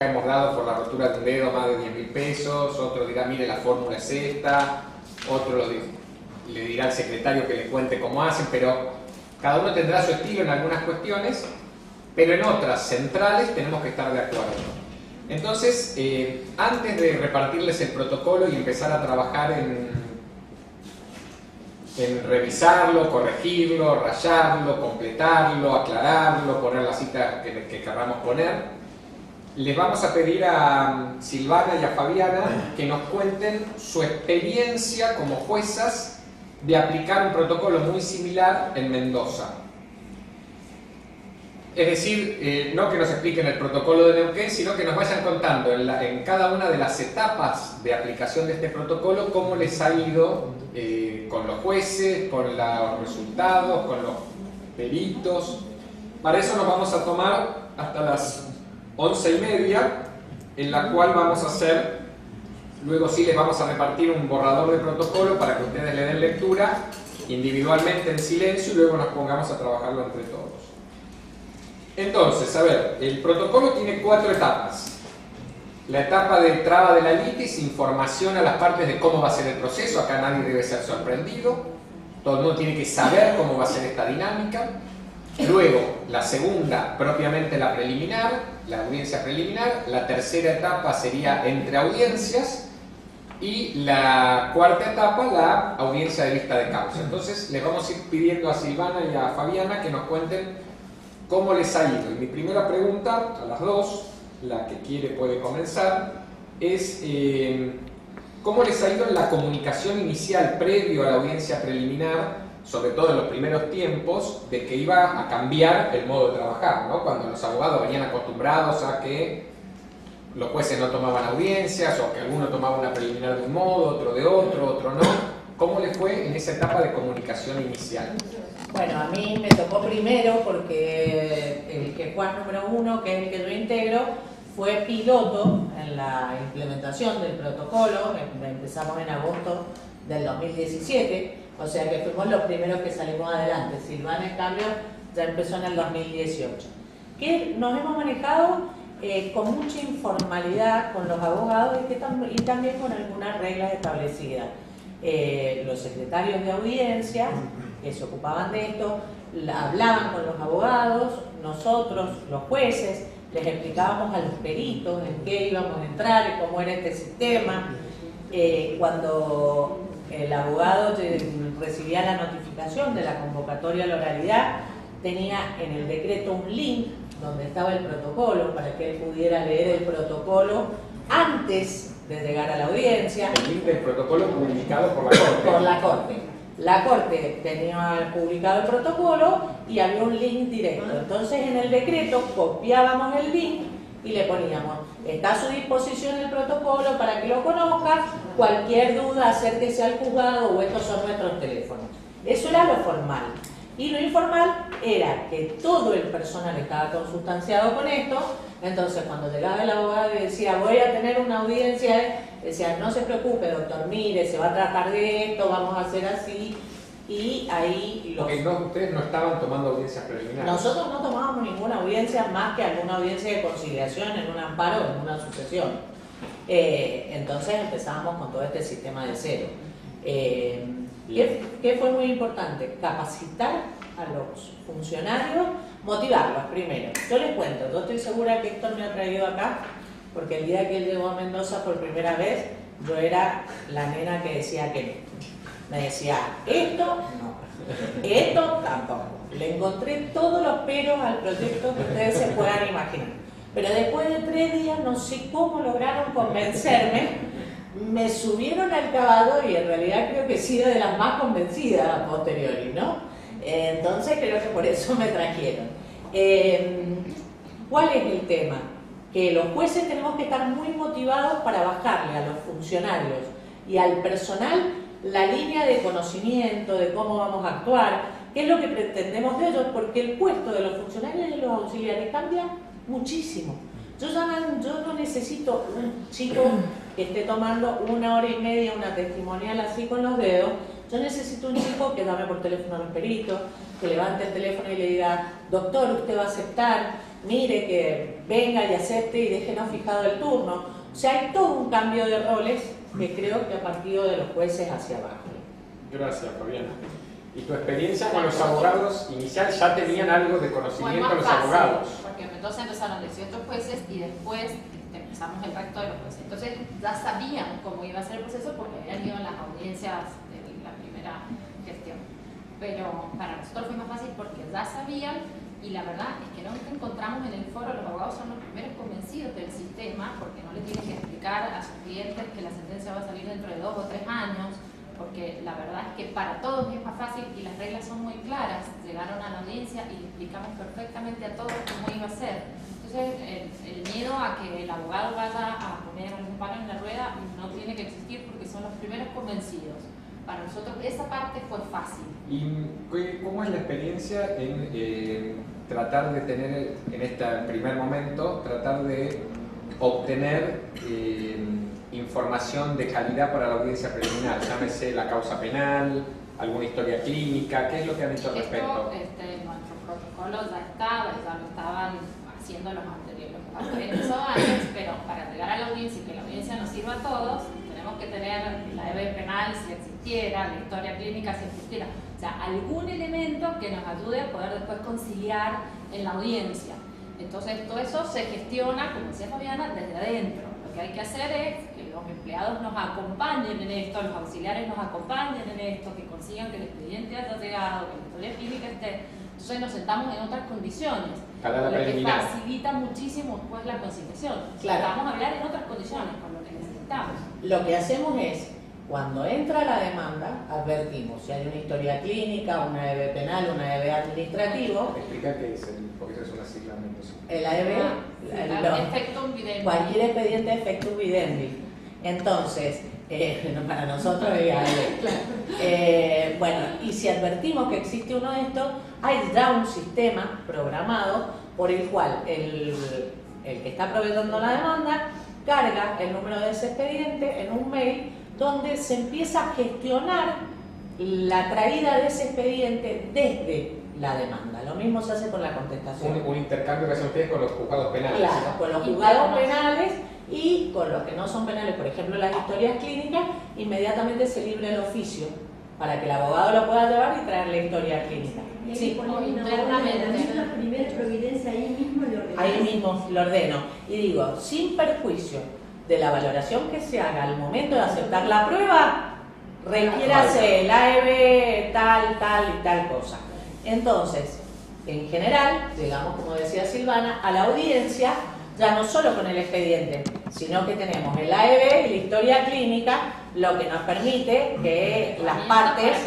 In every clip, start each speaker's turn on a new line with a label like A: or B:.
A: hemos dado por la rotura de un dedo más de 10.000 pesos, otro dirá, mire, la fórmula es esta, otro le dirá al secretario que le cuente cómo hacen, pero cada uno tendrá su estilo en algunas cuestiones, pero en otras centrales tenemos que estar de acuerdo. Entonces, antes de repartirles el protocolo y empezar a trabajar en revisarlo, corregirlo, rayarlo, completarlo, aclararlo, poner la cita que queramos poner, les vamos a pedir a Silvana y a Fabiana que nos cuenten su experiencia como juezas de aplicar un protocolo muy similar en Mendoza. Es decir, no que nos expliquen el protocolo de Neuquén, sino que nos vayan contando en cada una de las etapas de aplicación de este protocolo cómo les ha ido con los jueces, con los resultados, con los peritos. Para eso nos vamos a tomar hasta las 11:30, en la cual vamos a hacer, luego sí les vamos a repartir un borrador de protocolo para que ustedes le den lectura individualmente en silencio y luego nos pongamos a trabajarlo entre todos. Entonces, a ver, el protocolo tiene 4 etapas. La etapa de traba de la litis, información a las partes de cómo va a ser el proceso, acá nadie debe ser sorprendido, todo el mundo tiene que saber cómo va a ser esta dinámica. Luego, la segunda, propiamente la preliminar, la audiencia preliminar. La tercera etapa sería entre audiencias. Y la cuarta etapa, la audiencia de vista de causa. Entonces, les vamos a ir pidiendo a Silvana y a Fabiana que nos cuenten cómo les ha ido. Y mi primera pregunta, a las dos, la que quiere puede comenzar, es ¿cómo les ha ido en la comunicación inicial previo a la audiencia preliminar? Sobre todo en los primeros tiempos, de que iba a cambiar el modo de trabajar, ¿no? Cuando los abogados venían acostumbrados a que los jueces no tomaban audiencias, o que alguno tomaba una preliminar de un modo, otro de otro, otro no. ¿Cómo les fue en esa etapa de comunicación inicial?
B: Bueno, a mí me tocó primero porque el que Juan número 1, que es el que yo integro, fue piloto en la implementación del protocolo. Empezamos en agosto del 2017. O sea que fuimos los primeros que salimos adelante. Silvana, en cambio, ya empezó en el 2018. Que nos hemos manejado con mucha informalidad con los abogados y también con algunas reglas establecidas. Los secretarios de audiencia que se ocupaban de esto hablaban con los abogados, nosotros, los jueces, les explicábamos a los peritos en qué íbamos a entrar y cómo era este sistema. Cuando el abogado recibía la notificación de la convocatoria a la oralidad, tenía en el decreto un link donde estaba el protocolo para que él pudiera leer el protocolo antes de llegar a la audiencia.
A: El link del protocolo publicado por la Corte.
B: Por la Corte. La Corte tenía publicado el protocolo y había un link directo. Entonces en el decreto copiábamos el link y le poníamos: está a su disposición el protocolo para que lo conozca, cualquier duda acérquese al juzgado o estos son nuestros teléfonos. Eso era lo formal. Y lo informal era que todo el personal estaba consustanciado con esto. Entonces cuando llegaba el abogado y decía: voy a tener una audiencia, decía: no se preocupe, doctor, mire, se va a tratar de esto, vamos a hacer así. Y ahí los...
A: Porque ustedes no estaban tomando audiencias preliminares.
B: Nosotros no tomábamos ninguna audiencia más que alguna audiencia de conciliación en un amparo o en una sucesión. Entonces empezábamos con todo este sistema de cero. ¿Qué fue muy importante? Capacitar a los funcionarios, motivarlos primero. Yo les cuento, yo estoy segura que Héctor me ha traído acá porque el día que él llegó a Mendoza por primera vez, yo era la nena que decía que no. Me decía: esto no, esto tampoco. Le encontré todos los peros al proyecto que ustedes se puedan imaginar. Pero después de 3 días, no sé cómo lograron convencerme, me subieron al caballo y en realidad creo que he sido de las más convencidas a posteriori, ¿no? Entonces creo que por eso me trajeron. ¿Cuál es el tema? Que los jueces tenemos que estar muy motivados para bajarle a los funcionarios y al personal la línea de conocimiento de cómo vamos a actuar, qué es lo que pretendemos de ellos, porque el puesto de los funcionarios y los auxiliares cambia muchísimo. Yo no necesito un chico que esté tomando 1 hora y media una testimonial así con los dedos. Yo necesito un chico que llame por teléfono a los peritos, que levante el teléfono y le diga: doctor, usted va a aceptar. mire que venga y acepte y déjenos fijado el turno. O sea, hay todo un cambio de roles que creo que ha partido de los jueces hacia abajo.
A: Gracias, Fabiana. ¿Y tu experiencia con los abogados inicial ya tenían algo de conocimiento los abogados?
C: Porque entonces empezaron 18 jueces y después empezamos el resto de los jueces. Entonces ya sabían cómo iba a ser el proceso porque habían ido a las audiencias de la primera gestión. Pero para nosotros fue más fácil porque ya sabían, y la verdad es que no encontramos en el foro, los abogados son los primeros convencidos del sistema porque no le tienen que explicar a sus clientes que la sentencia va a salir dentro de 2 o 3 años, porque la verdad es que para todos es más fácil y las reglas son muy claras. Llegaron a la audiencia y le explicamos perfectamente a todos cómo iba a ser. Entonces el miedo a que el abogado vaya a poner algún palo en la rueda no tiene que existir porque son los primeros convencidos. Para nosotros esa parte fue fácil.
A: ¿Y cómo es la experiencia en tratar de tener, en este primer momento, tratar de obtener información de calidad para la audiencia preliminar? Llámese la causa penal, alguna historia clínica, ¿qué es lo que han hecho al respecto?
C: Nuestro protocolo ya lo estaban haciendo los anteriores. Empezó antes, pero para llegar a la audiencia y que la audiencia nos sirva a todos, tenemos que tener la EB penal si existiera, la historia clínica si existiera. O sea, algún elemento que nos ayude a poder después conciliar en la audiencia. Entonces, todo eso se gestiona, como decía Fabiana, desde adentro. Lo que hay que hacer es que los empleados nos acompañen en esto, los auxiliares nos acompañen en esto, que consigan que el expediente haya llegado, que la historia clínica esté. Entonces nos sentamos en otras condiciones, lo que facilita muchísimo después la conciliación.
B: Claro.
C: Vamos a hablar en otras condiciones, con lo que necesitamos.
B: Lo que hacemos es, cuando entra la demanda, advertimos si hay una historia clínica, una EB penal, una EB administrativo.
A: Explica qué es porque eso es una sigla.
B: El AEB,
C: Efectum videndi.
B: cualquier expediente efectum videndi. Entonces, para nosotros es AEB. Bueno, y si advertimos que existe uno de estos, hay ya un sistema programado por el cual el que está proveyendo la demanda carga el número de ese expediente en un mail donde se empieza a gestionar la traída de ese expediente desde la demanda. Lo mismo se hace con la contestación.
A: Un intercambio que hacen ustedes con los juzgados penales.
B: Claro, con los juzgados penales y con los que no son penales, por ejemplo las historias clínicas, inmediatamente se libre el oficio para que el abogado lo pueda llevar y traer la historia clínica.
D: Sí, internamente. La misma primera providencia ahí mismo lo ordeno.
B: Ahí mismo lo ordeno. Y digo, sin perjuicio de la valoración que se haga al momento de aceptar la prueba, requiérase el AEB tal y tal cosa. Entonces, en general, llegamos, como decía Silvana, a la audiencia ya no solo con el expediente, sino que tenemos el AEB y la historia clínica, lo que nos permite que las partes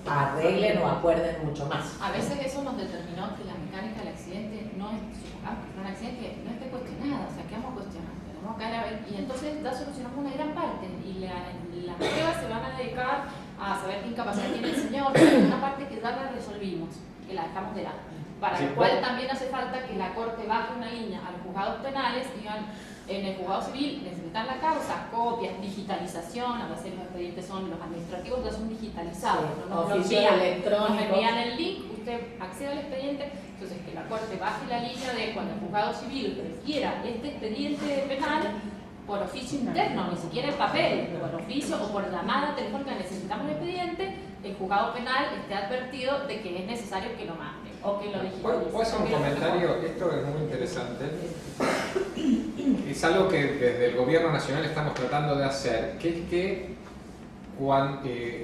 B: arreglen o acuerden mucho más.
C: A veces eso nos determinó que la mecánica del accidente no es, supongamos que fue un accidente que no esté cuestionada, o sea, que vamos a cuestionar, tenemos que ver, y entonces ya solucionamos una gran parte, y las pruebas se van a dedicar a saber qué incapacidad tiene el señor, pero hay una parte que ya la resolvimos, que la dejamos de lado. Para lo cual también hace falta que la Corte baje una línea a los juzgados penales, digan, en el juzgado civil necesitan la causa, copias, digitalización, a veces los expedientes son, los administrativos ya son digitalizados,
B: Sí,
C: no nos
B: oficio electrónico.
C: nos envían el link, usted accede al expediente, entonces que la Corte baje la línea de cuando el juzgado civil requiera este expediente penal, por oficio interno, ni siquiera en papel, por oficio o por llamada telefónica necesitamos el expediente, el juzgado penal esté advertido de que es necesario que lo mande o que lo digitalice.
A: ¿Puedo hacer un comentario? Esto es muy interesante. Es algo que desde el gobierno nacional estamos tratando de hacer, que es que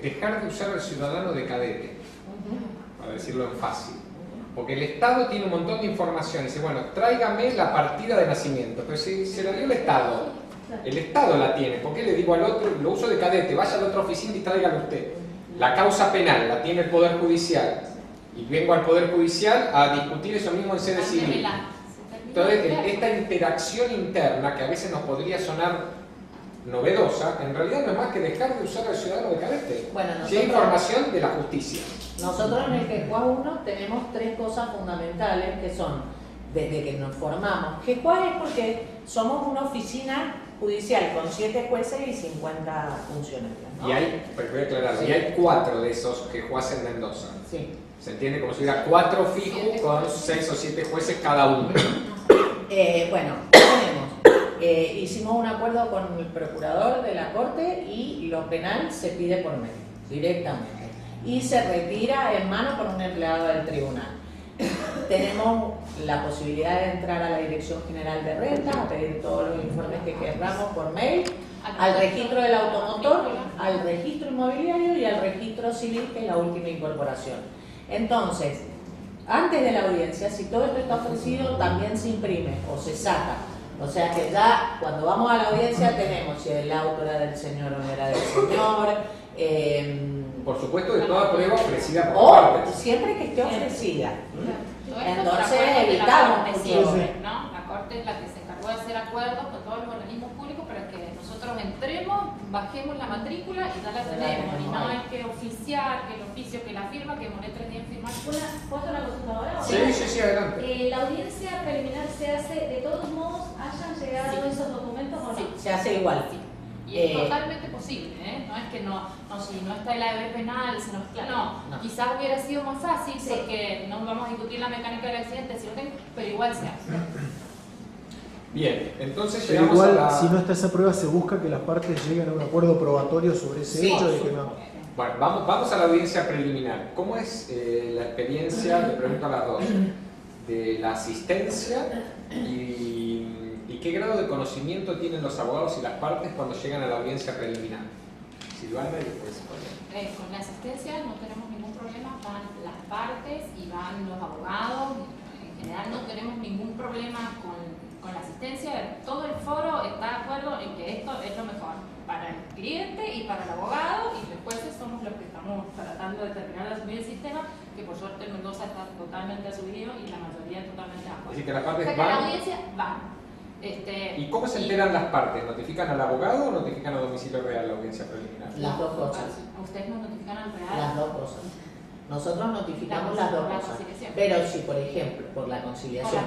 A: dejar de usar al ciudadano de cadete, para decirlo en fácil. Porque el Estado tiene un montón de información y dice, bueno, tráigame la partida de nacimiento, pero si se la dio el Estado la tiene, ¿por qué le digo al otro, lo uso de cadete, vaya a la otra oficina y tráigalo usted? La causa penal la tiene el Poder Judicial y vengo al Poder Judicial a discutir eso mismo en sede civil. Entonces, esta interacción interna que a veces nos podría sonar novedosa, en realidad no es más que dejar de usar al ciudadano de cadete.
B: Bueno,
A: si hay información de la justicia.
B: Nosotros en el QUA 1 tenemos 3 cosas fundamentales que son desde que nos formamos. ¿Qué es? Porque somos una oficina judicial con 7 jueces y 50 funcionarios, ¿no?
A: Y hay, pero voy a aclarar,
B: Sí.
A: y hay 4 de esos que jueces en Mendoza.
B: Sí.
A: Se entiende como si hubiera 4 fijos con 6 o 7 jueces cada uno.
B: Bueno, tenemos, hicimos un acuerdo con el procurador de la Corte y lo penal se pide por medio, directamente. Y se retira en mano por un empleado del tribunal. Tenemos la posibilidad de entrar a la Dirección General de Rentas, a pedir todos los informes que queramos por mail, al registro del automotor, al registro inmobiliario y al registro civil, que es la última incorporación. Entonces, antes de la audiencia, si todo esto está ofrecido, también se imprime o se saca. O sea que ya cuando vamos a la audiencia tenemos si el auto era del señor o no era del señor.
A: Por supuesto, de toda prueba ofrecida por
B: O
A: partes.
B: siempre que esté ofrecida.
C: Todo esto
B: Entonces,
C: por acuerdo de la
B: evitamos
C: Corte
B: mucho.
C: siempre, ¿no? La Corte es la que se encargó de hacer acuerdos con todos los organismos públicos para que nosotros entremos, bajemos la matrícula y ya la tenemos. Y no hay que oficiar, que el oficio, que la firma, que Monet tiene que firmar.
D: ¿Puedo hacer una consulta ahora?
A: Sí, adelante.
D: La audiencia preliminar se hace, de todos modos, hayan llegado
C: Sí.
D: esos documentos o no.
C: Sí.
B: Se hace igual.
C: Y es totalmente posible, ¿eh? No es que no, si no está el ADB penal, si no está, no. Quizás hubiera sido más fácil porque no vamos a discutir la mecánica del accidente, si lo tengo, pero igual se hace.
A: Bien, entonces
E: Pero
A: llegamos
E: igual,
A: a la...
E: si no está esa prueba, se busca que las partes lleguen a un acuerdo probatorio sobre ese
B: Sí,
E: hecho de que no.
A: Bueno, vamos a la audiencia preliminar. ¿Cómo es la experiencia, le pregunto a las dos, de la asistencia y qué grado de conocimiento tienen los abogados y las partes cuando llegan a la audiencia preliminar? Silvana y después Julián.
C: Con la asistencia no tenemos ningún problema, van las partes y van los abogados. En general no tenemos ningún problema con la asistencia. Todo el foro está de acuerdo en que esto es lo mejor para el cliente y para el abogado, y los jueces somos los que estamos tratando de terminar de asumir el sistema, que por suerte en Mendoza está totalmente asumido y la mayoría totalmente de acuerdo.
A: Así que las partes
C: O sea que la
A: van...
C: audiencia va.
A: ¿Y cómo se enteran las partes? ¿Notifican al abogado o notifican a domicilio real la audiencia preliminar?
B: Las dos cosas.
C: Ustedes nos notifican al real.
B: Las dos cosas. Nosotros notificamos las dos cosas. Pero si, por ejemplo, por la conciliación,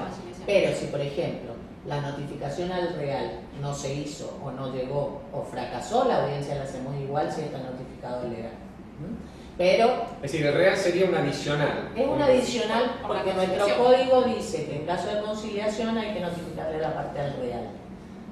B: pero si, por ejemplo, la notificación al real no se hizo o no llegó o fracasó, la audiencia la hacemos igual si está notificado el legal. Pero
A: Es decir, el real sería un adicional.
B: es un adicional
C: Por la
B: porque nuestro
C: conciliación.
B: código dice que en caso de conciliación hay que notificarle la parte al real.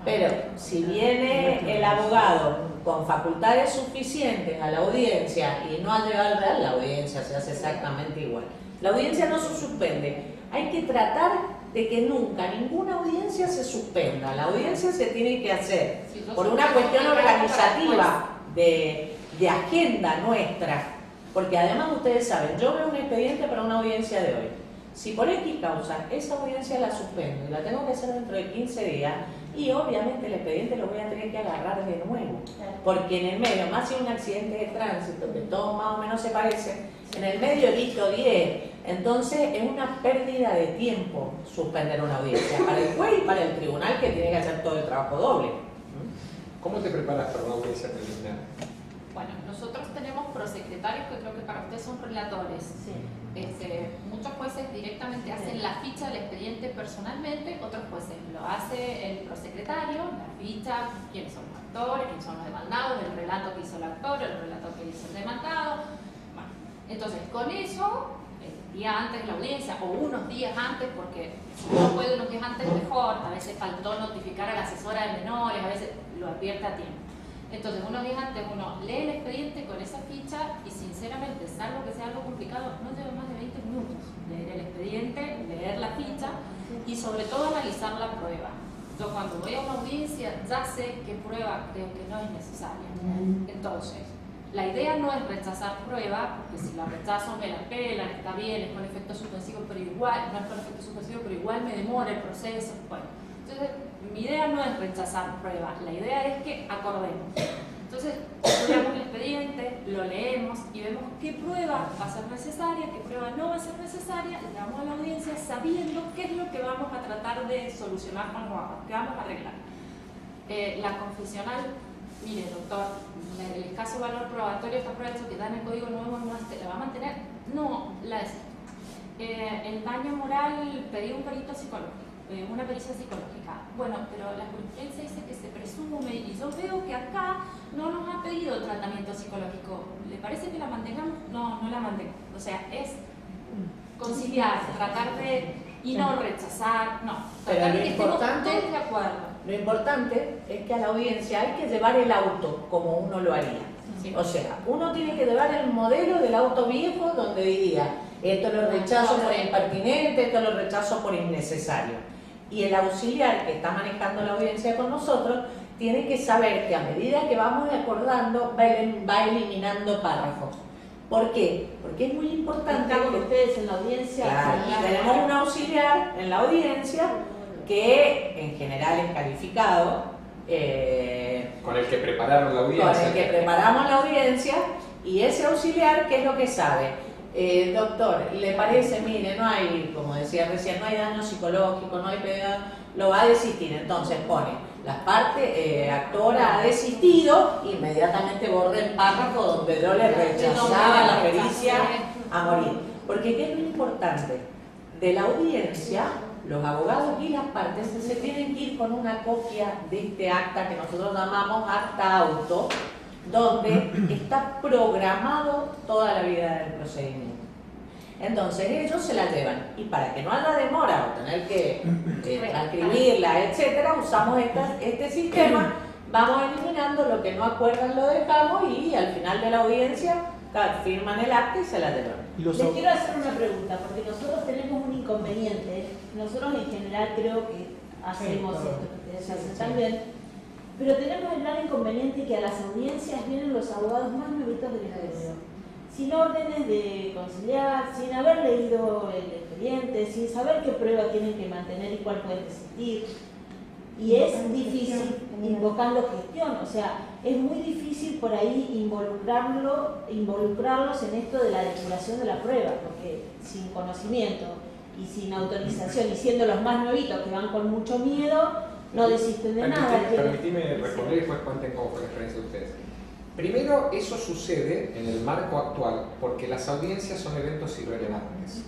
B: Pero si viene el abogado con facultades suficientes a la audiencia y no ha llegado al real, la audiencia se hace exactamente igual. La audiencia no se suspende. Hay que tratar de que nunca ninguna audiencia se suspenda. La audiencia se tiene que hacer por una cuestión organizativa de agenda nuestra. Porque además ustedes saben, yo veo un expediente para una audiencia de hoy. Si por X causa esa audiencia la suspendo y la tengo que hacer dentro de 15 días, y obviamente el expediente lo voy a tener que agarrar de nuevo. Porque en el medio, más si un accidente de tránsito, que todos más o menos se parecen, en el medio he visto 10. Entonces es una pérdida de tiempo suspender una audiencia para el juez y para el tribunal, que tiene que hacer todo el trabajo doble.
A: ¿Cómo te preparas para una audiencia preliminar?
C: Bueno, nosotros tenemos prosecretarios que creo que para ustedes son relatores.
D: Sí.
C: Muchos jueces directamente hacen la ficha del expediente personalmente, otros jueces lo hace el prosecretario, la ficha, quiénes son los actores, quiénes son los demandados, el relato que hizo el actor, el relato que hizo el demandado. Bueno, entonces con eso, el día antes de la audiencia o unos días antes, porque si uno puede unos días antes mejor, a veces faltó notificar a la asesora de menores, a veces lo advierte a tiempo. Entonces, unos días antes uno lee el expediente con esa ficha y sinceramente, salvo que sea algo complicado, no lleva más de 20 minutos leer el expediente, leer la ficha y sobre todo analizar la prueba. Yo cuando voy a una audiencia ya sé qué prueba creo que no es necesaria. Entonces, la idea no es rechazar prueba, porque si la rechazo me la pelan, está bien, es con efecto suspensivo, pero igual, no es con efecto suspensivo, pero igual me demora el proceso. Bueno, entonces, mi idea no es rechazar prueba, la idea es que acordemos. Entonces, estudiamos el expediente, lo leemos y vemos qué prueba va a ser necesaria, qué prueba no va a ser necesaria, y llegamos a la audiencia sabiendo qué es lo que vamos a tratar de solucionar con los abogados, qué vamos a arreglar. La confesional, mire doctor, el escaso valor probatorio de esta prueba que da en el código nuevo, ¿la va a mantener? No, la desiste. El daño moral pedí un perito psicológico, una pericia psicológica. Bueno, pero la jurisprudencia dice que se presume y yo veo que acá no nos ha pedido tratamiento psicológico. ¿Le parece que la mantengamos? No, no la mantengo. O sea, es conciliar, tratar de y no rechazar, no.
B: Pero
C: Tratar
B: lo
C: de que estemos
B: importante,
C: todos de acuerdo.
B: lo importante es que a la audiencia hay que llevar el auto como uno lo haría.
C: Sí.
B: O sea, uno tiene que llevar el modelo del auto viejo donde diría, esto lo rechazo por impertinente, esto lo rechazo por innecesario. Y el auxiliar que está manejando la audiencia con nosotros tiene que saber que a medida que vamos acordando va eliminando párrafos. ¿Por qué? Porque es muy importante
D: Están
B: que
D: ustedes en la audiencia.
B: claro,
D: sí,
B: tenemos un auxiliar en la audiencia que en general es calificado,
A: Con el que prepararon la audiencia.
B: con el que preparamos la audiencia, y ese auxiliar, ¿qué es lo que sabe? Doctor, ¿le parece? Mire, no hay, como decía recién, no hay daño psicológico, no hay pegado, lo va a desistir. Entonces pone, la parte actora ha desistido, inmediatamente borra el párrafo donde yo le rechazaba la pericia a morir. Porque ¿qué es lo importante? De la audiencia, los abogados y las partes se tienen que ir con una copia de este acta que nosotros llamamos acta auto, donde está programado toda la vida del procedimiento. Entonces ellos se la llevan, y para que no haya demora o tener que transcribirla, etcétera, usamos este sistema, vamos eliminando lo que no acuerdan, lo dejamos, y al final de la audiencia firman el acta y se la llevan.
E: Y los
D: Les quiero hacer una pregunta, porque nosotros tenemos un inconveniente. Nosotros en general creo que hacemos esto que ustedes hacen también, pero tenemos el gran inconveniente que a las audiencias vienen los abogados más nuevitos del estudio, sin órdenes de conciliar, sin haber leído el expediente, sin saber qué prueba tienen que mantener y cuál pueden desistir. Y es difícil, invocando gestión, o sea, es muy difícil por ahí involucrarlos en esto de la depuración de la prueba, porque sin conocimiento y sin autorización, y siendo los más nuevitos que van con mucho miedo, no desisten de nada.
A: Permitime responder y después cuenten cómo fue la experiencia de ustedes. Primero, eso sucede en el marco actual porque las audiencias son eventos irrelevantes.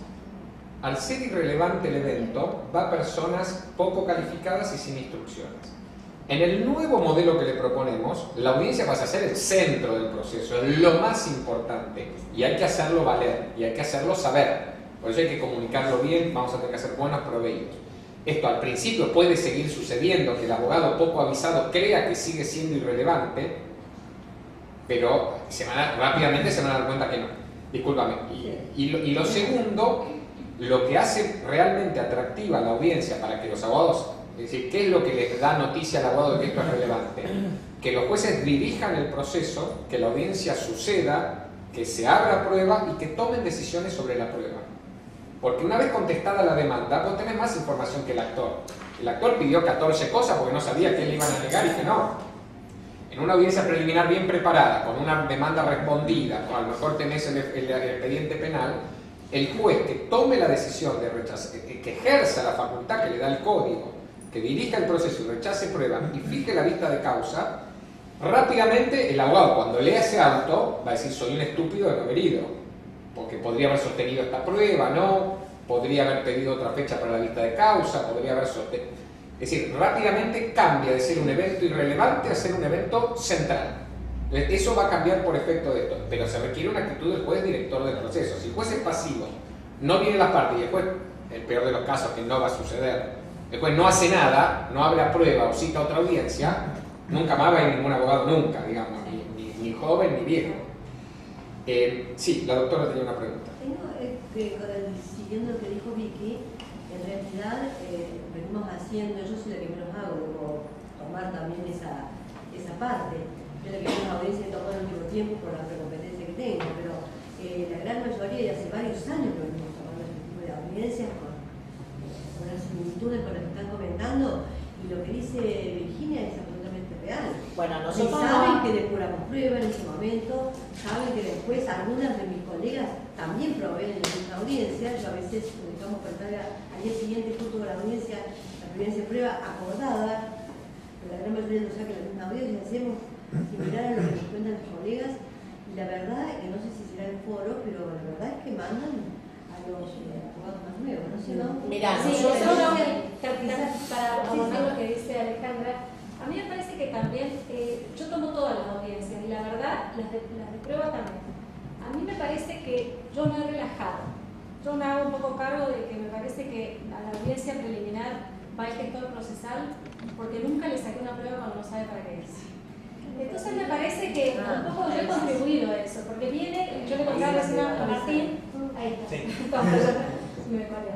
A: Al ser irrelevante el evento, va a personas poco calificadas y sin instrucciones. En el nuevo modelo que le proponemos, la audiencia pasa a ser el centro del proceso, es lo más importante, y hay que hacerlo valer, y hay que hacerlo saber. Por eso hay que comunicarlo bien, vamos a tener que hacer buenos proveídos. Esto al principio puede seguir sucediendo, que el abogado poco avisado crea que sigue siendo irrelevante, pero rápidamente se van a dar cuenta que no. Discúlpame. Y lo segundo, lo que hace realmente atractiva a la audiencia para que los abogados, es decir, ¿qué es lo que les da noticia al abogado de que esto es relevante? Que los jueces dirijan el proceso, que la audiencia suceda, que se abra prueba y que tomen decisiones sobre la prueba. Porque una vez contestada la demanda, vos tenés más información que el actor. El actor pidió 14 cosas porque no sabía que le iban a negar y que no. En una audiencia preliminar bien preparada, con una demanda respondida, o a lo mejor tenés el expediente penal, el juez que tome la decisión de rechazar, que ejerza la facultad que le da el código, que dirija el proceso y rechace prueba y fije la vista de causa, rápidamente el abogado cuando lea ese auto va a decir soy un estúpido de no haber ido, porque podría haber sostenido esta prueba, no, podría haber pedido otra fecha para la vista de causa, podría haber sostenido. Es decir, rápidamente cambia de ser un evento irrelevante a ser un evento central. Eso va a cambiar por efecto de esto, pero se requiere una actitud del juez director del proceso. Si el juez es pasivo, no viene las partes y el juez, el peor de los casos que no va a suceder, el juez no hace nada, no abre a prueba o cita a otra audiencia, nunca más va a ir ningún abogado, nunca, digamos, ni joven ni viejo. Sí, la doctora tenía una pregunta.
D: Siguiendo lo que dijo Vicky, en realidad venimos haciendo, yo soy la que menos hago, debo tomar también esa parte. Yo la que menos audiencia he tomado al mismo tiempo por la precompetencia que tengo, pero la gran mayoría, y hace varios años que venimos tomando este tipo de audiencias con las similitudes con las que están comentando, y lo que dice Virginia es absolutamente real.
B: Bueno,
D: Y
B: nosotros
D: saben que depuramos prueba en ese momento, saben que después algunas de mis colegas también proveen en la misma audiencia. Yo a veces dejamos faltar al día siguiente junto con la audiencia prueba acordada, pero la gran mayoría nos saca la misma audiencia y hacemos similar a lo que nos cuentan los colegas. Y la verdad es que no sé si será el foro, pero la verdad es que mandan a los abogados más nuevos, no sé dónde.
B: Mirá,
F: Sí,
B: nosotros
F: para abonar lo que dice Alejandra, a mí me parece que también, yo tomo todas las audiencias y la verdad, las de prueba también. A mí me parece que yo me he relajado. Yo me hago un poco cargo de que me parece que a la audiencia preliminar va el gestor procesal porque nunca le saqué una prueba cuando no sabe para qué es. Entonces me parece que un poco yo he contribuido a eso, porque viene, yo le contaba recién a Martín, ahí está, me acuerdo,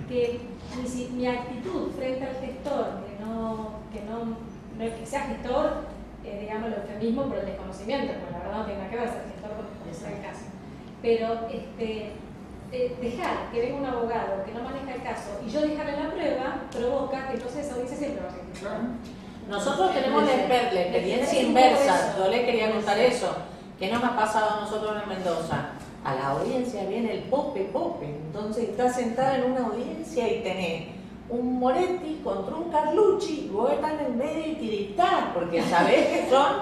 F: que mi actitud frente al gestor, que no es que sea gestor, digamos el eufemismo por el desconocimiento, porque la verdad no tiene nada que ver ser gestor con ese el caso, pero dejar que venga un abogado que no maneja el caso y yo dejarle la prueba provoca que entonces esa audiencia siempre va a ser
A: Claro.
B: Nosotros tenemos la experiencia inversa, yo le quería contar eso, que nos ha pasado a nosotros en Mendoza. A la audiencia viene el pope, entonces estás sentada en una audiencia y tenés un Moretti contra un Carlucci, y vos estás en el medio y tiritás, porque sabés que son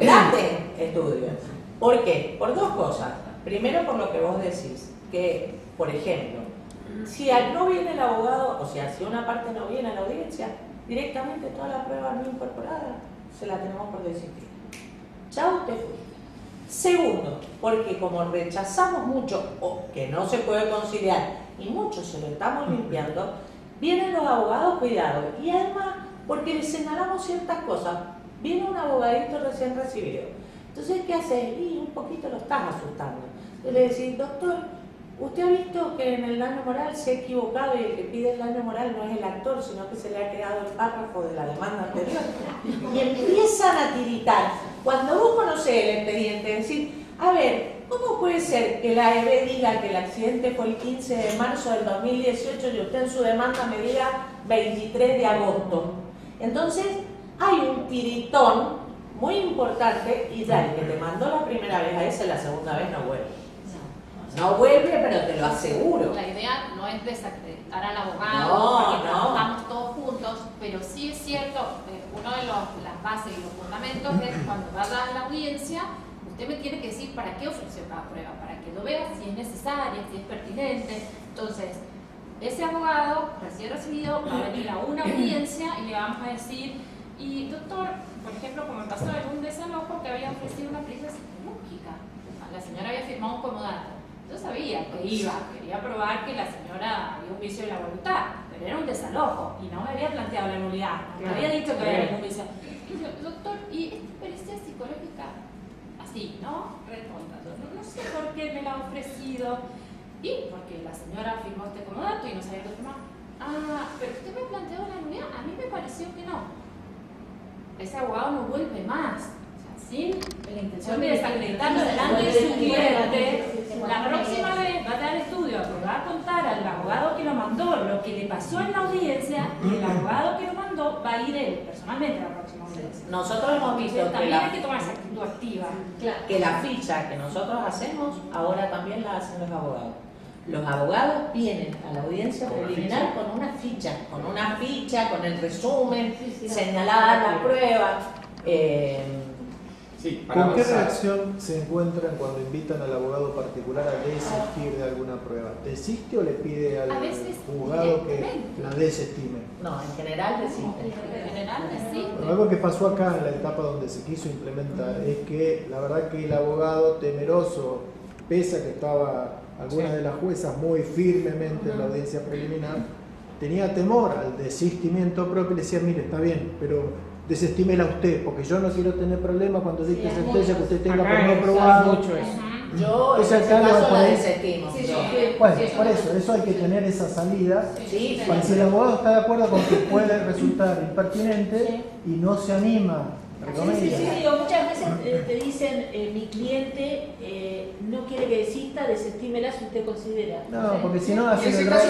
B: grandes estudios. ¿Por qué? Por dos cosas. Primero, por lo que vos decís, que, por ejemplo, si no viene el abogado, o sea, si una parte no viene a la audiencia, directamente toda la prueba no incorporada se la tenemos por desistir. Chau, te fuiste. Segundo, porque como rechazamos mucho, o que no se puede conciliar, y mucho se lo estamos limpiando, vienen los abogados cuidados. Y además, porque les señalamos ciertas cosas, viene un abogadito recién recibido. Entonces, ¿qué haces? Y un poquito lo estás asustando. Entonces le decís, doctor, ¿usted ha visto que en el daño moral se ha equivocado y el que pide el daño moral no es el actor, sino que se le ha quedado el párrafo de la demanda anterior? Y empiezan a tiritar. Cuando vos conocés el expediente, decís, a ver, ¿cómo puede ser que la AEB diga que el accidente fue el 15 de marzo del 2018 y usted en su demanda me diga 23 de agosto? Entonces, hay un tiritón muy importante y ya el que te mandó la primera vez a ese, la segunda vez no vuelve. No vuelve, pero te lo aseguro.
C: La idea no es desacreditar al abogado, porque trabajamos todos juntos, pero sí es cierto, uno de las bases y los fundamentos es cuando vaya a la audiencia, usted me tiene que decir para qué ofreció cada prueba, para que lo vea, si es necesaria, si es pertinente. Entonces, ese abogado recién recibido va a venir a una audiencia y le vamos a decir, y doctor, por ejemplo, como me pasó en un desalojo que había ofrecido una prisa psicológica, la señora había firmado un comodato. Yo sabía que quería probar que la señora había un vicio de la voluntad, pero era un desalojo y no me había planteado la nulidad, me había dicho que había un vicio. Y yo, doctor, ¿y esta pericia psicológica? Así, ¿no? Retonta. No sé por qué me la ha ofrecido. Y porque la señora firmó este comodato y no sabía qué firmar. Ah, pero usted me planteó la nulidad, a mí me pareció que no. Ese abogado no vuelve más. Sin la intención de desacreditarlo delante de su cliente, la próxima vez va a dar estudio, le va a contar al abogado que lo mandó lo que le pasó en la audiencia y el abogado que lo mandó va a ir él personalmente a la próxima audiencia.
B: Nosotros hemos visto que
C: también hay que tomar esa actitud activa.
B: que la ficha que nosotros hacemos, ahora también la hacen los abogados. Los abogados vienen a la audiencia preliminar con una ficha, con el resumen, señalada la prueba.
A: Sí, para
E: ¿Con qué
A: avanzar.
E: reacción se encuentran cuando invitan al abogado particular a desistir de alguna prueba? ¿Desiste o le pide al
C: A veces
E: juzgado que
C: directamente.
E: la desestime?
B: No, en general desisten.
C: En general, sí.
E: Bueno, algo que pasó acá en la etapa donde se quiso implementar es que la verdad que el abogado temeroso, pese a que estaba alguna de las juezas muy firmemente en la audiencia preliminar, tenía temor al desistimiento propio y le decía, mire, está bien, pero desestímela usted, porque yo no quiero tener problemas cuando dicte sentencia que usted tenga por no probado.
B: Yo en
E: Entonces,
B: ese
E: acá
B: caso
E: por
B: la
E: ahí-
B: desestimo.
E: Bueno, por eso hay que tener esa salida.
B: Sí,
E: Para si el abogado está de acuerdo con que puede resultar impertinente y no se anima, entre comillas.
D: Digo, muchas veces te dicen, mi cliente no quiere que desista, desestímela si usted considera.
E: No, porque si no hacen
A: En ese
E: el
A: caso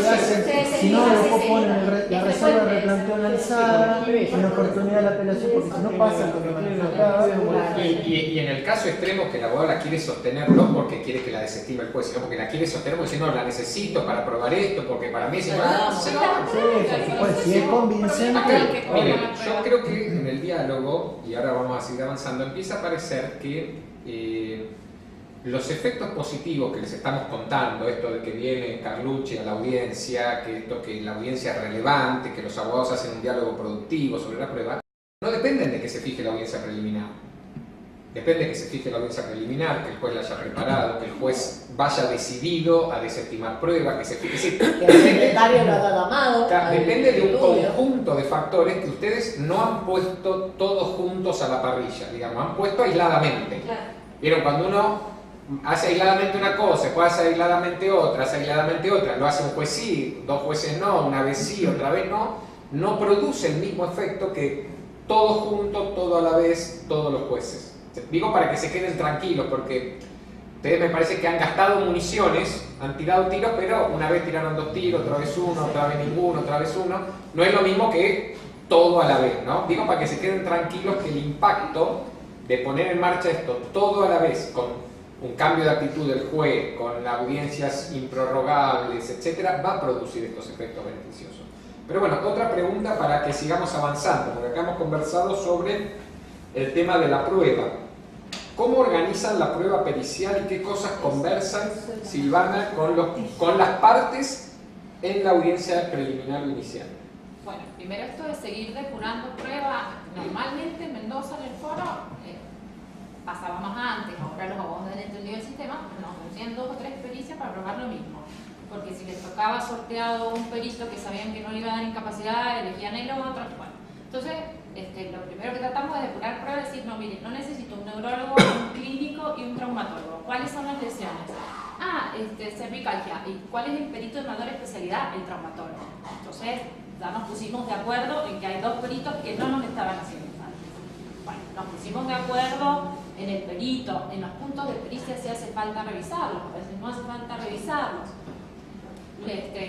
E: si no después ponen la reserva de replanteo analizada, en oportunidad de la apelación, porque si no pasa el problema de la
A: Y en el caso extremo que el abogado la quiere sostener no porque quiere que la desestime el juez, sino porque la quiere sostener porque dice, no, la necesito para probar esto, porque para mí es igual. Se la da.
E: Sí, por supuesto, si es convincente.
A: Miren, yo creo que en el diálogo, y ahora vamos a seguir avanzando, empieza a parecer que los efectos positivos que les estamos contando, esto de que viene Carlucci a la audiencia, que la audiencia es relevante, que los abogados hacen un diálogo productivo sobre la prueba, no dependen de que se fije la audiencia preliminar. Depende de que se fije la audiencia preliminar, que el juez la haya preparado, que el juez vaya decidido a desestimar pruebas, que se fije...
B: Que el secretario lo haya llamado.
A: Depende de un conjunto de factores que ustedes no han puesto todos juntos a la parrilla, digamos, han puesto aisladamente.
F: Claro.
A: Vieron, cuando uno hace aisladamente una cosa, después hace aisladamente otra, lo hace un juez sí, dos jueces no, una vez sí, otra vez no, no produce el mismo efecto que todos juntos, todo a la vez, todos los jueces. Digo para que se queden tranquilos, porque ustedes me parece que han gastado municiones, han tirado tiros, pero una vez tiraron 2 tiros, otra vez uno, otra vez ninguno, otra vez uno. No es lo mismo que todo a la vez, ¿no? Digo para que se queden tranquilos que el impacto de poner en marcha esto todo a la vez, con un cambio de actitud del juez, con audiencias improrrogables, etcétera, va a producir estos efectos beneficiosos. Pero bueno, otra pregunta para que sigamos avanzando, porque acá hemos conversado sobre el tema de la prueba. ¿Cómo organizan la prueba pericial y qué cosas conversan, Silvana, con las partes en la audiencia preliminar inicial?
C: Bueno, primero esto de seguir depurando pruebas. Normalmente en Mendoza, en el foro, pasaba más antes, ahora los abogados han entendido el sistema, nos hacían 2 o 3 pericias para probar lo mismo. Porque si les tocaba sorteado un perito que sabían que no le iba a dar incapacidad, elegían el otro. Bueno, entonces, lo primero que tratamos de depurar pruebas es decir, no, miren, no necesito un neurólogo, un clínico y un traumatólogo. ¿Cuáles son las lesiones? Cervicalgia. ¿Y cuál es el perito de mayor especialidad? El traumatólogo. Entonces, ya nos pusimos de acuerdo en que hay 2 peritos que no nos estaban haciendo falta. Bueno, nos pusimos de acuerdo en el perito, en los puntos de pericia si hace falta revisarlos, a veces no hace falta revisarlos.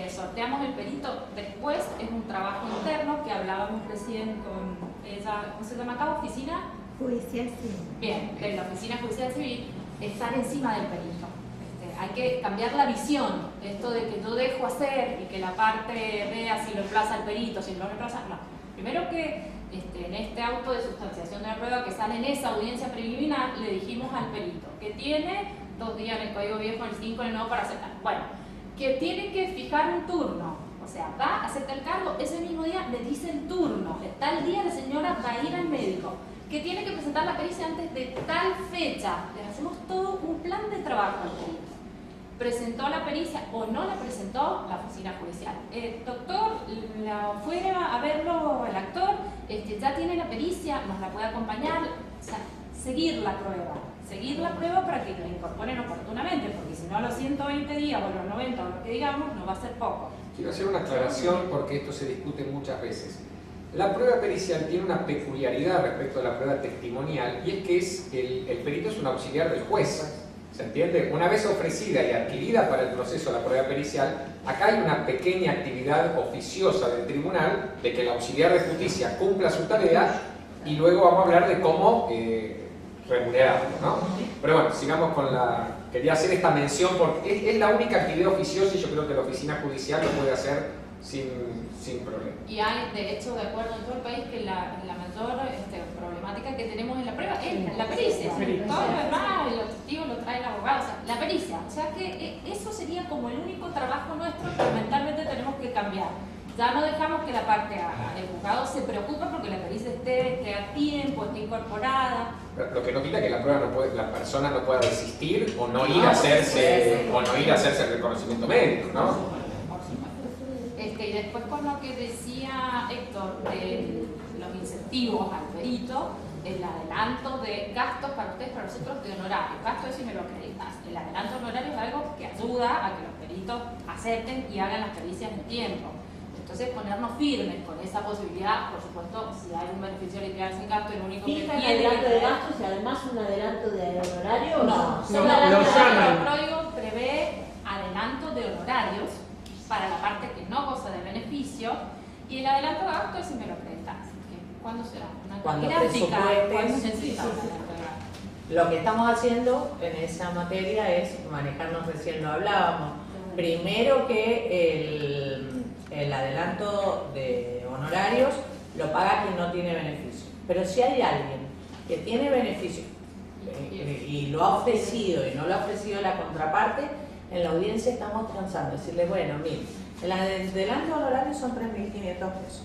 C: Sorteamos el perito, después es un trabajo interno que hablábamos recién con ella, ¿cómo se llama acá? ¿Oficina?
G: Judicial civil.
C: Bien, en la oficina judicial civil, estar encima del perito. Hay que cambiar la visión, esto de que yo dejo hacer y que la parte vea si lo emplaza el perito, si no lo emplaza, no. Primero que en este auto de sustanciación de la prueba que sale en esa audiencia preliminar, le dijimos al perito que tiene 2 días en el Código Viejo, en el 5 en el nuevo para aceptar. Bueno, que tiene que fijar un turno, o sea, va, acepta el cargo, ese mismo día le dice el turno, tal día la señora va a ir al médico, que tiene que presentar la pericia antes de tal fecha, les hacemos todo un plan de trabajo al perito. Presentó la pericia o no la presentó la oficina judicial. El doctor fue a verlo, el actor, ya tiene la pericia, nos la puede acompañar, o sea, seguir la prueba para que la incorporen oportunamente, porque si no a los 120 días o a los 90 o lo que digamos, no va a ser poco.
A: Quiero hacer una aclaración porque esto se discute muchas veces. La prueba pericial tiene una peculiaridad respecto a la prueba testimonial, y es que el perito es un auxiliar del juez. ¿Se entiende? Una vez ofrecida y adquirida para el proceso de la prueba pericial, acá hay una pequeña actividad oficiosa del tribunal de que el auxiliar de justicia cumpla su tarea, y luego vamos a hablar de cómo remunerarlo, ¿no? Pero bueno, sigamos con quería hacer esta mención porque es la única actividad oficiosa y yo creo que la oficina judicial lo puede hacer sin problema.
C: Y hay, de hecho, de acuerdo en todo el país, que la mayor problemática que tenemos en la prueba es la pericia. Todo lo demás, los testigos lo trae el abogado, o sea, la pericia. O sea que eso sería como el único trabajo nuestro que mentalmente tenemos que cambiar. Ya no dejamos que la parte haga. El juzgado se preocupa porque la pericia esté a tiempo, esté incorporada.
A: Lo que no quita que la persona no pueda desistir o no ir a hacerse el reconocimiento médico, ¿no?
C: Y después con lo que decía Héctor de los incentivos al perito, el adelanto de gastos para ustedes, para nosotros de honorarios. Gasto es si me lo acreditas. El adelanto de honorarios es algo que ayuda a que los peritos acepten y hagan las pericias en tiempo. Entonces ponernos firmes con esa posibilidad, por supuesto, si hay un beneficio literal sin gasto, el único que
D: ¿Fija el
C: tiene
D: adelanto de gastos y además un adelanto de honorario?
C: No, el código prevé adelanto de honorarios para la parte que no goza de beneficio, y el adelanto de gasto es si me lo acreditas. ¿Cuándo será?
B: Cuando
C: gráfica. ¿Cuándo
B: presupuestes.
C: necesitamos el adelanto de gasto?
B: Lo que estamos haciendo en esa materia es manejarnos, recién lo hablábamos, primero que el adelanto de honorarios lo paga quien no tiene beneficio. Pero si hay alguien que tiene beneficio y lo ha ofrecido y no lo ha ofrecido la contraparte, en la audiencia estamos transando, decirle, bueno, mire, el adelanto honorario son 3.500 pesos,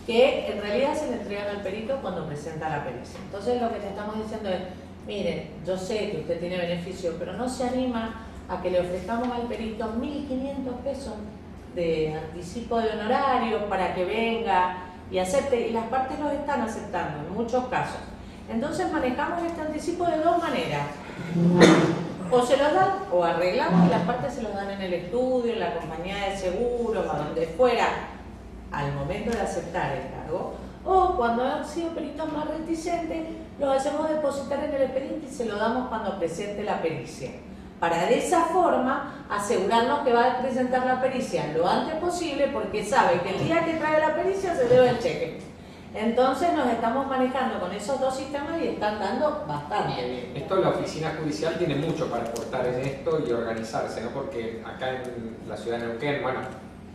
B: que en realidad se le entregan al perito cuando presenta la pericia. Entonces lo que te estamos diciendo es, mire, yo sé que usted tiene beneficio, pero no se anima a que le ofrezcamos al perito 1.500 pesos de anticipo de honorario para que venga y acepte, y las partes lo están aceptando en muchos casos. Entonces manejamos este anticipo de dos maneras. O se los dan, o arreglamos y las partes se los dan en el estudio, en la compañía de seguros, a donde fuera, al momento de aceptar el cargo. O cuando han sido peritos más reticentes, los hacemos depositar en el expediente y se lo damos cuando presente la pericia. Para de esa forma asegurarnos que va a presentar la pericia lo antes posible, porque sabe que el día que trae la pericia se debe el cheque. Entonces nos estamos manejando con esos dos sistemas y están dando bastante bien.
A: Esto la oficina judicial tiene mucho para aportar en esto y organizarse, ¿no? Porque acá en la ciudad de Neuquén, bueno,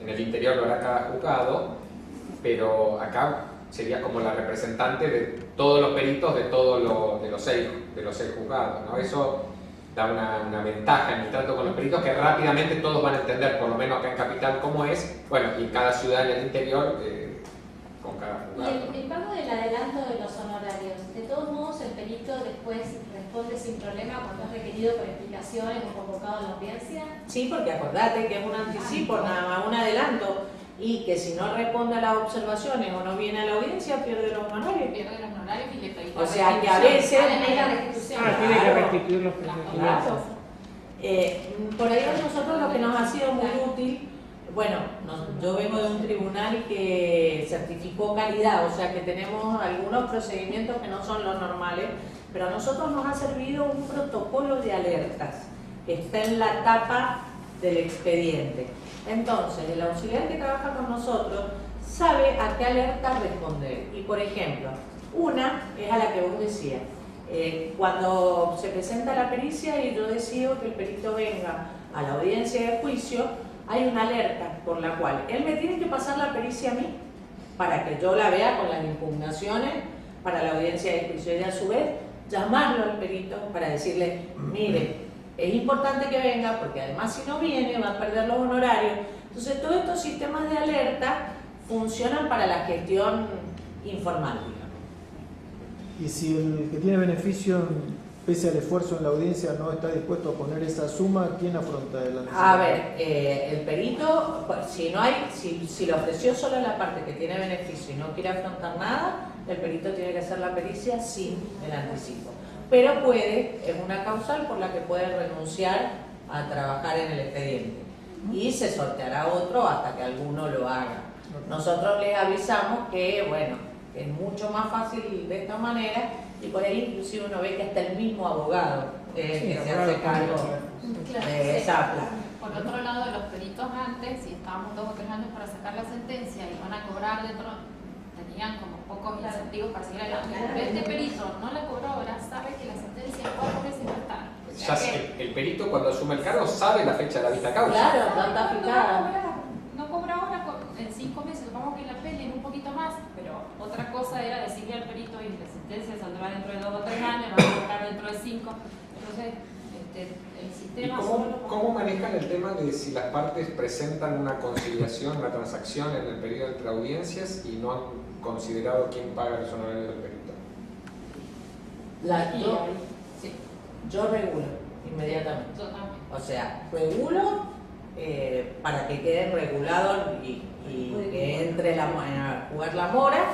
A: en el interior lo hará cada juzgado, pero acá sería como la representante de todos los peritos de los seis juzgados, ¿no? Eso da una ventaja en el trato con los peritos, que rápidamente todos van a entender, por lo menos acá en Capital, cómo es, bueno, y en cada ciudad en el interior, con cada juzgado.
F: Y el pago del adelanto de los honorarios, de todos modos el perito después responde sin problema cuando es requerido por explicaciones o convocado a la audiencia.
B: Sí, porque acordate que es un anticipo, nada más un adelanto, y que si no responde a las observaciones o no viene a la audiencia, pierde los honorarios.
C: Pierde los honorarios y le pedí
B: O sea que a veces...
F: la restitución.
G: Tiene que restituir los precios.
B: Claro. Por ahí a nosotros lo que nos ha sido muy útil, bueno, yo vengo de un tribunal que certificó calidad, o sea que tenemos algunos procedimientos que no son los normales, pero a nosotros nos ha servido un protocolo de alertas que está en la tapa del expediente. Entonces, el auxiliar que trabaja con nosotros sabe a qué alerta responder. Y por ejemplo, una es a la que vos decías. Cuando se presenta la pericia y yo decido que el perito venga a la audiencia de juicio, hay una alerta por la cual él me tiene que pasar la pericia a mí para que yo la vea con las impugnaciones para la audiencia de juicio, y a su vez llamarlo al perito para decirle, mire, es importante que venga porque además si no viene va a perder los honorarios. Entonces todos estos sistemas de alerta funcionan para la gestión informal.
E: Y si el que tiene beneficio, pese al esfuerzo en la audiencia, no está dispuesto a poner esa suma, ¿quién afronta el anticipo?
B: A ver, el perito, si le ofreció solo la parte que tiene beneficio y no quiere afrontar nada, el perito tiene que hacer la pericia sin el anticipo. Pero es una causal por la que puede renunciar a trabajar en el expediente y se sorteará otro hasta que alguno lo haga. Nosotros les avisamos que, bueno, es mucho más fácil de esta manera, y por ahí inclusive uno ve que hasta el mismo abogado que se hace cargo de esa plata.
C: Por otro lado, los peritos antes, si estábamos 2 o 3 años para sacar la sentencia y van a cobrar dentro, tenían como pocos incentivos para seguir adelante. Pero este perito no la cobró ahora, sabe que la sentencia en 4 meses va a estar. O sea
A: Ya el perito cuando asume el cargo sabe la fecha de la vista causa.
B: Claro, está fijada.
C: No cobra ahora, en 5 meses, vamos que la peleen un poquito más, pero otra cosa era decirle al perito y la sentencia saldrá dentro de 2 o 3 años, va a cobrar dentro de 5. Entonces, el
A: ¿Y
C: sistema...
A: cómo manejan el tema de si las partes presentan una conciliación, una transacción en el periodo entre audiencias y no han considerado quién paga los honorarios del perito?
B: Yo regulo inmediatamente.
C: Yo también.
B: O sea, regulo para que queden regulados y que entre a jugar la mora,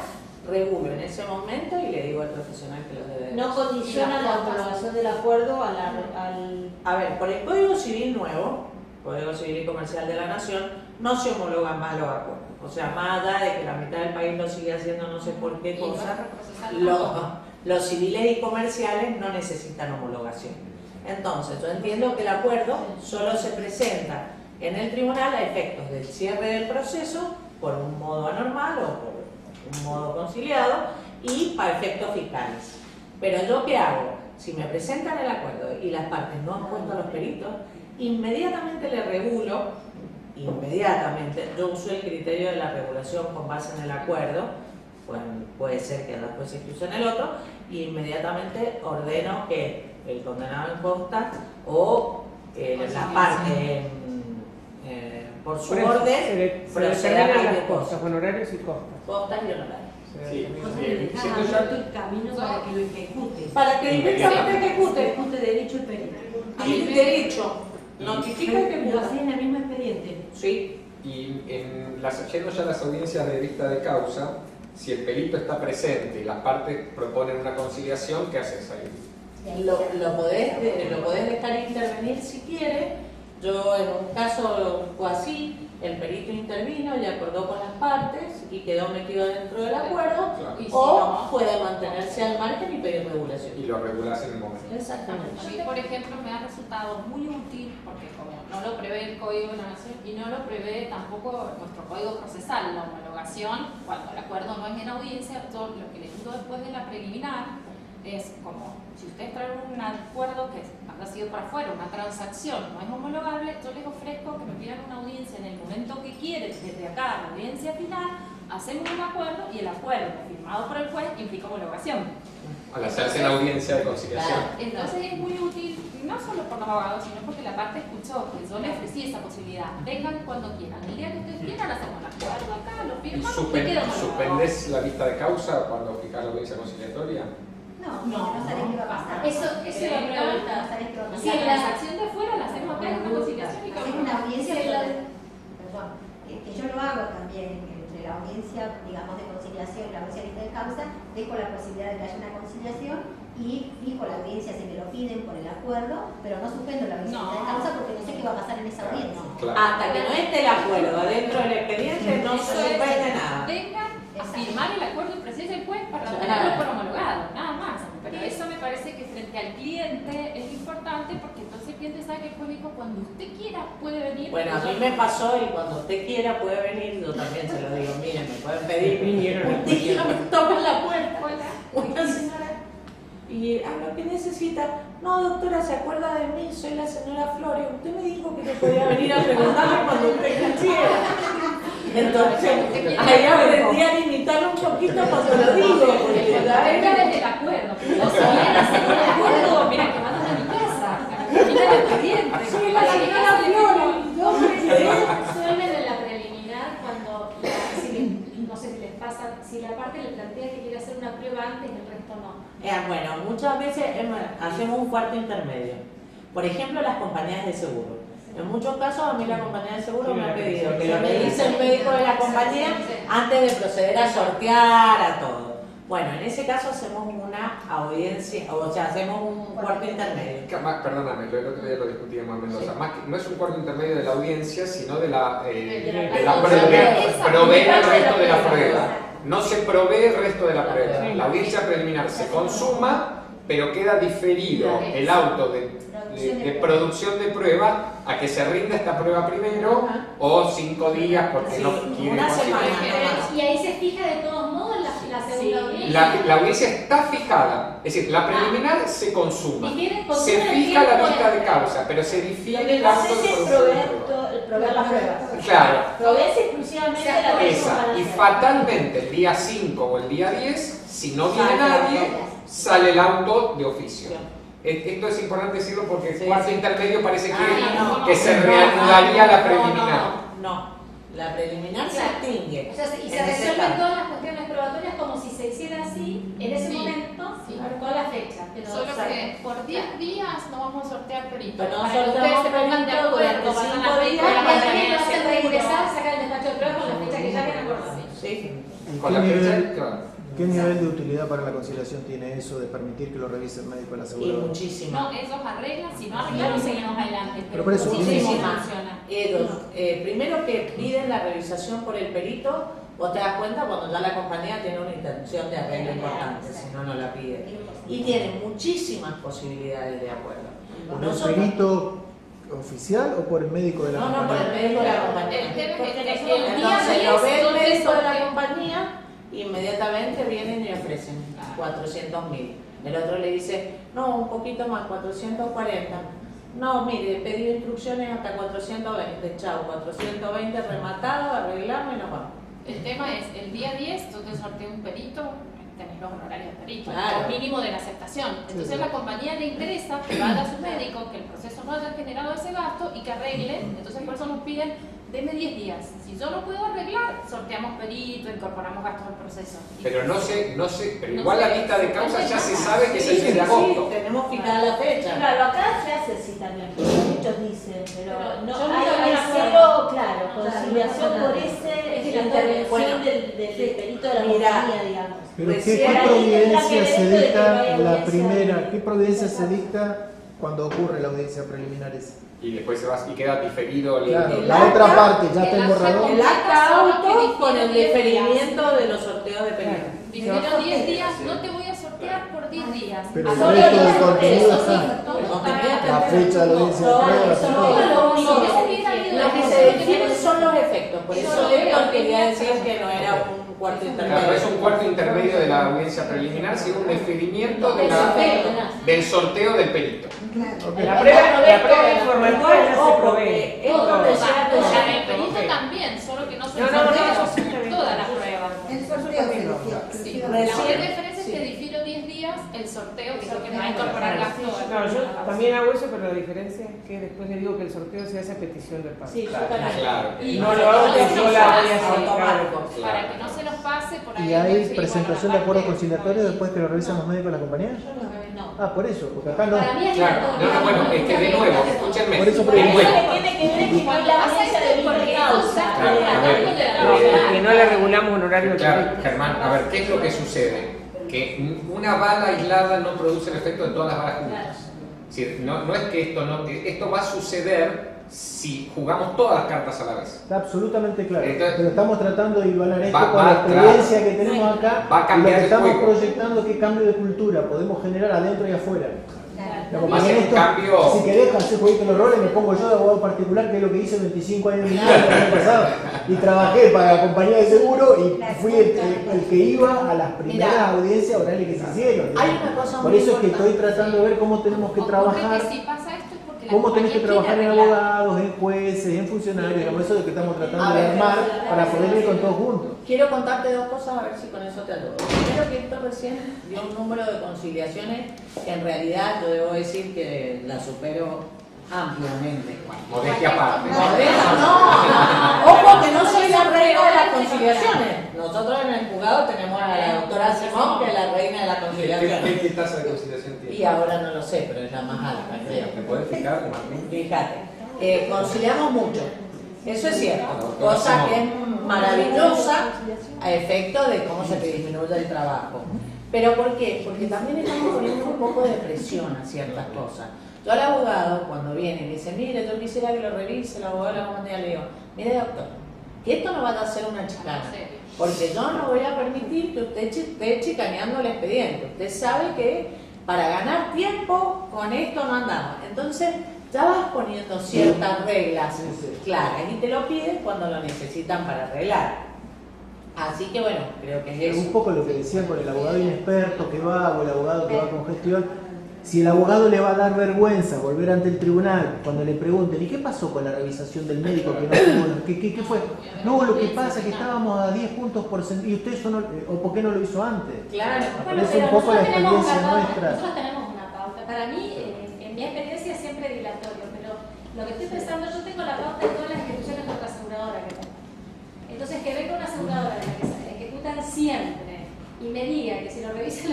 B: regulo en ese momento y le digo al profesional que lo debe.
D: No condiciona la homologación del acuerdo al...
B: A ver, por el Código Civil nuevo, Código Civil y Comercial de la Nación, no se homologan más los acuerdos. O sea, más allá de que la mitad del país lo sigue haciendo no sé por qué cosa, los civiles y comerciales no necesitan homologación. Entonces, yo entiendo que el acuerdo solo se presenta en el tribunal a efectos del cierre del proceso por un modo anormal o por un modo conciliado y para efectos fiscales. Pero ¿yo qué hago? Si me presentan el acuerdo y las partes no han puesto a los peritos, inmediatamente le regulo, yo uso el criterio de la regulación con base en el acuerdo, puede ser que después se use en el otro, y inmediatamente ordeno que el condenado en costas o la parte por su orden proceda a
G: las
B: cosas,
G: costas, honorarios y costas.
B: costas y honorarios.
A: Sí,
F: Entonces, dejas
A: siendo
F: abierto
A: ya
F: el camino para que lo ejecute.
B: Para que inmediatamente ejecute.
F: Ejecute derecho el perito.
B: Y derecho, notifica y
F: Lo
B: ejecuta.
F: haces en el mismo expediente.
B: Sí.
A: Y yendo ya a las audiencias de vista de causa, si el perito está presente y las partes proponen una conciliación, ¿qué haces ahí?
B: Lo podés dejar intervenir si quiere. Yo en un caso fue así, el perito intervino y acordó con las partes y quedó metido dentro del acuerdo,
A: Claro.
C: Y si
B: o
C: no,
B: puede mantenerse al margen y pedir
A: Y
B: regulación.
A: lo regulás en el momento.
B: Exactamente.
C: a mí, por ejemplo, me ha resultado muy útil, porque como no lo prevé el Código de la Nación y no lo prevé tampoco nuestro Código Procesal, la homologación, cuando el acuerdo no es en audiencia, yo lo que les digo después de la preliminar es como, si ustedes traen un acuerdo que ha sido para afuera, una transacción no es homologable, yo les ofrezco que me pidan una audiencia en el momento que quieren, desde acá, la audiencia final, hacemos un acuerdo y el acuerdo firmado por el juez implica homologación.
A: Al hacerse la audiencia de conciliación.
C: Entonces es muy útil, no solo por los abogados, sino porque la parte escuchó que yo le ofrecí esa posibilidad. Vengan cuando quieran. El día que ustedes quieran, hacemos un acuerdo acá, lo
A: ¿Y
C: firmamos y queda homologado.
A: suspendés la vista de causa cuando fijas la audiencia conciliatoria?
F: No sabés qué va a pasar. Eso es la
C: Pero
F: pregunta. No sabés qué va a
C: Si
F: pasar.
C: en la transacción de afuera la hacemos acá en una conciliación y
F: Hacer una audiencia,
C: Sí,
F: perdón, que yo lo hago también entre la audiencia, digamos, de conciliación y la audiencia de vista de causa, dejo la posibilidad de que haya una conciliación y fijo la audiencia si me lo piden por el acuerdo, pero no suspendo la audiencia de vista de causa porque no sé qué va a pasar en esa audiencia.
A: Claro.
B: Hasta que no esté el acuerdo dentro del expediente, no se
C: Eso es,
B: suspende nada.
C: vengan a
F: Exacto.
C: firmar el acuerdo y precisa el juez para
B: Claro.
C: tenerlo por homologado, nada más. Pero eso me parece que frente al cliente es importante porque entonces el cliente sabe que el juez dijo cuando usted quiera puede venir.
B: Bueno, a mí me pasó y cuando usted quiera puede venir, yo también se lo digo, miren, me pueden pedir,
G: Vinieron
B: un
G: después.
B: día me tocan la puerta,
C: Hola.
B: una señora, y lo que necesita, no doctora, ¿se acuerda de mí? Soy la señora Flores, usted me dijo que yo podía venir a preguntarle cuando usted quisiera. Entonces, ahí aprendí a limitarlo un poquito cuando lo digo, porque la
C: Venga
B: verdad
C: desde el acuerdo. No sabían hacer el acuerdo, mira que mandan a mi casa. Mira el expediente.
B: soy la señora Flores, yo me quedé.
F: Suelen en la preliminar cuando, no sé si les pasa, si la parte le plantea que quiere hacer una prueba antes, el resto no.
B: Bueno, muchas veces hacemos un cuarto intermedio. Por ejemplo, las compañías de seguro. En muchos casos a mí la compañía de seguro me ha pedido que lo revise el médico de la compañía antes de proceder a sortear, a todo. Bueno, en ese caso hacemos una audiencia, o sea, hacemos un cuarto intermedio.
A: Perdóname, el otro día lo discutíamos en Mendoza. Más que, no es un cuarto intermedio de la audiencia, sino de la proveer el resto de la prueba. No se provee el resto de la prueba. La audiencia preliminar se consuma, pero queda diferido el auto de producción de prueba a que se rinda esta prueba primero, o 5 días porque
B: Sí,
A: no quiere
B: una semana.
A: conciliar.
F: Y ahí se fija de todos modos la segunda audiencia.
A: La audiencia está fijada, es decir, la preliminar se consuma,
F: Y tiene
A: se
F: consumo el
A: fija la
F: tiempo
A: vista de
F: de-
A: causa, pero se
D: Lo
A: difiere
D: que
A: el
D: no
A: acto
D: haces
A: de
D: es
A: producción de
D: proveer,
A: prueba.
D: proveer las pruebas.
A: Claro,
D: Provees exclusivamente la prueba
A: esa,
D: para
A: y
D: hacer.
A: fatalmente el día 5 o el día 10, si no viene
B: Sale
A: nadie,
B: la
A: sale el auto de oficio. Esto es importante decirlo porque el
B: Sí,
A: cuarto
B: sí.
A: intermedio parece que,
B: no,
A: que se
B: no,
A: reanudaría la
B: no,
A: preliminar.
B: No, la preliminar se
F: Claro.
B: extingue.
F: O sea, y se
B: En ese
F: resuelven
B: caso.
F: todas las cuestiones probatorias como si se hiciera así en ese
C: Sí,
F: momento,
C: sí.
F: con la fecha. Pero,
C: Solo
F: o sea,
C: que por 10 días no vamos a sortear peritos.
B: Pero no
C: Para que ustedes
B: sorteamos
C: se pongan de
B: peritos
C: acuerdo,
B: durante
C: vayan
B: 5
C: a la
B: días.
C: fecha de la
F: y también
C: mañana.
F: lo hacen regresar, sacar el despacho de pruebas con la fecha que ya habían acordado.
B: Sí.
A: Con
E: ¿Qué
A: la fecha,
E: nivel,
A: claro.
E: ¿Qué nivel de utilidad para la conciliación tiene eso de permitir que lo revise el médico de la
B: Y
E: aseguradora?
B: muchísimo.
C: No, ellos arreglan, si no arreglamos seguimos adelante.
E: Pero por eso,
C: muchísimo
B: muchísimo.
C: funciona.
B: Ellos, primero que piden la revisación por el perito, vos te das cuenta cuando ya la compañía tiene una intención de arreglo importante, si no, no la pide. Y tiene muchísimas posibilidades de acuerdo.
E: ¿Por el
B: Nosotros-
E: perito oficial o por el médico de la
B: No, no, por
E: compañía?
B: el médico de la compañía.
C: El tema es
F: Porque
C: que
F: nosotros
C: el día
B: Entonces lo
C: 10
B: ve el
C: donde
B: médico de la
C: sorteo-
B: compañía, inmediatamente vienen y ofrecen 400.000. El otro le dice, no, un poquito más, 440. No, mire, pedí instrucciones hasta 420. Chao, 420 rematado, arreglamos y nos vamos.
C: El tema es, el día 10 yo te sorteo un perito, tenés los honorarios del perito,
B: Claro.
C: el mínimo de la aceptación. Entonces a la compañía le interesa que vaya a su médico, que el proceso no haya generado ese gasto y que arregle. Entonces por eso nos piden, deme 10 días. Si yo no puedo arreglar, sorteamos perito, incorporamos gastos al proceso.
A: Pero no sé, pero
C: No
A: igual
C: sé,
A: la lista de causas ya se
C: depende.
A: sabe que es el 10 de agosto.
B: tenemos fijada la fecha.
D: Claro, acá se hace así también, porque muchos dicen, pero
C: Pero
D: no
C: yo no
D: hay
C: estoy de
D: cero,
C: acuerdo.
D: claro, conciliación
F: Claro,
D: por
F: no.
D: esa
F: Es
D: intervención
B: bueno,
D: del perito de la
B: mira,
D: compañía, digamos.
E: Pero
B: Recién
E: ¿qué
B: ahí
E: providencia
D: tendrá que ver
E: se
D: esto de que no
E: dicta
D: hay
E: la
D: audiencia
E: primera? ¿Qué providencia se
D: de
E: dicta cuando ocurre la audiencia preliminar esa?
A: Y después se va y queda diferido el...
E: Claro,
B: el
E: la
B: acta-
E: otra parte ya
C: el
E: está en
C: acta
E: borrador.
C: con-
B: El acta
C: Solo que
B: auto
C: difiere
B: con el
C: 10 días.
B: diferimiento de los sorteos de perito.
C: Dijeron 10 días, no te voy a sortear por 10 días.
E: Pero
C: Ah,
E: el
C: solo
E: resto
C: los
E: del contenido
C: sorteos,
E: está.
C: todo
B: El
C: está
B: contenido
C: acá.
E: La fecha de la audiencia de
B: No,
E: prueba,
B: eso
E: todo.
B: no,
C: Lo
B: no, lo que se definen son los efectos, por eso Héctor quería decir que no era un cuarto
A: Claro,
B: intermedio.
A: es un cuarto intermedio de la audiencia preliminar, sino un definimiento del sorteo del perito.
G: La prueba informativa ya se provee.
B: Esto
C: Todo,
B: decía
C: o sea, el
B: que
C: perito también, solo que no se
G: No,
C: sortea toda la prueba.
H: El sorteo se decía.
C: Sí.
H: Sí.
C: La única diferencia es que difiero 10 días el sorteo, que es lo que me va a incorporar gasto.
G: No, yo también hago eso, pero la diferencia es que después le digo que el sorteo se hace a petición del padre.
D: Sí, yo también.
A: Claro.
C: Y
G: No lo hago que yo la voy a hacer.
B: automático.
C: Para que no se los pase por ahí.
E: ¿Y hay
C: sí,
E: presentación
C: bueno,
E: de acuerdo
C: aparte-
E: conciliatorio después que lo revisan los médicos de la compañía?
C: No.
E: Ah, por eso, porque acá no.
F: Para mí es
A: Claro, no, bueno, es que de nuevo, escúchenme.
E: Por eso
A: de
E: pregunto.
A: nuevo.
D: Eso tiene que ver con
C: Lo que
D: la
C: pasa
D: audiencia
C: es
D: de
C: que porque
D: libre
C: no
D: causa.
C: está
A: Claro, a ver.
C: hablando de la
G: Que no le regulamos honorario del
A: Claro,
G: perito.
A: Germán, a ver, ¿qué es lo que sucede? Que una bala aislada no produce el efecto de todas las balas juntas. Es decir, no es que esto va a suceder si jugamos todas las cartas a la vez.
E: Está absolutamente claro.
A: Entonces,
E: pero estamos tratando de igualar esto
A: va-
E: con la
A: va,
E: experiencia
A: claro.
E: que tenemos acá
A: Va a
E: y lo
A: cambiar
E: que
A: el
E: estamos
A: juego.
E: proyectando qué cambio de cultura podemos generar adentro y afuera. La
A: Va a
E: compañía
A: ser un
E: esto,
A: cambio-
E: si querés hacer jueguito en los roles, me pongo yo de abogado particular, que es lo que hice 25 años en mi vida el año pasado, y trabajé para la compañía de seguro y fui el que iba a las primeras
B: Mira.
E: audiencias orales que se hicieron.
B: Hay una cosa
E: Por
B: muy
E: eso es que estoy
B: importante.
E: tratando de ver cómo tenemos que
C: Ocurre
E: trabajar.
C: que si pasa esto es porque la
E: ¿Cómo tenés que
C: compañía
E: trabajar en
C: quiere arreglar.
E: abogados, en jueces, en funcionarios? Digamos, eso es lo que estamos tratando
B: A
E: de
B: ver,
E: armar para poder ir con todos juntos.
B: Quiero contarte dos cosas a ver si con eso te ayudo. Primero que Héctor recién dio un número de conciliaciones que en realidad yo debo decir que la supero ampliamente.
A: Modestia aparte.
B: Ojo que no soy la reina de las conciliaciones. Nosotros en el juzgado tenemos a la doctora Simón, que es la reina de las conciliaciones.
A: ¿Qué tasa de conciliación tiene?
B: Y ahora no lo sé, pero es la más alta, creo.
A: ¿Me puedes fijar, Martín?
B: Fíjate, conciliamos mucho, eso es cierto, cosa que es maravillosa a efecto de cómo se te disminuye el trabajo. ¿Pero por qué? Porque también estamos poniendo un poco de presión a ciertas cosas. Yo al abogado, cuando viene y me dice, mire, yo quisiera que lo revise el abogado de la compañía, le digo, mire doctor, que esto no vaya a ser una chicana, porque yo no voy a permitir que usted esté chicaneando el expediente. Usted sabe que para ganar tiempo con esto no andamos. Entonces, ya vas poniendo ciertas reglas claras y te lo piden cuando lo necesitan para arreglar. Así que bueno, creo que es
E: Un
B: eso.
E: poco lo que decían con el abogado inexperto que va o el abogado que va con gestión. Si el abogado le va a dar vergüenza volver ante el tribunal cuando le pregunten, ¿y qué pasó con la revisación del médico que no tuvo? ¿Qué fue? No, lo que pasa es que estábamos a 10 puntos por y usted eso no, o ¿por qué no lo hizo antes?
B: Claro.
F: Bueno,
E: Es
F: pero
E: un poco la
F: nosotros tenemos
E: experiencia
F: una pauta,
E: nuestra.
F: nosotros tenemos una pauta. Para mí, en mi experiencia, es siempre dilatorio, pero lo que estoy pensando, yo tengo la pauta de todas las instituciones contra aseguradora que tengo. Entonces, que venga una aseguradora de la que se ejecutan siempre y me diga que si lo revisa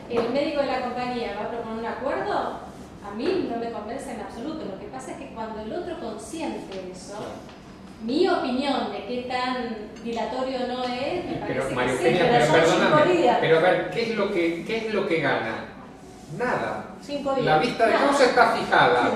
F: el médico de la compañía va a proponer un acuerdo, a mí no me convence en absoluto. Lo que pasa es que cuando el otro consiente eso, mi opinión de qué tan dilatorio no es, me parece
A: Pero
F: que
A: María
F: sí,
A: Eugenia,
F: pero
A: pero
F: son 5
A: perdóname,
F: días.
A: pero a ver, ¿qué es lo que gana? Nada.
B: 5 días.
A: La vista de causa está fijada.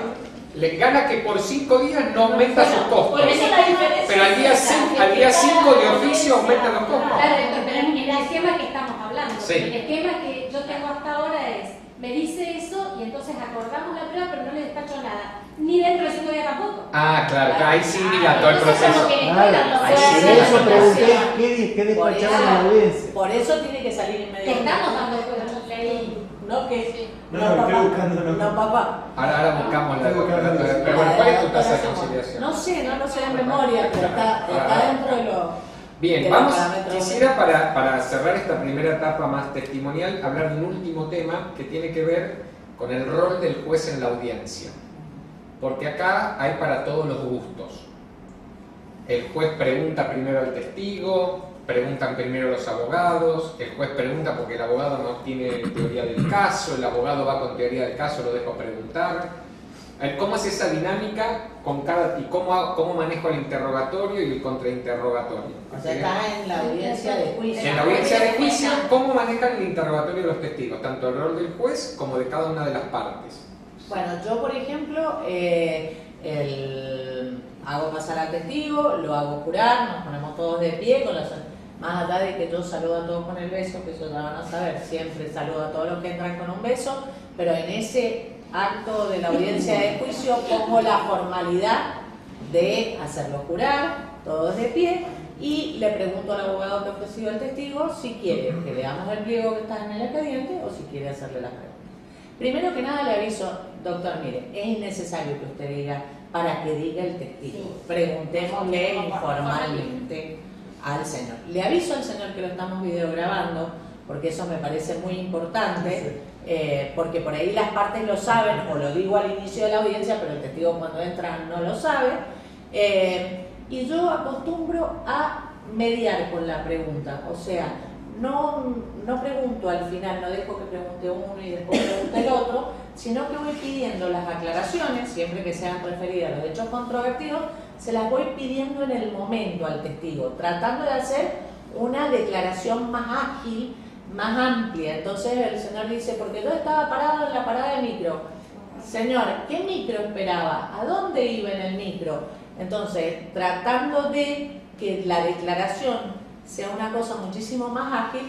A: Le gana que por 5 días no aumenta sus costos.
F: Por eso la diferencia
A: Pero al día
F: es esa,
A: 5 de oficio aumentan los costos.
F: Claro, pero en el esquema que estamos hablando,
A: Sí.
F: el esquema que yo tengo hasta ahora es, me dice eso y entonces acordamos la prueba pero no le despacho nada, ni dentro de 5 días tampoco.
A: Ah, claro, ahí sí dilató el
F: Entonces, como
A: proceso.
F: que
E: Claro,
F: cuando
B: ahí
F: fuera
B: sí,
E: por
F: la
E: eso
F: votación,
E: pregunté qué despacharon en la audiencia.
B: Por eso tiene que salir
F: te
B: inmediatamente.
F: estamos dando ley.
B: No que
E: No,
B: no,
E: estoy
B: papá.
E: buscando, no.
B: No, papá.
A: Ahora buscamos la
E: Estoy buscando
A: doctora.
E: eso.
A: Pero bueno, ¿cuál es tu tasa de conciliación?
B: No sé, no lo sé de memoria, pero está dentro de lo.
A: Bien,
B: Que
A: vamos,
B: los parámetros-
A: quisiera para cerrar esta primera etapa más testimonial hablar de un último tema que tiene que ver con el rol del juez en la audiencia. Porque acá hay para todos los gustos. El juez pregunta primero al testigo, preguntan primero los abogados, el juez pregunta porque el abogado no tiene teoría del caso, el abogado va con teoría del caso, lo dejo preguntar. ¿Cómo es esa dinámica con cada, y cómo manejo el interrogatorio y el contrainterrogatorio?
B: O sea, está en la audiencia de juicio.
A: En la audiencia de juicio, ¿cómo manejan el interrogatorio de los testigos? Tanto el rol del juez como de cada una de las partes.
B: Bueno, yo por ejemplo hago pasar al testigo, lo hago jurar, nos ponemos todos de pie, más allá de que yo saludo a todos con el beso, que eso ya van a saber, siempre saludo a todos los que entran con un beso, pero en ese acto de la audiencia de juicio pongo la formalidad de hacerlo jurar, todos de pie, y le pregunto al abogado que ha ofrecido al testigo si quiere que leamos el pliego que está en el expediente o si quiere hacerle las preguntas. Primero que nada le aviso, doctor, mire, es innecesario que usted diga para que diga el testigo. Preguntémosle informalmente al señor. Le aviso al señor que lo estamos videograbando, porque eso me parece muy importante, porque por ahí las partes lo saben, o lo digo al inicio de la audiencia, pero el testigo cuando entra no lo sabe. Y yo acostumbro a mediar con la pregunta, o sea, no pregunto al final, no dejo que pregunte uno y después pregunte el otro, sino que voy pidiendo las aclaraciones, siempre que sean referidas a los hechos controvertidos, se las voy pidiendo en el momento al testigo, tratando de hacer una declaración más ágil, más amplia. Entonces el señor dice, porque yo estaba parado en la parada de micro. Señor, ¿qué micro esperaba? ¿A dónde iba en el micro? Entonces, tratando de que la declaración sea una cosa muchísimo más ágil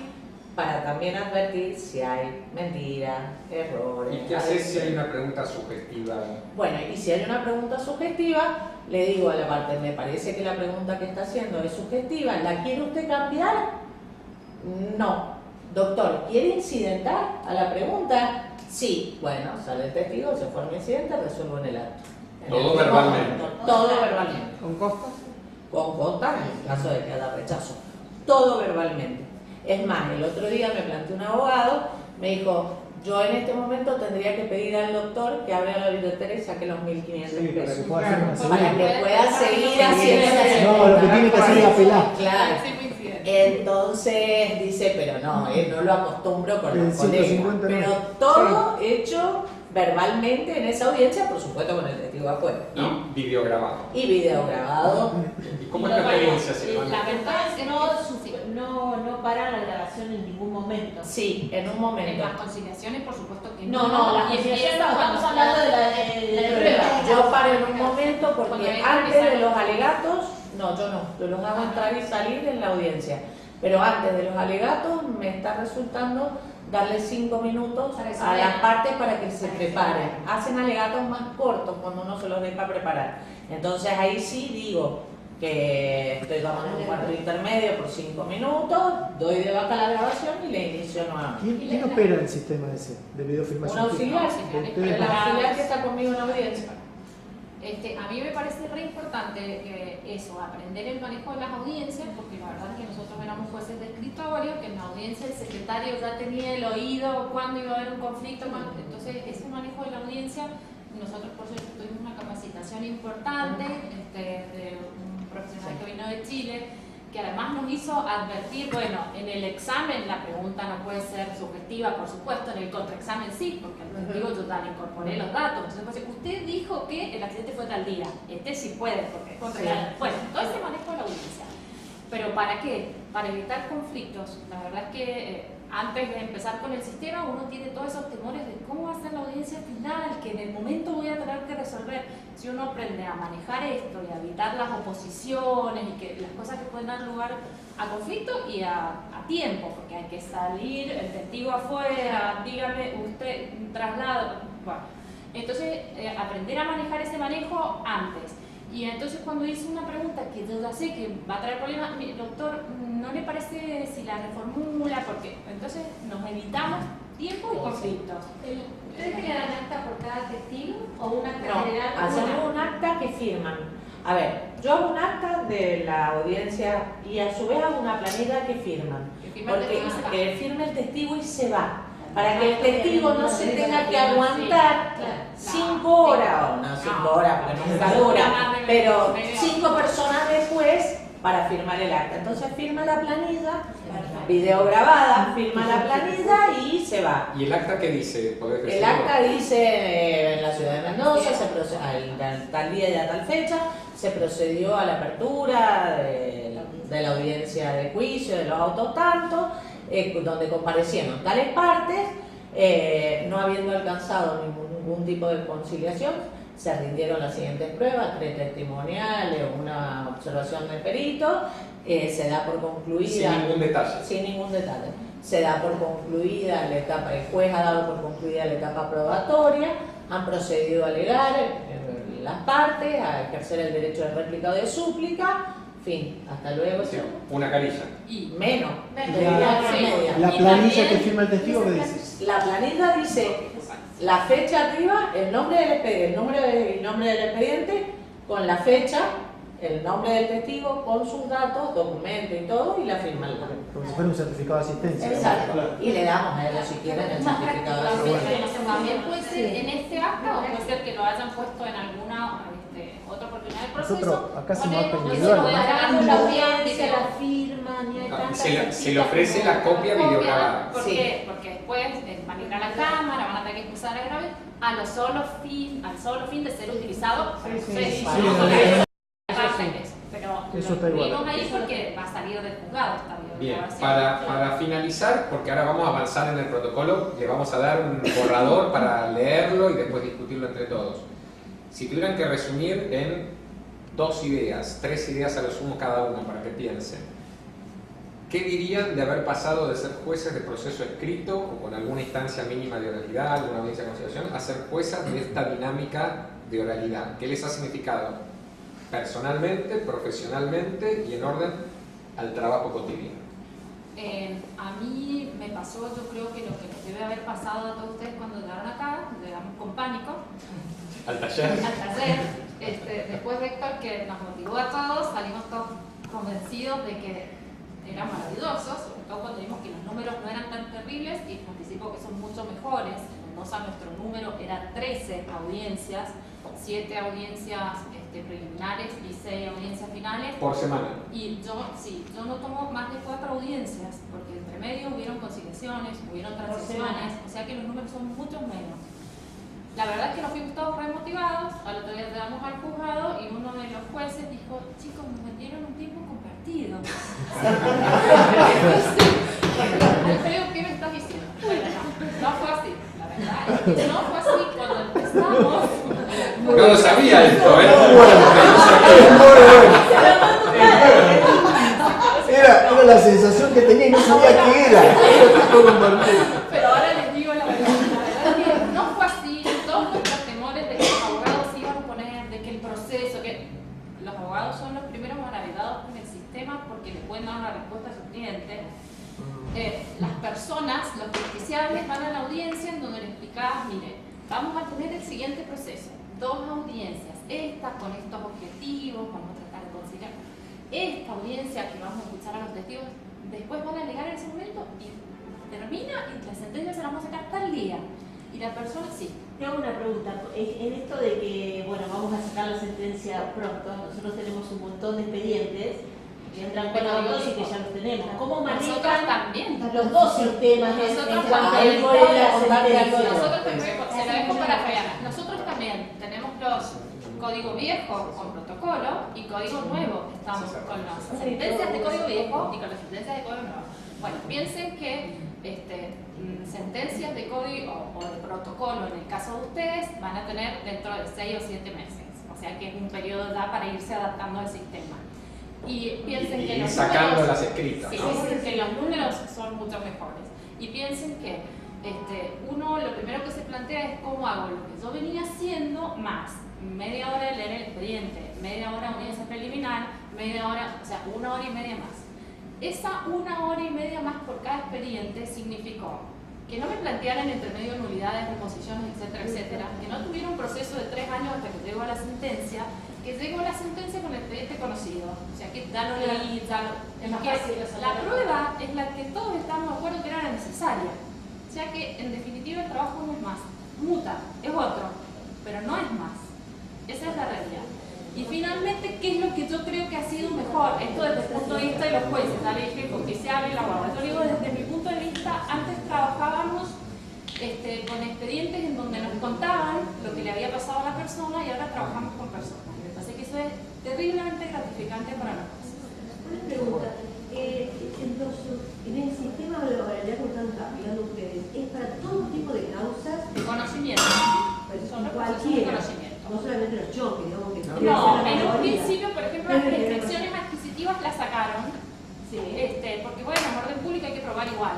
B: para también advertir si hay mentiras, errores.
A: ¿Y qué haces si hay una pregunta subjetiva?
B: Bueno, y si hay una pregunta subjetiva, le digo a la parte, me parece que la pregunta que está haciendo es subjetiva, ¿la quiere usted cambiar? No. Doctor, ¿quiere incidentar a la pregunta? Sí. Bueno, sale el testigo, se forma incidente, resuelvo en el acto.
A: Todo verbalmente.
B: Todo verbalmente.
G: ¿Con costas?
B: Con costas en el caso de que haya rechazo. Todo verbalmente. Es más, el otro día me planteó un abogado, me dijo, yo en este momento tendría que pedir al doctor que abra la billetera y saque los 1.500
E: Sí, para que
B: pesos.
E: pueda hacer una
B: Para
E: segunda.
B: que pueda seguir haciendo esa
E: No, lo que tiene que hacer es apelar.
B: Claro.
C: Sí, coincide.
B: Entonces dice, pero no, no lo acostumbro con
E: El
B: los colegas.
E: 150 no.
B: Pero todo hecho verbalmente en esa audiencia, por supuesto con el testigo afuera, ¿no?
A: Y videograbado.
B: Y video grabado.
A: ¿Y cómo es tu experiencia, Silvana?
C: La verdad es que
D: No paran la grabación en ningún momento.
B: Sí, en un
C: en
B: momento.
C: las conciliaciones, por supuesto que
D: No, la
C: y
D: conciliación
C: empieza
D: no,
C: cuando
D: estamos hablando de la de prueba.
B: Yo paro en un momento
C: Cuando
B: porque
C: hay
B: antes
C: que
B: de
C: empezar.
B: los alegatos, no, yo los hago entrar y salir en la audiencia. Pero antes de los alegatos me está resultando darle 5 minutos
C: Para que se
B: a las
C: vean.
B: partes para que se
C: Para que se
B: preparen.
C: vean.
B: Hacen alegatos más cortos cuando uno se los deja preparar. Entonces ahí sí digo que estoy tomando un cuarto intermedio por 5 minutos, doy de baja la grabación y le inicio nuevamente.
E: ¿Quién opera el sistema ese de
B: Un
E: videofilmación?
B: auxiliar,
E: Ustedes
B: el
E: no.
B: auxiliar que está conmigo en la audiencia.
C: A mí me parece re importante eso, aprender el manejo de las audiencias, porque la verdad es que nosotros éramos jueces de escritorio, que en la audiencia el secretario ya tenía el oído cuando iba a haber un conflicto, entonces ese manejo de la audiencia, nosotros por eso tuvimos una capacitación importante de un profesional que vino de Chile, que además nos hizo advertir, bueno, en el examen la pregunta no puede ser subjetiva, por supuesto, en el contraexamen sí, porque al testigo yo ya le incorporé los datos, entonces pues, usted dijo que el accidente fue tal día, sí puede, porque bueno, todo ese manejo de la audiencia. ¿Pero para qué? Para evitar conflictos. La verdad es que antes de empezar con el sistema uno tiene todos esos temores de cómo va a ser la audiencia final, que en el momento voy a tener que resolver. Si uno aprende a manejar esto y a evitar las oposiciones y que las cosas que pueden dar lugar a conflicto y a tiempo, porque hay que salir, el testigo afuera, dígame usted, traslado, bueno. Entonces, aprender a manejar ese manejo antes. Y entonces cuando hice una pregunta que yo ya sé que va a traer problemas, doctor, ¿no le parece si la reformula? Porque entonces nos evitamos tiempo y conflictos.
F: ¿Ustedes generan acta por cada testigo o un acta
B: No,
F: general?
B: hacemos un acta que firman. A ver, yo hago un acta de la audiencia y a su vez hago una planilla que firman.
C: Que firma el testigo y se va.
B: Que firme el testigo y se va. Para que el testigo no se tenga que aguantar 5 horas, o no 5 horas, porque nunca dura, pero 5 personas después para firmar el acta. Entonces firma la planilla, video grabada, firma la planilla y se va.
A: ¿Y el acta qué dice? ¿Podés
B: El
A: decirlo?
B: acta dice en la ciudad de Mendoza, tal día y a tal fecha, se procedió a la apertura de la audiencia de juicio, de los autos tanto, donde comparecieron tales partes, no habiendo alcanzado ningún tipo de conciliación, se rindieron las siguientes pruebas, 3 testimoniales, una observación de perito, se da por concluida.
A: Sin ningún detalle.
B: Sin ningún detalle. Se da por concluida la etapa, el juez ha dado por concluida la etapa probatoria, han procedido a alegar las partes, a ejercer el derecho de réplica o de súplica, fin, hasta luego.
A: Sí, una carilla.
C: Y
B: Menos.
C: Sí.
E: La
C: Y
E: planilla
C: también-
E: que firma el testigo, ¿qué dice?
B: La planilla dice la fecha arriba, el nombre del expediente, el nombre del expediente con la fecha, el nombre del testigo con sus datos, documento y todo, y la firma el juez.
E: Como si fuera un certificado de asistencia.
B: Exacto. Y le damos a ellos si quieren el certificado de asistencia.
C: También puede ser en este acta o puede ser que lo hayan puesto en alguna otra oportunidad del proceso.
E: Nosotros acá hacemos acta
C: Ponemos,
E: individual,
C: no se
E: ¿no?
C: lo dejan
D: La
C: a la
D: audiencia, la firma, ni hay tantas
A: Se le ofrece la copia videograbada.
C: ¿Por
B: Sí.
C: qué? Porque después van a ir a la cámara, van a tener que expulsar a grave al solo fin de ser utilizado.
G: Sí, sí,
C: Sí,
G: sí.
C: no,
E: Sí,
C: no,
E: sí.
C: no, pero
E: Eso
C: lo
E: está igual.
C: incluimos ahí porque va a salir del juzgado esta
A: Bien,
C: videograbación.
A: para finalizar, porque ahora vamos a avanzar en el protocolo, le vamos a dar un borrador para leerlo y después discutirlo entre todos. Si tuvieran que resumir en 2 ideas, 3 ideas a lo sumo cada uno para que piensen, ¿qué dirían de haber pasado de ser jueces de proceso escrito o con alguna instancia mínima de oralidad, alguna audiencia de conciliación, a ser juezas de esta dinámica de oralidad? ¿Qué les ha significado personalmente, profesionalmente y en orden al trabajo cotidiano?
C: A mí me pasó, yo creo que lo que les debe haber pasado a todos ustedes cuando llegaron acá, llegamos con pánico
A: ¿Al taller?
C: al taller, después de Héctor que nos motivó a todos, salimos todos convencidos de que era maravilloso, sobre todo cuando vimos que los números no eran tan terribles y anticipó que son mucho mejores. En Mendoza nuestro número era 13 audiencias, 7 audiencias preliminares y 6 audiencias finales.
A: Por semana.
C: Y yo no tomo más de 4 audiencias, porque entre medio hubieron conciliaciones, hubieron transiciones, o sea que los números son mucho menos. La verdad es que nos fuimos todos remotivados, al otro día llegamos al juzgado y uno de los jueces dijo, chicos, nos vendieron un tiempo compartido. Alfredo, ¿qué me estás diciendo? Bueno, no fue así, la verdad es que no fue así cuando empezamos.
A: No lo sabía esto, ¿eh?
E: Era la sensación que tenía y no sabía qué era.
C: Pero ahora les digo la verdad es que no fue así, todos nuestros temores de que los abogados se iban a poner, de que el proceso, que los abogados son los primeros maravillados con el sistema porque le pueden dar una respuesta a sus clientes. Las personas, los justiciables, van a la audiencia en donde le explicabas, mire, vamos a tener el siguiente proceso, 2 audiencias, esta con estos objetivos, vamos a tratar de conciliar. Esta audiencia que vamos a escuchar a los testigos, después van a alegar en ese momento y termina y la sentencia se la vamos a sacar tal día. Y la persona sí.
D: Te hago una pregunta. En esto de que, bueno, vamos a sacar la sentencia pronto, nosotros tenemos un montón de expedientes que entran con autos y que ya los tenemos. ¿Cómo
C: Nosotros
D: manejan
C: también.
D: los dos sistemas en
C: Nosotros
D: cuanto
C: también.
D: al gol de la sentencia?
C: Nosotros también, se lo dejo para Fayana. Nosotros también tenemos los código viejo con protocolo y código nuevo. Estamos con las sentencias de código viejo y con las sentencias de código nuevo. Bueno, piensen que sentencias de código o de protocolo en el caso de ustedes van a tener dentro de 6 o 7 meses. O sea que es un periodo ya para irse adaptando al sistema. Y piensen que los
A: sacando
C: números,
A: las escritas,
C: sí,
A: ¿no?
C: que los números son mucho mejores. Y piensen que uno lo primero que se plantea es cómo hago lo que yo venía haciendo más media hora de leer el expediente, media hora audiencia preliminar, media hora, o sea, 1 hora y media más. Esa 1 hora y media más por cada expediente significó que no me plantearan entre medio nulidades, reposiciones, etcétera, etcétera, que no tuviera un proceso de 3 años hasta que llegó a la sentencia, que llegó la sentencia con el expediente conocido, o sea que ya lo leí, ya lo...
F: Es más
C: que
F: fácil resolver.
C: la prueba es la que todos estamos de acuerdo que era necesaria, o sea que en definitiva el trabajo no es más, muta, es otro, pero no es más, esa es la realidad. Y finalmente, ¿qué es lo que yo creo que ha sido mejor? Esto desde el punto de vista de los jueces, ya le dije justiciable y la guarda. Yo digo desde mi punto de vista, antes trabajábamos con expedientes en donde nos contaban lo que le había pasado a la persona y ahora trabajamos con personas. Me parece que eso es terriblemente gratificante para los jueces.
H: Una pregunta. En el sistema de la oralidad que están aplicando ustedes, ¿es para todo tipo de causas?
C: De conocimiento. Son los procesos de
H: Cualquiera.
C: conocimiento.
H: No solamente los choques, digamos que
C: No, en un principio, por ejemplo, las restricciones adquisitivas las sacaron,
H: Sí.
C: porque bueno, en orden público hay que probar igual.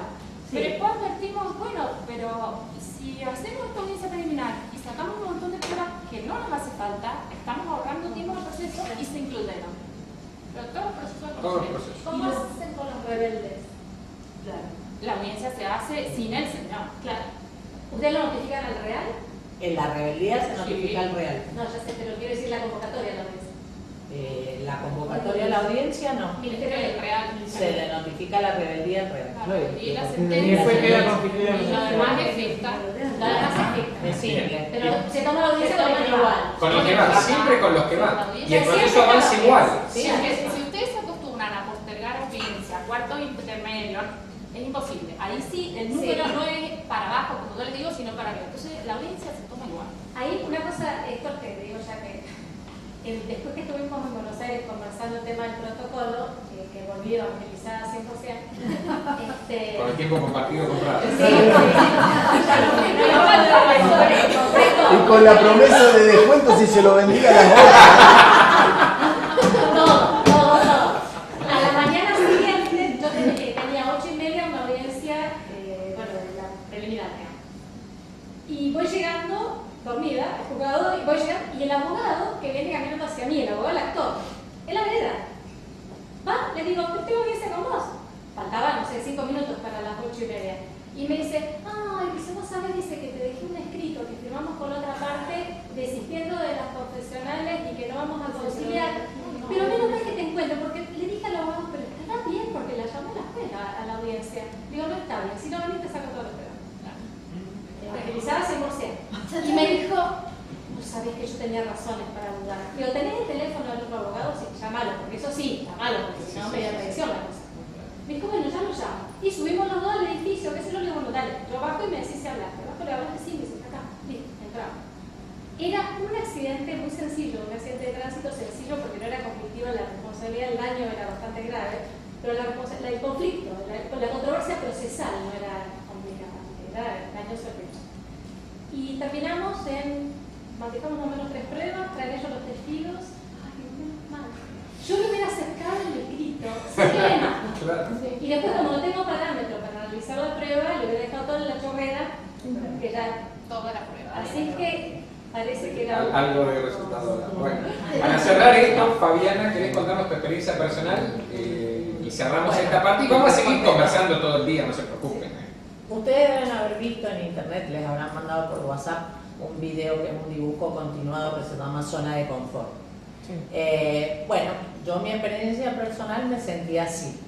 H: Sí.
C: Pero después advertimos, bueno, pero si hacemos esta audiencia preliminar y sacamos un montón de pruebas que no nos hace falta, estamos ahorrando tiempo en el proceso y se incluyeron. Pero todos los procesos de
A: Todos los
C: conocimiento.
A: procesos.
F: ¿Cómo hacen con los rebeldes?
H: Claro.
C: La audiencia se hace sin el señor.
F: Claro. ¿Ustedes lo notifican al real?
B: En la rebeldía se
C: Sí.
B: notifica al real.
F: No, ya sé, pero quiero decir la convocatoria a la audiencia.
B: La convocatoria a la audiencia no.
F: Ministerio
C: El
F: del
C: real.
B: Se le notifica la rebeldía al real.
C: Claro, y la
G: Y
C: sentencia.
G: después queda
C: Y
G: constituida.
C: lo demás es fiesta.
F: Lo demás es fiesta.
B: Es simple.
F: Pero se toma la audiencia
C: Se
F: con
C: toma
F: el igual.
A: Con los que van, siempre con los que van. Y el proceso
C: Siempre
A: avanza
C: con los
A: igual.
C: Sí, porque si ustedes se acostumbran a postergar audiencia, cuarto intermedio, es imposible. Ahí sí, el número no es para abajo, como yo les digo, sino para arriba. Entonces, la audiencia se toma igual.
F: Ahí una cosa, esto te digo ya que después que estuvimos en Buenos Aires conversando el tema del protocolo, que volví evangelizada 100%,
A: Con el tiempo compartido comprado.
E: Y con la promesa de descuento si se lo vendía a las otras.
F: Todo. A la mañana siguiente, yo tenía 8:30 una audiencia, bueno, de la preliminar, digamos. Y voy llegando, dormida, al juzgado, y voy llegando, y el abogado que viene caminando hacia mí, el abogado, el actor, en la vereda, va, le digo, tengo audiencia con vos. Faltaban, no sé, 5 minutos para las 8:30. Y me dice, ay, dice, vos sabés, dice que te dejé un escrito que firmamos con otra parte, desistiendo de las profesionales y que no vamos a conciliar. Pero menos mal que te encuentro, porque le dije al abogado, pero está bien, porque la llamó después a la audiencia. Digo, no está bien, si no venís te saco todo el pruebas. Evangelizada 100%. Y me dijo, no sabés que yo tenía razones para dudar. Digo, ¿tenés el teléfono del otro abogado? Sí, llámalo, porque eso sí, llámalo, porque si no me da traición la cosa. Me dijo, bueno, ya lo llamo. Y subimos los dos al edificio, que se lo digo, bueno, dale. Yo bajo y me decís si hablaste. Bajo le hablaste, sí, me dice, acá, listo, entramos. Era un accidente muy sencillo, un accidente de tránsito sencillo porque no era conflictivo, la responsabilidad del daño era bastante grave, pero el conflicto, la controversia procesal no era complicada, era daño sospechoso. Y terminamos manejamos más o menos 3 pruebas, traen ellos los testigos. Ay, menos mal. Yo me hubiera acercado el escrito, sin problema.
A: Claro.
F: Y después, como no tengo parámetro para analizar la prueba, le hubiera dejado todo en la chorrera, que ya.
C: Toda la prueba.
F: Así que parece que era.
A: Algo de resultado. Bueno, para cerrar esto, Fabiana, ¿querés contarnos tu experiencia personal? Y cerramos esta parte y vamos a seguir conversando todo el día, no se preocupen.
B: Ustedes deben haber visto en internet, les habrán mandado por WhatsApp un video que es un dibujo continuado que se llama Zona de Confort.
G: Sí.
B: Bueno, yo mi experiencia personal me sentí así.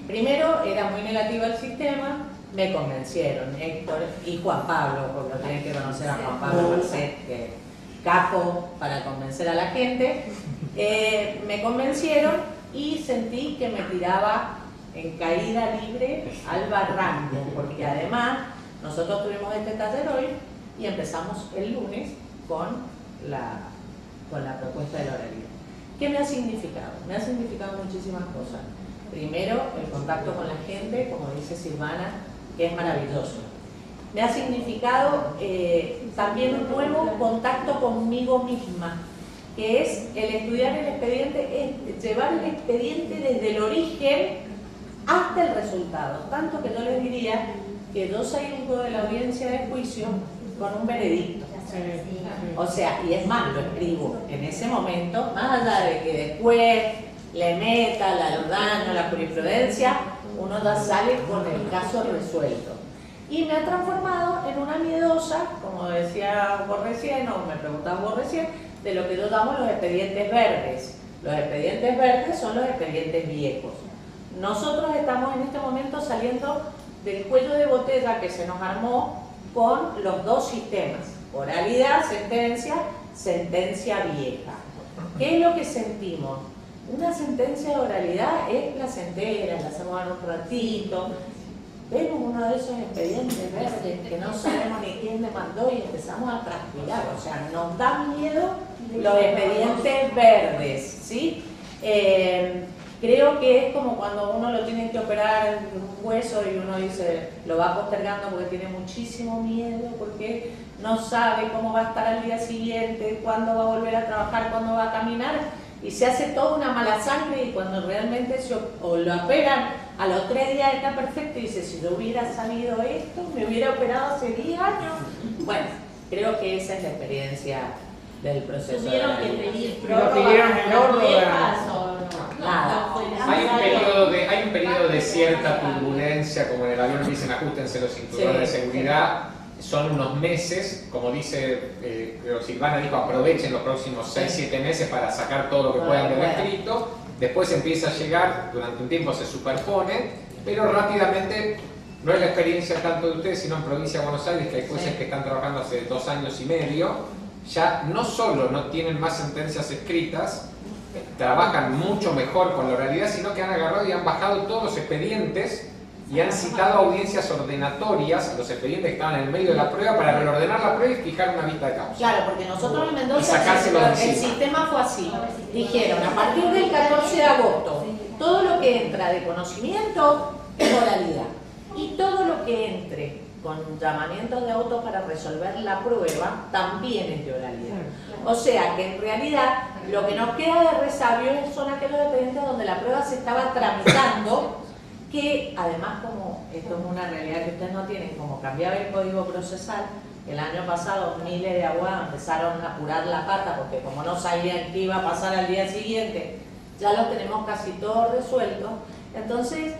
B: Primero, era muy negativa el sistema, me convencieron Héctor y Juan Pablo, porque lo tienen que conocer a Juan Pablo Marcet, que es capo para convencer a la gente. Me convencieron y sentí que me tiraba en caída libre al barranco, porque además nosotros tuvimos este taller hoy y empezamos el lunes con la propuesta de la oralidad. ¿Qué me ha significado? Me ha significado muchísimas cosas. Primero, el contacto con la gente, como dice Silvana, que es maravilloso. Me ha significado también un nuevo contacto conmigo misma, que es el estudiar el expediente, es llevar el expediente desde el origen hasta el resultado. Tanto que yo les diría que yo salgo de la audiencia de juicio con un veredicto. O sea, y es más, lo escribo en ese momento, más allá de que después le meta los daños, la jurisprudencia, uno ya sale con el caso resuelto. Y me ha transformado en una miedosa, como decía vos recién, o me preguntabas vos recién, de lo que yo llamo los expedientes verdes. Los expedientes verdes son los expedientes viejos. Nosotros estamos en este momento saliendo del cuello de botella que se nos armó con los dos sistemas, oralidad, sentencia, sentencia vieja. ¿Qué es lo que sentimos? Una sentencia de oralidad es placentera, la hacemos en un ratito, vemos uno de esos expedientes verdes que no sabemos ni quién le mandó y empezamos a transpirar, o sea, nos da miedo los expedientes verdes, ¿sí? Creo que es como cuando uno lo tiene que operar un hueso y uno dice, lo va postergando porque tiene muchísimo miedo, porque no sabe cómo va a estar al día siguiente, cuándo va a volver a trabajar, cuándo va a caminar, y se hace toda una mala sangre y cuando realmente o lo operan a los 3 días está perfecto y dice, si yo hubiera sabido esto, me hubiera operado hace 10 años. Bueno, creo que esa es la experiencia del proceso.
D: Tuvieron que
B: oralidad.
D: pedir
G: Lo pidieron en
D: prórrogas
G: orden.
B: Nada.
A: Hay un periodo de cierta turbulencia, como en el avión dicen ajustense los cinturones de seguridad, son unos meses, como dice, creo Silvana dijo, aprovechen los próximos 6-7 meses para sacar todo lo que puedan del escrito, después empieza a llegar, durante un tiempo se superpone, pero rápidamente, no es la experiencia tanto de ustedes, sino en provincia de Buenos Aires, que hay jueces que están trabajando hace 2 años y medio, ya no solo no tienen más sentencias escritas, trabajan mucho mejor con la oralidad, sino que han agarrado y han bajado todos los expedientes y han citado audiencias ordenatorias a los expedientes que estaban en el medio de la prueba para reordenar la prueba y fijar una vista de causa.
B: Claro, porque nosotros en
A: Y
B: Mendoza
A: sacárselo de
B: el
A: encima.
B: sistema fue así. Dijeron, a partir del 14 de agosto, todo lo que entra de conocimiento es oralidad. Y todo lo que entre con llamamientos de auto para resolver la prueba también es de oralidad. O sea que en realidad lo que nos queda de resabio son aquellos expedientes donde la prueba se estaba tramitando, que además, como esto es una realidad que ustedes no tienen, como cambiaba el código procesal, el año pasado miles de abogados empezaron a apurar la pata porque como no sabían qué iba a pasar al día siguiente, ya lo tenemos casi todo resuelto. Entonces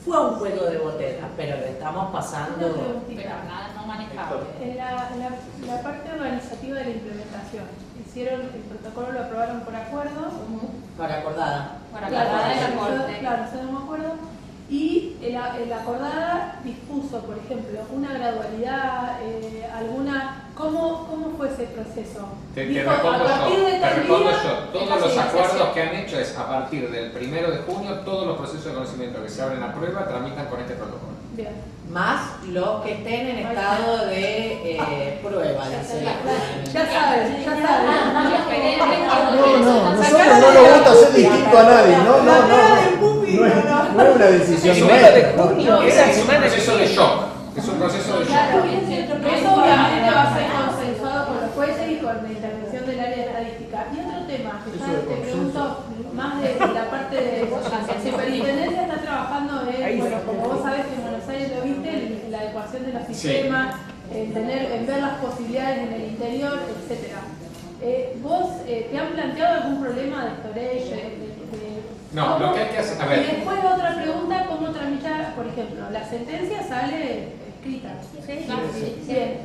B: fue un juego de botella, pero lo estamos pasando.
C: Pero nada no manejable.
I: En la parte organizativa de la implementación, hicieron el protocolo, lo aprobaron por acuerdo.
B: Para acordada.
C: Para
I: Claro,
C: acordar el
I: eso-
C: aporte.
I: claro, eso no me acuerdo. Y el acordada dispuso, por ejemplo, una gradualidad, ¿cómo fue ese proceso?
A: Te
I: Dijo,
A: respondo
I: a partir de
A: yo,
I: tal día,
A: todos los acuerdos que han hecho es a partir del 1 de junio, todos los procesos de conocimiento que se abren a prueba tramitan con este protocolo.
I: Bien.
B: Más los que estén en estado de prueba, dice la
I: Ya saben, ya saben.
E: No, nosotros no nos gusta hacer distinto a nadie, no es una decisión
G: El 1 de
E: nuestra.
G: junio,
A: Es
G: esa
A: un
G: semana
A: proceso de shock, es un proceso de
I: Claro,
A: shock.
I: eso obviamente va a ser consensuado con los jueces y con la intervención del área de estadística. Y otro tema, que
E: Eso
I: ya
E: de
I: te
E: consenso.
I: pregunto más de la parte de la superintendencia está trabajando en, bueno, como vos sabés que en Buenos Aires lo viste, en la adecuación de los sistemas, en ver las posibilidades en el interior, etcétera. ¿Vos te han planteado algún problema de storage?
A: No,
I: ¿Cómo?
A: lo que hay que hacer, a
I: Y
A: ver,
I: después otra pregunta, ¿cómo tramitar, por ejemplo, la sentencia sale escrita? Bien.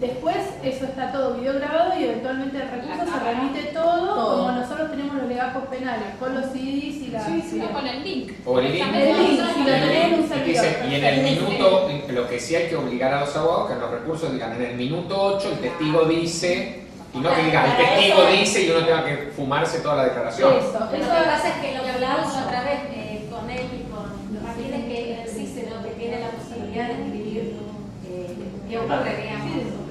I: Después eso está todo video grabado y eventualmente el recurso se remite todo como nosotros tenemos los legajos penales, con los CDs y la...
C: Sino con el link.
A: o el link,
I: El link, si lo tenés en un
A: y
I: servidor.
A: dice, y en el minuto, lo que sí hay que obligar a los abogados que en los recursos digan, en el minuto 8 el testigo dice, y no que digan, el testigo dice y uno tenga que fumarse toda la declaración.
I: Eso,
F: Lo que pasa es que lo que hablábamos otra vez con él y con Martín es que el CICE lo que tiene la posibilidad de escribir qué ocurre, digamos.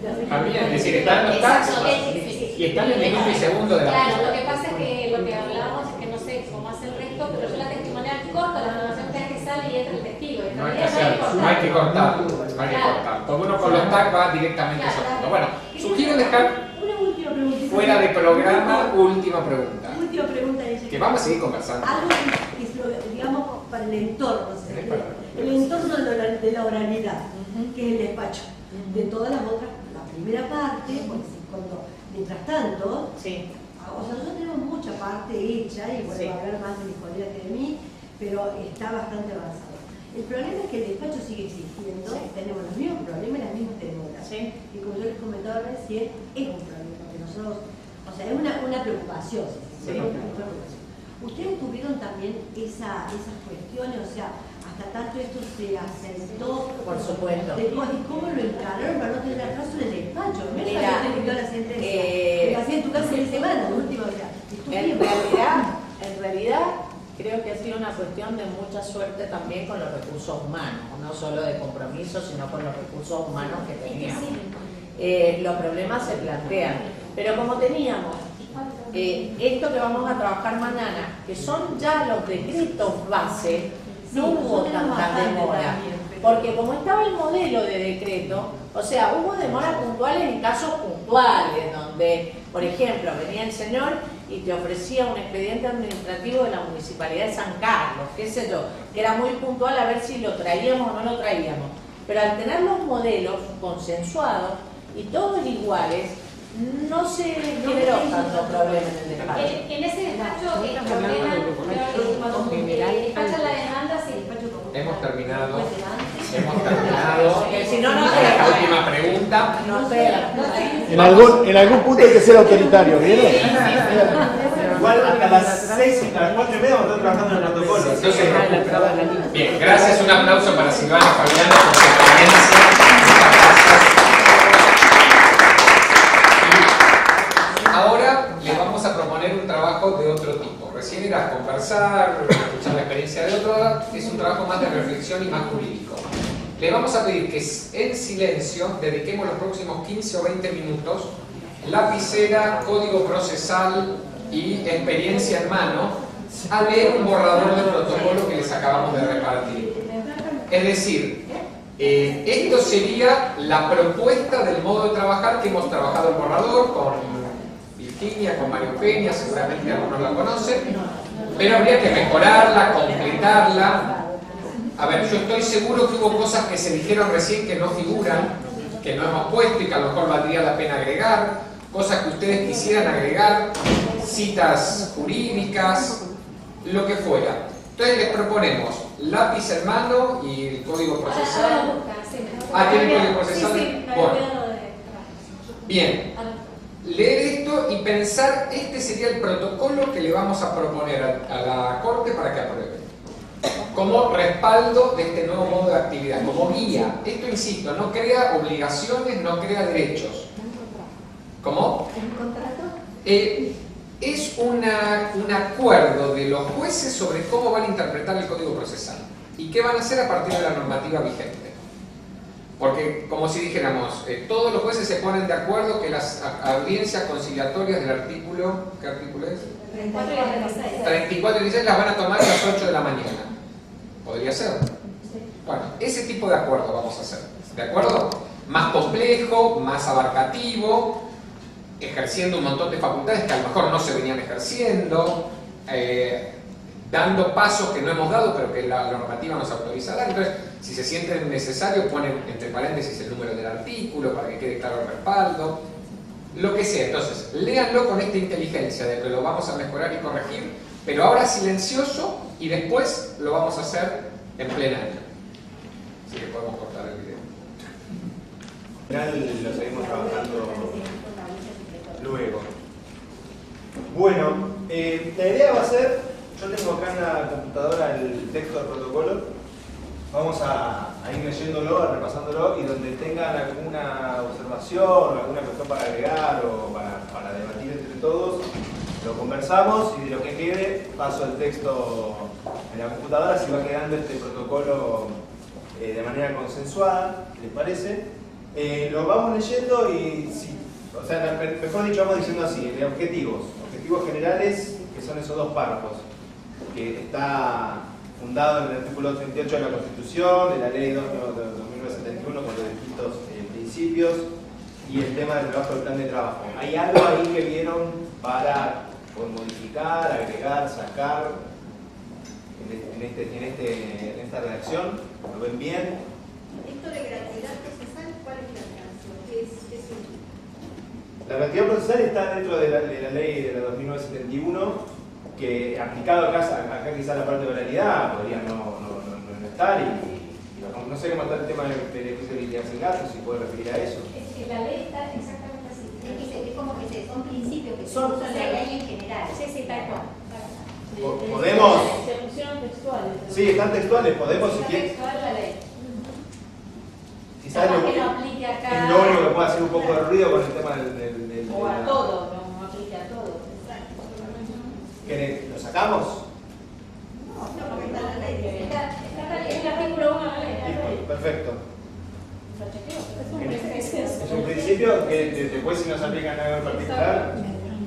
A: Está bien, es decir, están los tags y están en el minuto y segundo de la
F: Claro, lo que pasa es que lo que hablábamos es que no sé cómo hace el resto, pero yo la testimonial corto, la información que sale y entra el testigo. Y en
A: No hay que
F: realidad
A: hacer, no hay que cortar, no hay que cortar. Porque uno con los tags va directamente a ese punto. Bueno, sugiero dejar
H: Una última preguntita.
A: fuera de programa, última pregunta.
H: Última pregunta es
A: Que vamos a seguir conversando.
H: algo que es digamos para el entorno, o sea, el entorno de la oralidad, que es el despacho. De todas las otras, la primera parte, porque mientras tanto,
B: Sí.
H: o sea, nosotros tenemos mucha parte hecha, y bueno,
B: Sí.
H: va a hablar más de mis colegas que de mí, pero está bastante avanzado. El problema es que el despacho sigue existiendo, tenemos los mismos problemas y las mismas demoras.
B: Sí.
H: Y como yo les comentaba recién, es un problema, porque nosotros O sea, es una preocupación.
B: Sí.
H: Una preocupación. ¿Ustedes tuvieron también esas cuestiones? O sea, hasta tanto esto se asentó.
B: Por supuesto.
H: ¿Cómo lo encararon para no tener atraso en el despacho? No es
B: Mira,
H: para que te la sentencia. Que hacía en tu casa de semana, la última vez.
B: En realidad, creo que ha sido una cuestión de mucha suerte también con los recursos humanos, no solo de compromiso, sino con los recursos humanos que teníamos. Los problemas se plantean, pero como teníamos esto que vamos a trabajar mañana, que son ya los decretos base, no hubo tanta demora, porque como estaba el modelo de decreto, o sea, hubo demoras puntuales en casos puntuales, donde, por ejemplo, venía el señor y te ofrecía un expediente administrativo de la Municipalidad de San Carlos, qué sé yo, que era muy puntual a ver si lo traíamos o no lo traíamos. Pero al tener los modelos consensuados y todos iguales, no se generó tanto problema en el despacho.
F: En ese despacho cuando despachan la demanda, sí.
A: Hemos terminado.
B: Si no, no
A: La última pregunta.
B: No sé.
E: En algún punto hay que ser autoritario, ¿vieron?
J: Igual hasta las 6 y a las 4 y media vamos a estar trabajando en el protocolo.
A: Entonces, bien, gracias, un aplauso para Silvana Fabiano por su experiencia. Muchas gracias. Y ahora les vamos a proponer un trabajo de otro tipo. Recién era conversar, escuchar la experiencia de otro, es un trabajo más de reflexión y más jurídico. Les vamos a pedir que en silencio dediquemos los próximos 15 o 20 minutos, lapicera, código procesal y experiencia en mano, a leer un borrador de protocolo que les acabamos de repartir. Es decir, esto sería la propuesta del modo de trabajar que hemos trabajado el borrador con Virginia, con Mario Peña, seguramente algunos la conocen, pero habría que mejorarla, completarla. A ver, yo estoy seguro que hubo cosas que se dijeron recién que no figuran, que no hemos puesto y que a lo mejor valdría la pena agregar, cosas que ustedes quisieran agregar, citas jurídicas, lo que fuera. Entonces les proponemos lápiz en mano y el código procesal. ¿Tiene el código procesal? Bueno. Bien. Leer esto y pensar, este sería el protocolo que le vamos a proponer a la Corte para que apruebe. Como respaldo de este nuevo modo de actividad, como guía. Esto, insisto, no crea obligaciones, no crea derechos. ¿Cómo?
H: ¿El contrato?
A: Es un acuerdo de los jueces sobre cómo van a interpretar el Código Procesal y qué van a hacer a partir de la normativa vigente. Porque, como si dijéramos, todos los jueces se ponen de acuerdo que las audiencias conciliatorias del artículo, ¿qué artículo es? 34 y 16 las van a tomar a las 8 de la mañana. ¿Podría ser? Bueno, ese tipo de acuerdo vamos a hacer. ¿De acuerdo? Más complejo, más abarcativo, ejerciendo un montón de facultades que a lo mejor no se venían ejerciendo, dando pasos que no hemos dado pero que la normativa nos autorizará. Entonces, si se sienten necesario, ponen entre paréntesis el número del artículo para que quede claro el respaldo, lo que sea. Entonces, léanlo con esta inteligencia de que lo vamos a mejorar y corregir, pero ahora silencioso y después lo vamos a hacer en plenario. Así que podemos cortar el video.
J: Al final lo seguimos trabajando luego. Bueno, la idea va a ser, yo tengo acá en la computadora el texto del protocolo, vamos a ir leyéndolo, repasándolo, y donde tengan alguna observación, alguna cuestión para agregar o para debatir entre todos, lo conversamos y de lo que quede paso el texto en la computadora, si va quedando este protocolo de manera consensuada, ¿les parece? Lo vamos leyendo y, o sea, mejor dicho, vamos diciendo así, de objetivos generales, que son esos dos párrafos, que está fundado en el artículo 38 de la Constitución, de la Ley 2971 con los distintos principios y el tema del trabajo del plan de trabajo. ¿Hay algo ahí que vieron para modificar, agregar, sacar en esta redacción? ¿Lo ven bien?
H: Esto de gratuidad procesal, ¿cuál es la relación? ¿Qué es un...
J: La gratuidad procesal está dentro de la ley de la 2971, que aplicado acá quizá la parte de oralidad podría no estar y no sé cómo está el tema del juicio de liquidación en gasto, si puede referir a eso.
F: La ley está exactamente así.
K: Es como que son principios que
H: Son
K: se usan ahí en general.
F: Sí, sí, tal cual.
J: Podemos.
D: Se pusieron textuales.
J: Sí, están textuales, podemos si
F: Está
J: quieren.
F: textual la ley.
J: Quizás
F: Capaz que no aplique acá.
J: es lo único que puede hacer un poco de ruido con el tema del
D: O a todo, no aplica a todo.
J: ¿Lo sacamos?
K: No, porque está en la ley.
F: Está en el artículo 1 de la ley.
J: Listo, perfecto.
F: Es
J: Es un principio que después si no se aplica nada en particular.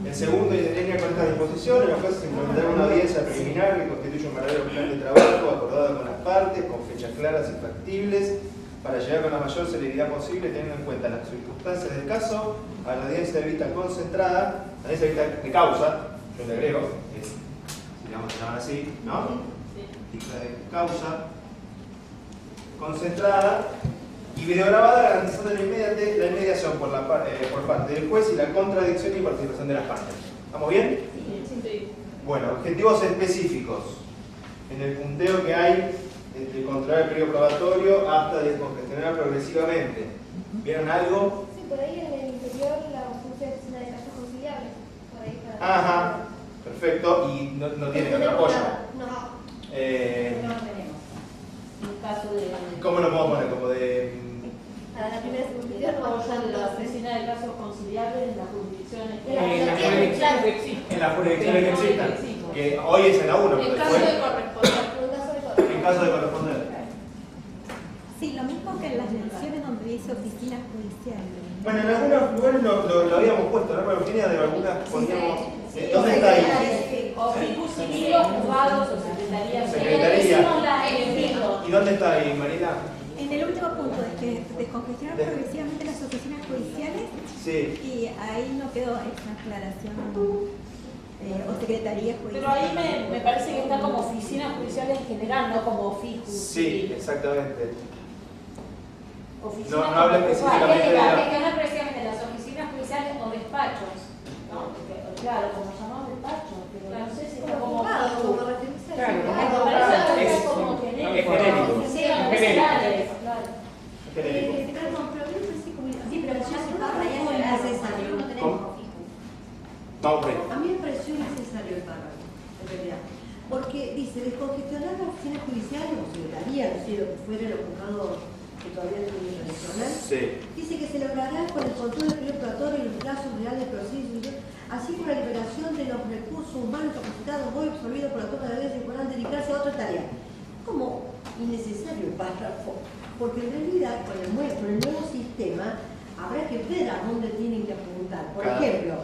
J: El segundo, y en línea con estas disposiciones, los jueces implementarán una audiencia preliminar que constituye un verdadero plan de trabajo acordado con las partes, con fechas claras y factibles, para llegar con la mayor celeridad posible, teniendo en cuenta las circunstancias del caso, a la audiencia de vista concentrada, la audiencia de vista de causa, yo le agrego, es, si le vamos a llamar así, ¿no? Vista de causa, concentrada y videograbada, garantizando la inmediación por parte del juez y la contradicción y participación de las partes. ¿Estamos bien?
I: Sí.
J: Bueno, objetivos específicos. En el punteo que hay, de controlar el periodo probatorio hasta descongestionar progresivamente. ¿Vieron algo?
K: Sí, por ahí en el interior la ausencia de oficina de casos conciliables. Por ahí para.
J: Ajá, perfecto. Y no tienen otro apoyo.
K: No.
D: No tenemos. En caso de.
J: ¿Cómo lo podemos poner? Como de.
K: Para la primera circunscripción no
D: apoyan la oficina de casos conciliables en las jurisdicciones que
J: En la
I: jurisdicción que existe.
J: En las jurisdicciones que existan. Que hoy es en la 1, pero
I: En caso
J: después.
I: de corresponder.
J: En caso de corresponder.
L: Sí, lo mismo que en las menciones donde dice oficinas judiciales.
J: Bueno, en algunos lugares lo habíamos puesto, ¿no? Pero Virginia, de algunas poníamos. ¿Dónde está ahí?
D: O ficus civiles, juzgados o secretarías.
J: Secretaría.
D: ¿Y
J: ¿Y dónde está ahí, Marina?
L: En el último punto, es que descongestionar progresivamente las oficinas judiciales.
J: Sí.
L: Y ahí no quedó esa aclaración. O secretaría judicial.
D: Pero ahí me parece que está como oficinas judiciales en general, no como ficus.
J: Sí, exactamente.
D: Oficinas
J: No habla específicamente de la.
F: Que no precisamente las oficinas judiciales o despachos.
D: No, porque, claro, como llamamos despacho, pero no sé si está como
K: Claro,
D: ficus.
K: como referencia.
G: Claro,
D: Me parece que es como
J: Es
D: genérico.
J: genérico.
D: Oficinas
J: Es
D: judiciales, claro.
J: Genérico.
K: Perdón, pero a mí me parece como. Sí, pero ya se
H: no
K: para
H: es necesario.
K: no tenemos
J: ¿Cómo?
K: fijo.
J: Vamos por ahí.
H: A mí me pareció innecesario el párrafo, en realidad. Porque dice, descongestionar la oficina judicial o secretaría, no sé, lo que fuera, los juzgados que todavía no tienen tradicional.
J: Sí.
H: Dice que se logrará con el control del periodo probatorio y los plazos reales de proceso, así como la liberación de los recursos humanos capacitados hoy absorbidos por la toma de la ley y podrán dedicarse a otra tarea. Como innecesario el párrafo, porque en realidad con el nuevo sistema habrá que ver a dónde tienen que apuntar. Por ejemplo,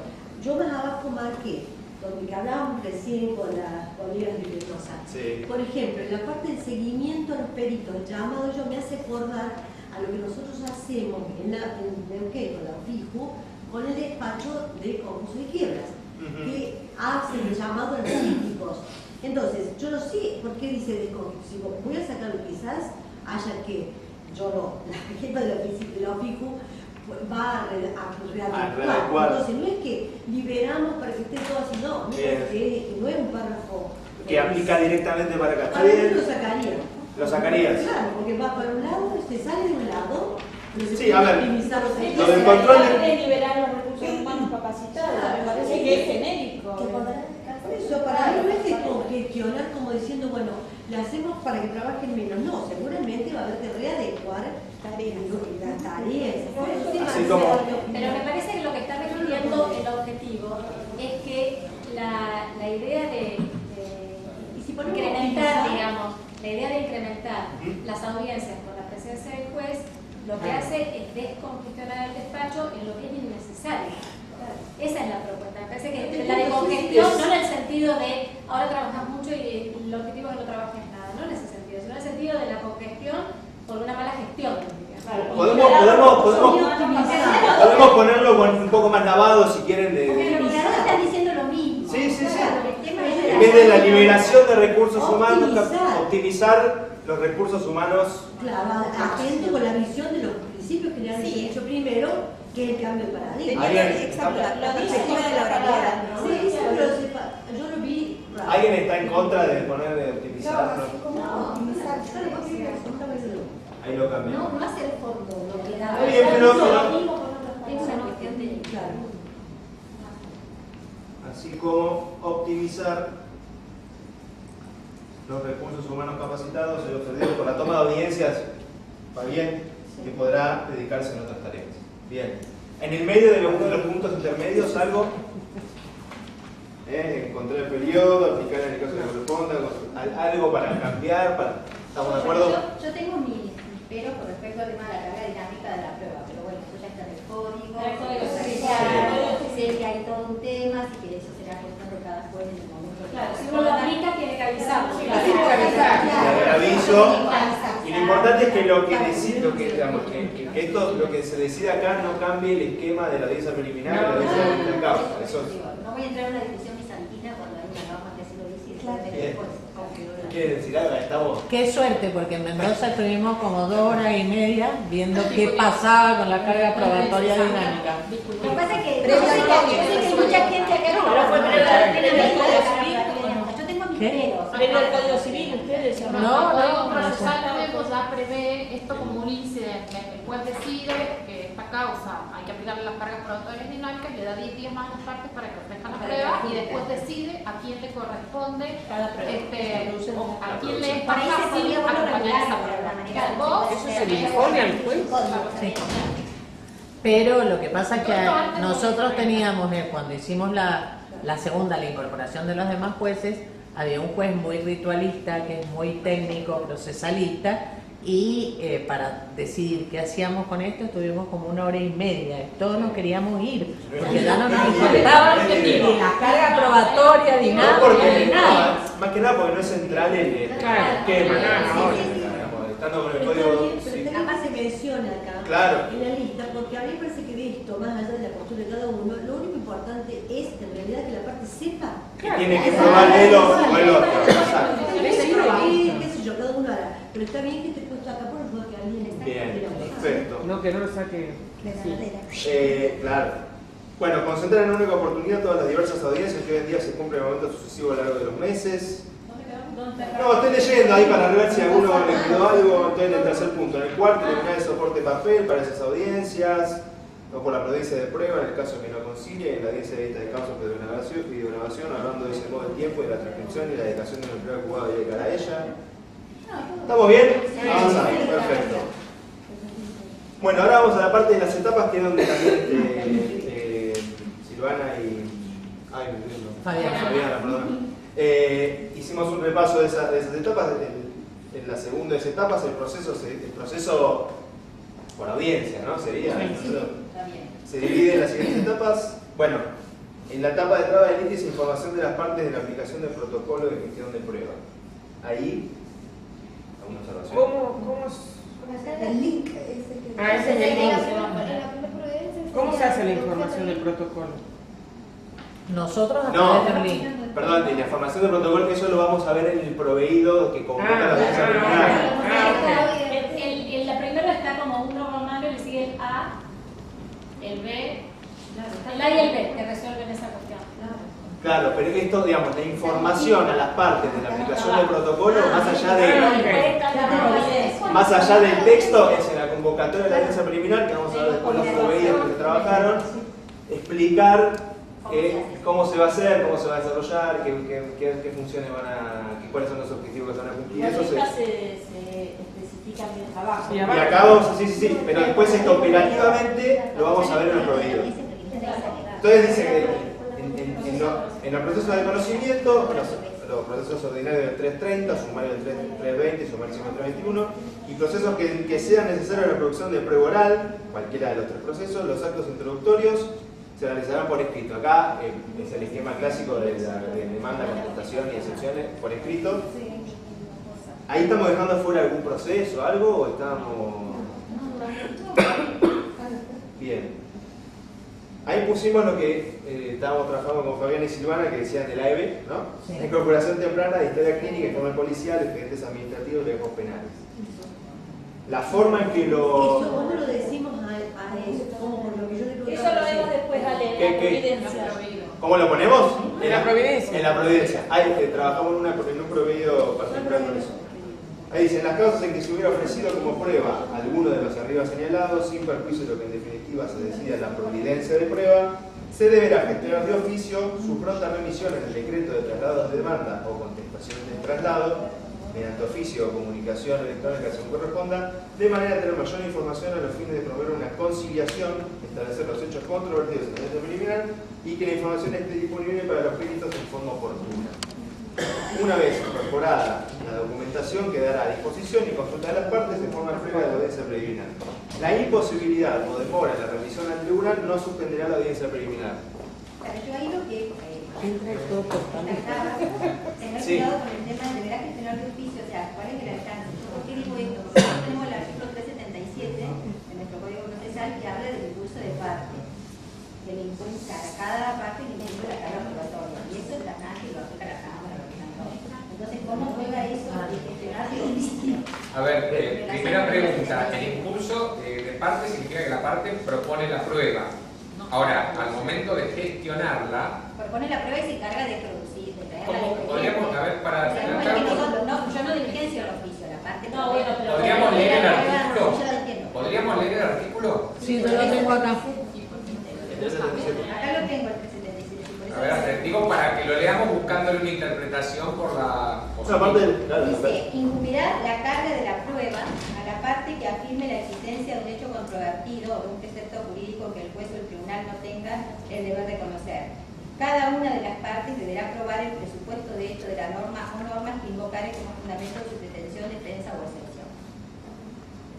H: yo más abajo marqué, donde que hablábamos recién con las colegas de Mendoza.
J: Sí.
H: Por ejemplo, en la parte del seguimiento a los peritos, el llamado yo me hace acordar a lo que nosotros hacemos en Neuquén, con la FIJU, con el despacho de concurso de quiebras, que hacen el llamado a los síndicos. Entonces, yo no sé por qué dice si voy a sacarlo, quizás haya que, yo no, la jefa de la FIJU va a readecuar. Entonces, no es que liberamos para que esté todo así, no, no es un párrafo
J: Que aplica directamente para acá.
H: Para mí lo sacaría.
J: ¿Lo sacarías?
H: Claro, porque va para un lado, se sale de un lado, pero se
J: Sí, a ver,
H: optimizar los
J: lo del control
D: de liberar los recursos humanos capacitados, me parece que es genérico.
H: Por eso, para mí no es descongestionar como diciendo, bueno, le hacemos para que trabajen menos. No, seguramente va a haber que readecuar las tareas.
J: Así como.
F: Pero me parece que lo que está refiriendo el objetivo es que la idea de incrementar, digamos, la idea de incrementar las audiencias con la presencia del juez, lo que hace es descongestionar el despacho en lo que es innecesario. Esa es la propuesta. Me parece que la descongestión, no en el sentido de ahora trabajas mucho y el objetivo es que no trabajes nada, no en ese sentido, sino en el sentido de la congestión por una mala gestión.
J: Podemos ponerlo un poco más lavado si quieren.
K: Porque los creadores están diciendo lo mismo.
J: Sí, sí, sí.
K: Claro, el tema es
J: En vez de la liberación de recursos humanos,
H: Optimizar.
J: optimizar los recursos humanos.
H: Claro, atento con la visión de los principios que le han dicho primero, que es el cambio de paradigma.
L: Exacto, la perspectiva de la oralidad.
H: Sí, pero yo lo vi.
J: ¿Alguien está en contra de poner de optimizar?
H: No, optimizar, claro, porque
J: Ahí lo cambian.
K: No hace el fondo, lo que da.
J: Está bien, pero-
K: Es una cuestión de.
H: Claro.
J: optimizar los recursos humanos capacitados y los servicios por la toma de audiencias, va bien, que podrá dedicarse en otras tareas. Bien. En el medio de uno de los puntos intermedios, algo, encontrar el periodo, aplicar en el caso que corresponda, algo para cambiar, ¿estamos de acuerdo?
M: Yo tengo mi pero con respecto al tema de la carga dinámica de la prueba, pero bueno, eso ya está en el código. Sé que hay todo un tema, así que eso será cuestión de cada juez en el momento.
F: Claro, si uno lo aplica, tiene que avisarlo.
J: El aviso. Y lo importante es que lo que decido, que esto, lo que se decide acá no cambie el esquema de la audiencia preliminar y la audiencia del causa.
M: No voy a entrar en una discusión bizantina cuando hay una norma que así lo dice y después
J: ¿Quiere decir algo? Estamos.
B: Qué suerte, porque en Mendoza estuvimos como 2 horas y media viendo qué pasaba con la carga probatoria dinámica.
M: Lo que pasa es que yo sé que hay mucha gente acá que no fue yo tengo mis peros.
D: ¿Pero el Código Civil ustedes?
C: El Código Procesal Nuevo ya prevé esto como un incidente. El juez decide que esta causa hay que aplicarle las cargas probatorias dinámicas, le da 10 días más a las partes para que ofrezcan la prueba y después decide a quién le corresponde, a quién le es más fácil acompañar esa prueba.
G: ¿Eso se le impone al juez?
B: Sí. Pero lo que pasa es que nosotros teníamos, cuando hicimos la segunda, la incorporación de los demás jueces, había un juez muy ritualista, que es muy técnico, procesalista, y para decidir qué hacíamos con esto estuvimos como 1 hora y media. Todos nos queríamos ir, porque ya no nos importaba ni la carga probatoria ni nada.
J: Más que nada porque no es central el esquema, estando con el código.
H: Pero además se menciona acá en la lista, porque a mí me parece que de esto, más allá de la postura de cada uno, lo único importante es en realidad que la parte sepa
J: que tiene que probar el otro o el otro.
H: qué sé yo, cada uno hará. Pero está bien que esté puesto acá por el modo que alguien está.
J: Bien, perfecto.
G: No, que no lo saque.
J: Claro. Bueno, concentrar en una única oportunidad todas las diversas audiencias que hoy en día se cumplen en momentos sucesivos a lo largo de los meses. No, estoy leyendo ahí para ver si a alguno le quedó algo. Estoy en el tercer punto. En el cuarto, eliminar el soporte papel para esas audiencias, o por la provincia de prueba en el caso que no concilie, en la audiencia de vista de causa videograbación, hablando de ese modo del tiempo y de la transcripción y la dedicación de un empleo jugado y de cara a ella. ¿Estamos bien? Avanzamos, perfecto. Bueno, ahora vamos a la parte de las etapas, que es donde también Silvana y Fabiana, perdón. Hicimos un repaso de esas etapas. En la segunda de esas etapas el proceso por audiencia, ¿no? Sería. Se divide en las siguientes etapas. Bueno, en la etapa de traba de litis, información de las partes de la aplicación del protocolo de gestión de prueba. Ahí, ¿alguna observación?
G: ¿Cómo
K: El link
G: ese es el link. ¿Cómo se hace la información del protocolo?
B: Nosotros a través del link.
J: Perdón, la información del protocolo, eso lo vamos a ver en el proveído que convoca la audiencia preliminar.
F: La primera está como un romano y le sigue el A, el B, el A y el B que resuelven esa cuestión.
J: Claro, pero esto, digamos, la información a las partes de la aplicación del protocolo, más allá del texto, es en la convocatoria de la audiencia preliminar, que vamos a ver después los proveídos que se trabajaron, explicar cómo se va a hacer, cómo se va a desarrollar, qué funciones cuáles son los objetivos que se van a cumplir. Eso se
D: especifican bien abajo.
J: Y acá vamos, sí, pero después esto operativamente lo vamos a ver en el proveído. Entonces dice que en los procesos de conocimiento, los procesos ordinarios del 330, sumario del 320 y sumario del 321, y procesos que sean necesarios a la producción de prueba oral, cualquiera de los 3 procesos, los actos introductorios se realizarán por escrito. Acá es el esquema clásico de demanda, contestación y excepciones por escrito. ¿Ahí estamos dejando fuera algún proceso, algo, o estamos...? Bien. Ahí pusimos lo que estábamos trabajando con Fabián y Silvana, que decían de la EVE, ¿no? Sí. La incorporación temprana de historia clínica, informe policial, expedientes administrativos y riesgos penales. La forma en que lo...
H: Eso, ¿cómo lo decimos a eso? Como por lo que yo le preguntaba.
D: Eso lo vemos después, Ale, en la providencia.
J: ¿Cómo lo ponemos?
G: En la providencia.
J: En la providencia. Ahí trabajamos en un proveído particular con eso. Ahí dice, en las causas en que se hubiera ofrecido como prueba alguno de los arriba señalados, sin perjuicio de lo que en definitiva se decida en la providencia de prueba, se deberá gestionar de oficio su pronta remisión en el decreto de traslados de demanda o contestación del traslado, mediante oficio o comunicación electrónica según corresponda, de manera de tener mayor información a los fines de promover una conciliación, establecer los hechos controvertidos en el derecho preliminar y que la información esté disponible para los peritos en forma oportuna. Una vez incorporada la documentación, quedará a disposición y consulta de las partes en forma previa de la audiencia preliminar. La imposibilidad o demora en la remisión al tribunal no suspenderá la audiencia preliminar.
M: Pero yo ahí lo que
G: Entra todo por
M: tener cuidado con el tema de deberá gestionar de oficio, o sea, cuál es el alcance. ¿Por qué digo esto? Porque nosotros tenemos el artículo 377 de nuestro Código Procesal que habla del impulso de parte. Que le impulsa a cada parte le impulsa la carga probatoria. Y eso es la nada que lo aplica la Cámara. Entonces, ¿cómo juega eso de gestionar de oficio?
A: A ver, primera pregunta. El impulso de parte significa que la parte propone la prueba. Ahora, al momento de gestionarla,
M: propone la prueba y se encarga de producir, de traer
A: ¿cómo podríamos, a ver, para
M: yo no diligencio el oficio, la parte no, bueno, pero
A: ¿podríamos leer el artículo?
M: Yo lo entiendo.
A: ¿Podríamos leer el artículo?
B: Sí, yo lo tengo acá.
M: Acá lo tengo el 377.
A: A ver, digo para que lo leamos buscándole una interpretación por la...
M: Dice, incumbirá la carga de la prueba a la parte que afirme la existencia de un hecho controvertido o de un precepto jurídico que el juez o el tribunal no tenga el deber de conocer. Cada una de las partes deberá aprobar el presupuesto de hecho de la norma o normas que invocare como fundamento de su pretensión, defensa o excepción.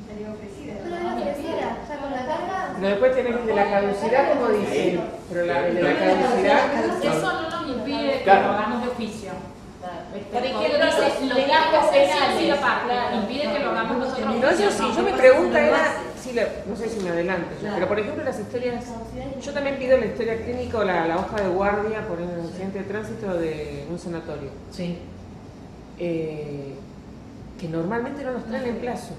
K: Pero la ofrecida, o sea, con la carga...
G: No, después tenés de la caducidad, como dice, pero la de la caducidad...
C: Eso no nos impide que
J: Claro.
C: lo hagamos de oficio.
I: Por ejemplo,
C: dice, los gastos penales y la parte, impide que lo hagamos nosotros.
G: No, yo sí, yo mi pregunta era, sí, no sé si me adelanto, pero por ejemplo las historias, yo también pido la historia clínica o la hoja de guardia por un accidente de tránsito de un sanatorio.
B: Sí.
G: Que normalmente no nos traen en plazo,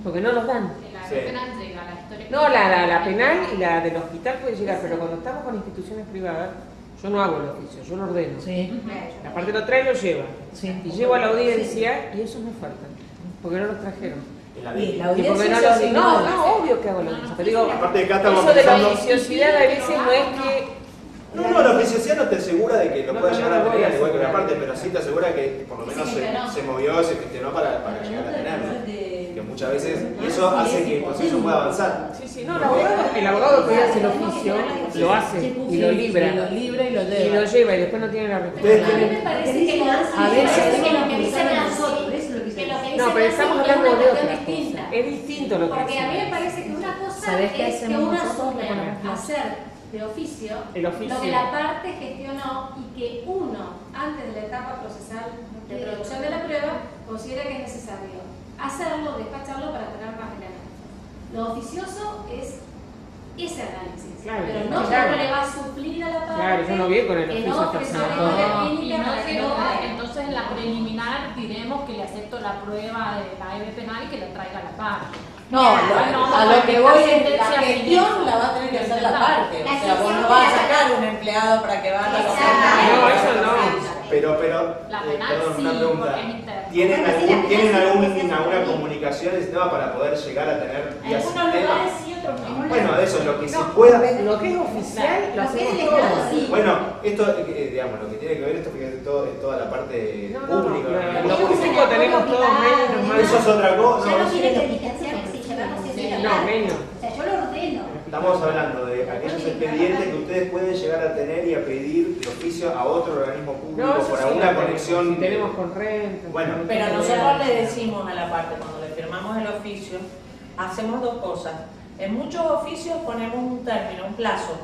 G: porque no los dan.
C: La penal llega, la historia.
G: No, la penal y la del hospital puede llegar, pero cuando estamos con instituciones privadas, yo no hago el oficio, yo lo ordeno.
B: Sí.
G: La parte lo trae y lo lleva.
B: Sí.
G: Y llevo a la audiencia y esos me faltan, porque no los trajeron.
B: Y la
G: Y porque
B: audiencia
G: no
B: se
G: los
B: asignó.
G: no, obvio que hago la audiencia. Pero digo,
J: Aparte de acá estamos
G: eso de la
J: pensando-
G: oficiosidad a veces no es que...
J: No, la oficiosidad no te asegura de que lo
G: No,
J: puedas
G: no,
J: llegar a
G: no,
J: tener
G: no,
J: al igual que
G: no,
J: la
G: no.
J: parte, pero sí te asegura que por lo menos se movió, se gestionó para llegar a tenerlo. Que muchas veces, y eso hace que el proceso pueda avanzar.
G: Sí, sí, no, el abogado que hace el oficio lo hace y lo libra.
B: Y lo libra y lo
G: Y
B: lleva.
G: lo lleva y después no tiene la respuesta.
J: Ustedes
F: A mí
J: tienen-
F: me parece que
B: A veces
F: que lo que dice Nancy,
H: nosotros, eso es lo que
F: que lo que dice
G: No, pero
F: Nancy
G: estamos
F: es
G: hablando
F: una
G: de
F: cuestión
G: otra
F: distinta.
G: cosa. Es distinto lo que
F: Porque a mí me
G: decimos.
F: parece que una cosa
B: ¿Sabés qué
F: es que
B: hacemos
F: una
B: nosotros? Le
F: asume
B: ponemos
F: hacer de oficio,
G: El oficio.
F: lo que la parte gestionó y que uno, antes de la etapa procesal de producción de la prueba, considera que es necesario hacerlo, despacharlo para tener más elementos. Lo oficioso es ese análisis,
G: Claro,
F: pero no
G: claro.
F: le va a suplir a la parte
G: Claro, yo no vi con el
F: que
G: oficio
F: no
G: hasta
F: ofreció
G: el
F: la
G: sábado.
F: historia
C: Y
F: clínica
C: no
F: para que
C: quedó,
F: lo haga.
C: entonces en la preliminar diremos que le acepto la prueba de la EB penal y que le traiga la parte.
B: No, a lo que voy es la gestión la va a tener que hacer la parte. O sea, vos no vas a sacar un empleado para que vaya a
G: No, eso no.
J: Pero,
C: La penal
J: perdón,
C: sí,
J: una pregunta.
C: porque es interna.
J: ¿Tienen alguna comunicación en sistema para poder llegar a tener
F: En
J: vía
F: algunos
J: sistema?
F: lugares sí, otros no.
J: Bueno, eso es lo que se pueda.
G: Lo que es oficial lo
F: Lo que es
G: hacemos
F: del Estado,
G: todos.
F: sí.
J: Bueno, esto, digamos, lo que tiene que ver esto es toda la parte
G: No, no,
J: pública.
G: lo público tenemos todos medios, más.
J: Eso es otra cosa.
M: Ya no tiene que diligenciar si llevamos ese
G: No, menos.
M: O sea, yo lo ordeno.
J: Estamos hablando de aquellos expedientes que ustedes pueden llegar a tener y a pedir de oficio a otro organismo público
G: No, eso
J: por
G: sí
J: alguna
G: lo tenemos.
J: conexión.
G: Si tenemos con renta.
J: Bueno.
B: Pero nosotros le decimos a la parte, cuando le firmamos el oficio, hacemos dos cosas. En muchos oficios ponemos un término, un plazo,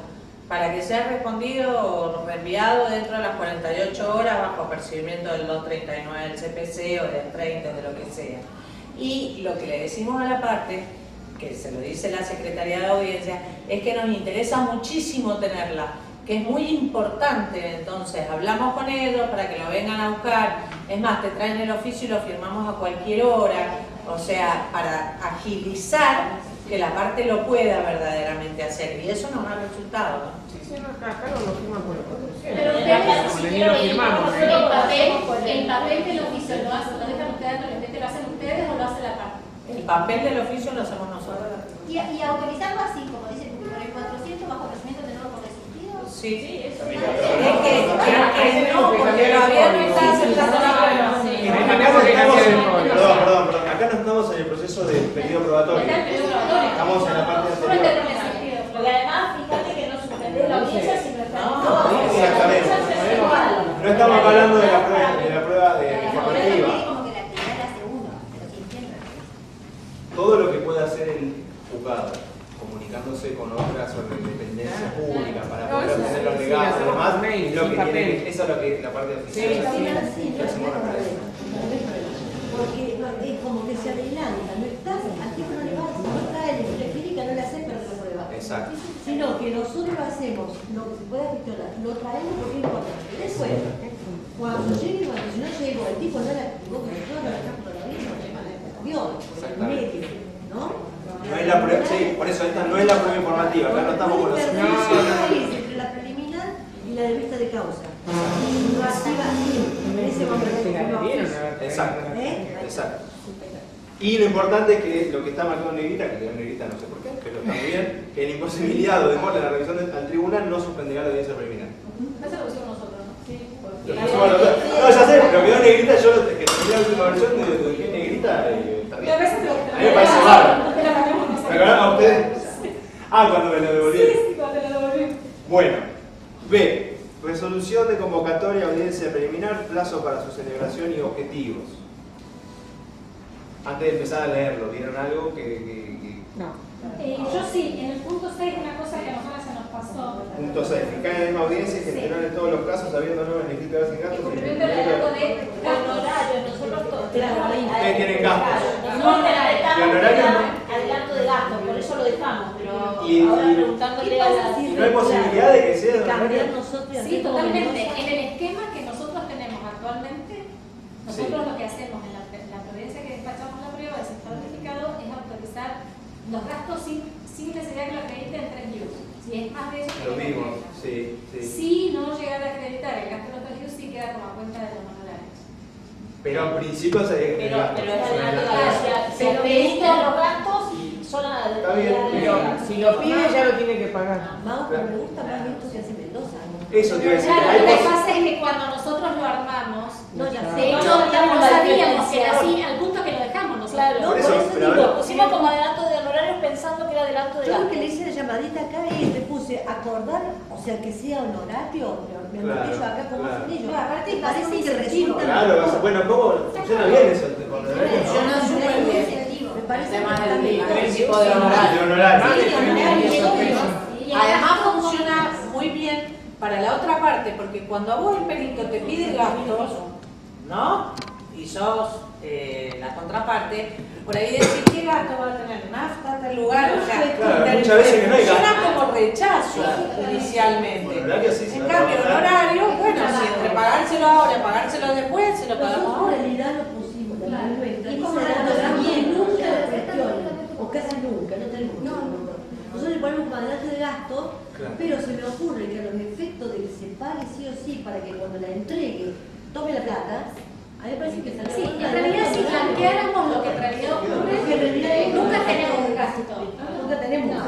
B: para que sea respondido o reenviado dentro de las 48 horas bajo apercibimiento del 239 del CPC o del 30 de lo que sea. Y lo que le decimos a la parte, que se lo dice la Secretaría de Audiencia, es que nos interesa muchísimo tenerla, que es muy importante. Entonces hablamos con ellos para que lo vengan a buscar. Es más, te traen el oficio y lo firmamos a cualquier hora, o sea, para agilizar que la parte lo pueda verdaderamente hacer, y eso nos da resultados, ¿no?
G: Sí, sí, no, acá no lo firman por los patrocinios.
F: Pero ustedes,
G: Como ni lo firmamos.
F: el papel del oficio lo hacen, lo dejan ustedes, realmente lo hacen ustedes o lo hace la parte.
B: El papel del oficio lo hacemos nosotros.
M: Y autorizarlo así, como dice, por el 400 bajo conocimiento de nuevo por existido.
B: Sí, eso.
J: También
B: Es
J: cambió.
B: que no, porque lo habían estado en la zona de
J: Perdón. Acá no estamos en el proceso de periodo probatorio. Estamos en la parte anterior.
D: Porque además, fíjate que no suspendés la audiencia si no está
J: Exactamente. No estamos hablando de la prueba de informativa.
M: Como que la actividad la hace uno, pero sin tiempo.
J: Todo lo que pueda hacer el juzgado, comunicándose con otras dependencias públicas para poder obtener los legados y demás, es lo que tiene, eso es lo que la parte oficial.
H: Sí, porque es como que se adelanta, no estás, al tipo no le vas, no está en la clínica, no le haces perder la prueba.
J: Exacto.
H: Sino que nosotros lo hacemos, lo que se puede gestionar, lo traemos porque es importante. Después, cuando llegue, si no llego, el tipo no la activó, pero yo no la trajo todavía, no le cambió, por el medio, ¿no?
J: No es la prueba, sí, por eso esta no es la prueba informativa, acá no estamos con los servicios.
H: Entre la preliminar y la de vista de causa. Y lo activa en ese momento.
J: Exacto. Exacto. Y lo importante es que lo que está marcado en negrita, que quedó en negrita no sé por qué, pero está muy bien, que la imposibilidad o demora la revisión al tribunal no suspenderá la audiencia preliminar.
I: Eso lo pusimos nosotros, ¿no? Sí.
J: No, ya sé, pero quedó en negrita, yo que terminé la última versión de lo dejé en negrita, está bien. A mí me parece bárbaro. ¿Me acuerdan a ustedes? Ah, cuando me lo devolvieron.
I: Sí, cuando lo devolví.
J: Bueno, B. Resolución de convocatoria, audiencia preliminar, plazo para su celebración y objetivos. Antes de empezar a leerlo, ¿vieron algo que...
G: No.
F: Yo sí, en el punto 6 una cosa que a nosotros se nos pasó.
J: Punto 6. Fijar en la misma audiencia y gestionar en todos los casos, habiendo no beneficio de sin gastos.
F: Cumplimiento del dato de
D: honorarios, nosotros todos.
J: Ustedes tienen gastos.
D: No,
J: ¿Y honorarios no?
D: adelanto de gastos, por eso lo dejamos, pero
J: Y-
D: ahora preguntándole a la...
J: ¿No hay posibilidad de que sea de
H: cambiar nosotros y
F: Sí,
H: hacer como
F: totalmente.
H: Mendoza?
F: En el esquema que nosotros tenemos actualmente, nosotros lo que hacemos en la providencia que despachamos la prueba de sector notificado es autorizar los gastos sin necesidad que lo acrediten en 3 use. Si es más de eso,
J: Lo
F: que
J: mismo,
F: acredita.
J: sí, sí.
F: Si no llegara a acreditar el gasto de los 3 use, sí queda como cuenta de los honorarios.
J: Pero en principio se
D: Pero es adelanto de gastos. Si acreditan los gastos, son
J: Está bien,
G: Pero si lo pide ya lo tiene que pagar.
H: Mau, pero me gusta más esto que hace Mendoza.
J: Eso te iba a decir.
F: Claro,
J: hay
F: lo que
J: cosas-
F: pasa es que cuando nosotros lo armamos,
H: No, ya
F: de
H: sé.
F: hecho, no sabíamos que era así, al punto que lo dejamos nosotros.
D: Claro,
J: Por
D: por
J: eso,
D: eso
J: pero
D: digo,
J: ahora-
D: pusimos como adelanto de honorarios pensando que era adelanto de
H: Yo lo que
D: gastos.
H: le hice la llamadita acá es, le puse acordar, o sea, que sea honorario, me
J: Claro,
H: anoté yo acá como
J: claro.
H: hacen ellos.
F: No, aparte
H: Me parece
F: es
H: que
F: incentivo.
H: resulta...
J: Claro, bueno, ¿cómo funciona bien eso? Con el horario, ¿no?
B: Funciona súper bien.
H: Me parece
B: El tema
H: que
B: del
H: está bien.
B: principio de honorario.
J: El honorario.
B: Además funciona muy bien para la otra parte, porque cuando a vos el perito te pide gastos, ¿no? Y sos la contraparte, por ahí decís, ¿qué gasto va a tener? ¿Nafta, tal lugar? O sea,
J: Claro, muchas veces que no hay
B: funciona
J: gasto.
B: como rechazo inicialmente.
J: Honorario sí, si
B: En
J: no
B: cambio,
J: tenemos
B: honorario, bueno, si entre pagárselo ahora y pagárselo después, se lo pagamos
H: Nosotros
B: ahora.
H: en realidad lo pusimos, la
F: Claro.
H: cuenta,
F: Y
H: y
F: como
H: se
F: la
H: también
F: también,
H: nunca lo cuestionan, o casi nunca, no tenemos nosotros le ponemos como adelanto de gasto,
J: Claro.
H: pero se me ocurre que a los efectos de que se pague sí o sí para que cuando la entregue tome la plata, a mí me parece que sale
F: Sí, en realidad si planteáramos lo que en realidad ocurre, nunca tenemos un gasto.
H: nunca tenemos.
F: No.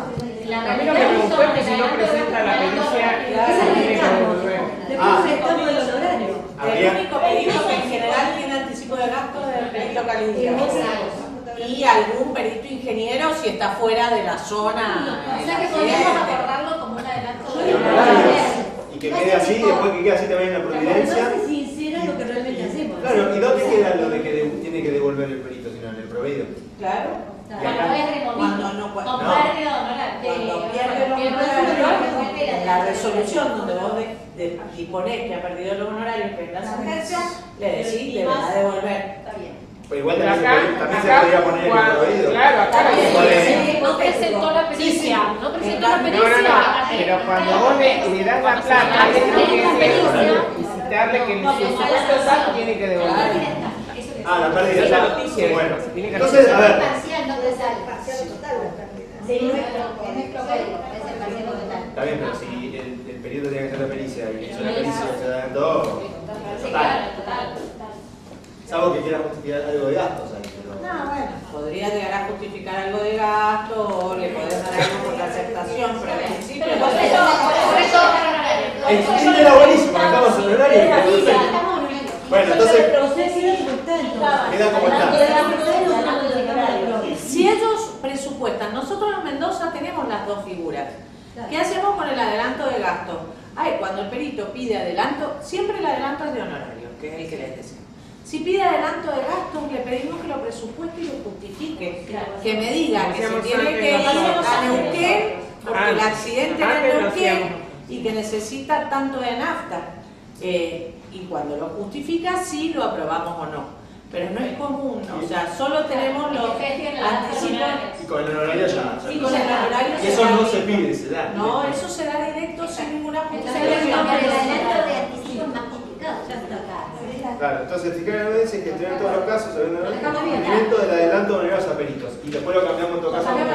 F: La
G: A mí lo que me gustó es que si no presenta la pericia, se tiene que devolver.
H: Después estamos el honorario.
B: El único perito que en general tiene anticipo de gasto es el perito calificado. Y algún perito ingeniero si está fuera de la zona.
F: O sea que podríamos acordarlo como un adelanto de
J: Y que quede así, después que quede así también en la providencia.
H: No sé sincera lo que realmente hacemos.
J: Claro, ¿y dónde queda lo de que tiene que devolver el perito, sino en el proveído?
B: Claro.
F: Cuando es removido.
B: Cuando no puede.
F: O
B: No.
F: pérdida de honorario.
B: Cuando pierde los honorarios, en la resolución donde vos disponés que ha perdido los honorarios que es la sentencia, le decís deberá devolver.
F: Está bien.
J: Pues igual
G: Pero
J: también se podría poner en el
G: cuando-
J: proveído.
G: Claro, acá
C: No presentó la pericia, no presentó la pericia.
G: pero cuando vos le das la plata, le tenés que decir y citarle que el supuesto tal tiene que devolver.
J: Ah, la pérdida.
G: Esa noticia,
J: Bueno,
G: tiene que
J: entonces, a ver.
M: Parcial no te sale. Parcial total la pérdida.
H: Sí,
M: En nuestro código es el parcial total.
J: Está bien, pero si el periodo tiene que hacer la pericia y hizo la pericia se adelantó.
F: Sí, claro, total.
J: Salvo que quiera justificar algo de gastos ahí, pero.
B: No, bueno, podría llegar a justificar algo de gasto o le podés dar algo por la aceptación, pero en principio
F: Pero por eso
J: El chiste era buenísimo, estamos en horario. Bueno, entonces queda como está.
B: Si ellos presupuestan, nosotros en Mendoza tenemos las dos figuras. ¿Qué hacemos con el adelanto de gasto? Cuando el perito pide adelanto, siempre el adelanto es de honorarios, que es el que les decía. Si pide adelanto de gastos, le pedimos que lo presupueste y lo justifique. Que me diga que se tiene que ir a Neuquén, porque el accidente era en Neuquén y que necesita tanto de nafta. Y cuando lo justifica, sí lo aprobamos o no. Pero no es común, o sea, solo tenemos los anticipos.
J: Y con el honorario ya.
B: Y con el honorario
J: y eso no se pide, se da.
B: No, eso se da directo sin ninguna justificación.
M: El adelanto de anticipo es más complicado, ya está acá.
J: Claro, entonces fiscal de la audiencia gestionar todos los casos, sabiendo el cumplimiento del adelanto de honorarios a peritos. Y después lo cambiamos en todo caso.
B: Bueno,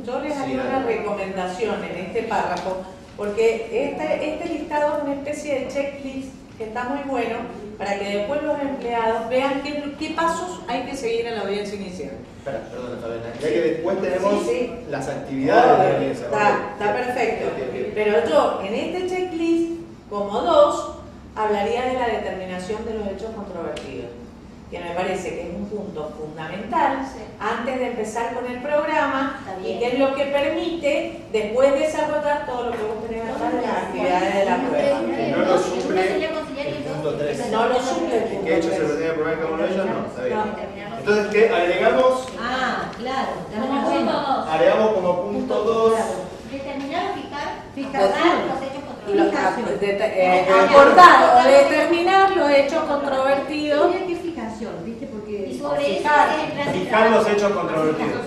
B: yo les haría una recomendación en este párrafo, porque este listado es una especie de checklist que está muy bueno para que después los empleados vean qué pasos hay que seguir en la audiencia inicial.
J: Espera, perdona, Fabiana. Ya que después tenemos las actividades de la audiencia.
B: Está perfecto. Pero yo, en este checklist, como 2, hablaría de la determinación de los hechos controvertidos, que me parece que es un punto fundamental antes de empezar con el programa y que es lo que permite después desarrollar todo lo que vos tenés acá de las actividades de la prueba.
J: No lo suple el punto 3.
B: No lo suple el punto 3.
J: ¿Qué hecho se pretende probar cada uno de ellos? No, está bien. Entonces, ¿qué? Agregamos.
H: Claro.
J: Agregamos como punto 2.
M: Determinar o fijar los hechos controvertidos.
B: Acordar o determinar los hechos controvertidos.
H: ¿Qué fijación? ¿Viste? Porque
M: Y sobre eso
J: Fijar los hechos controvertidos.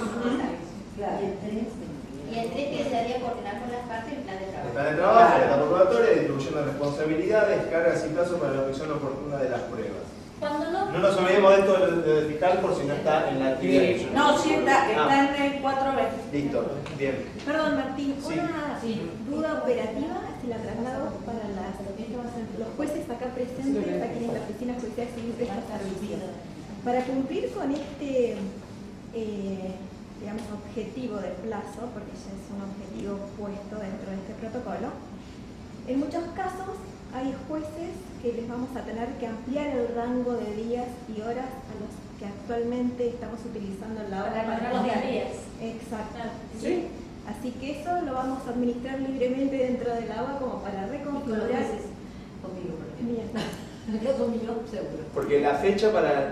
M: Y el 3 que se haría coordinar con las partes el plan de trabajo.
J: El plan de trabajo, la etapa probatoria, distribución de responsabilidades, cargas y plazos para la obtención oportuna de las pruebas. No nos olvidemos de esto de fijar por si no está en la actividad.
B: No, sí está en el 4B.
J: Listo, bien.
L: Perdón, Martín, una duda operativa, se la traslado para los jueces acá presentes, aquí en la oficina judicial civil de esta servicio. Para cumplir con este digamos, objetivo de plazo, porque ya es un objetivo puesto dentro de este protocolo, en muchos casos hay jueces que les vamos a tener que ampliar el rango de días y horas a los que actualmente estamos utilizando en la hora
F: para los días.
L: Exacto.
B: ¿Sí?
L: Así que eso lo vamos a administrar libremente dentro del agua como para reconfigurar.
H: Conmigo,
L: Bien.
H: conmigo, seguro.
J: Porque la fecha para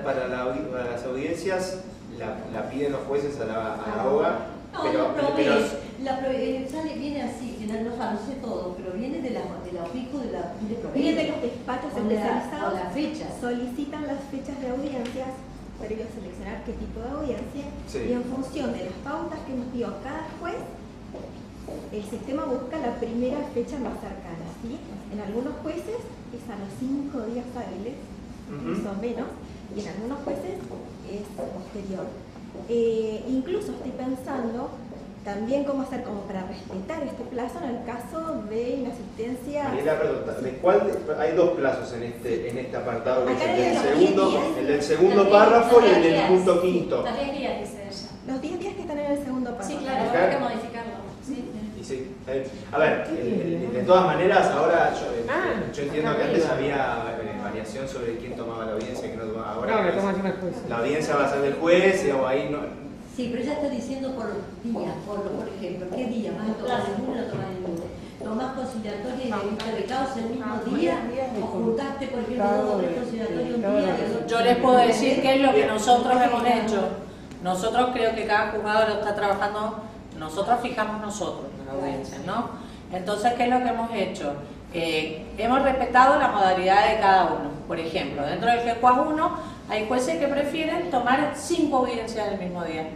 J: las audiencias la piden los jueces a la aboga.
H: No, viene así, no sé todo, pero viene de la OPICO de la
L: Viene de los despachos especializados,
H: la fecha.
L: solicitan las fechas de audiencias para ellos seleccionar qué tipo de audiencia y en función de las pautas que nos dio cada juez, el sistema busca la primera fecha más cercana, ¿sí? En algunos jueces es a los 5 días hábiles, incluso menos, y en algunos jueces es posterior. Incluso estoy pensando también cómo hacer como para respetar este plazo en el caso de inasistencia.
J: Mariela, hay dos plazos en este apartado, que es el del segundo
F: Los
J: párrafo y el
F: 10
J: del
F: días.
J: punto quinto.
F: Los 10 días, dice ella.
L: Los 10 días que están en el segundo párrafo.
F: Sí, claro, habrá que modificarlo. Sí.
J: Y sí, a ver, de todas maneras, ahora yo entiendo que antes había variación sobre quién tomaba la audiencia y quién no tomaba. Ahora
G: No, toma el juez.
J: la audiencia va a ser del juez o ahí no.
H: Sí, pero ella está diciendo por día, por ejemplo, ¿qué día? ¿Vas a tomar el lunes o tomar el lunes? ¿Tomás conciliatoria y debiste de caos el mismo día? ¿O juntaste, por ejemplo, dos o tres conciliatorios un día y el otro?
B: Yo les puedo decir qué es lo que nosotros hemos hecho. Nosotros creo que cada juzgado lo está trabajando, nosotros fijamos nosotros en la audiencia, ¿no? Entonces, ¿qué es lo que hemos hecho? Hemos respetado la modalidad de cada uno. Por ejemplo, dentro del GECUAS 1 hay jueces que prefieren tomar 5 audiencias el mismo día.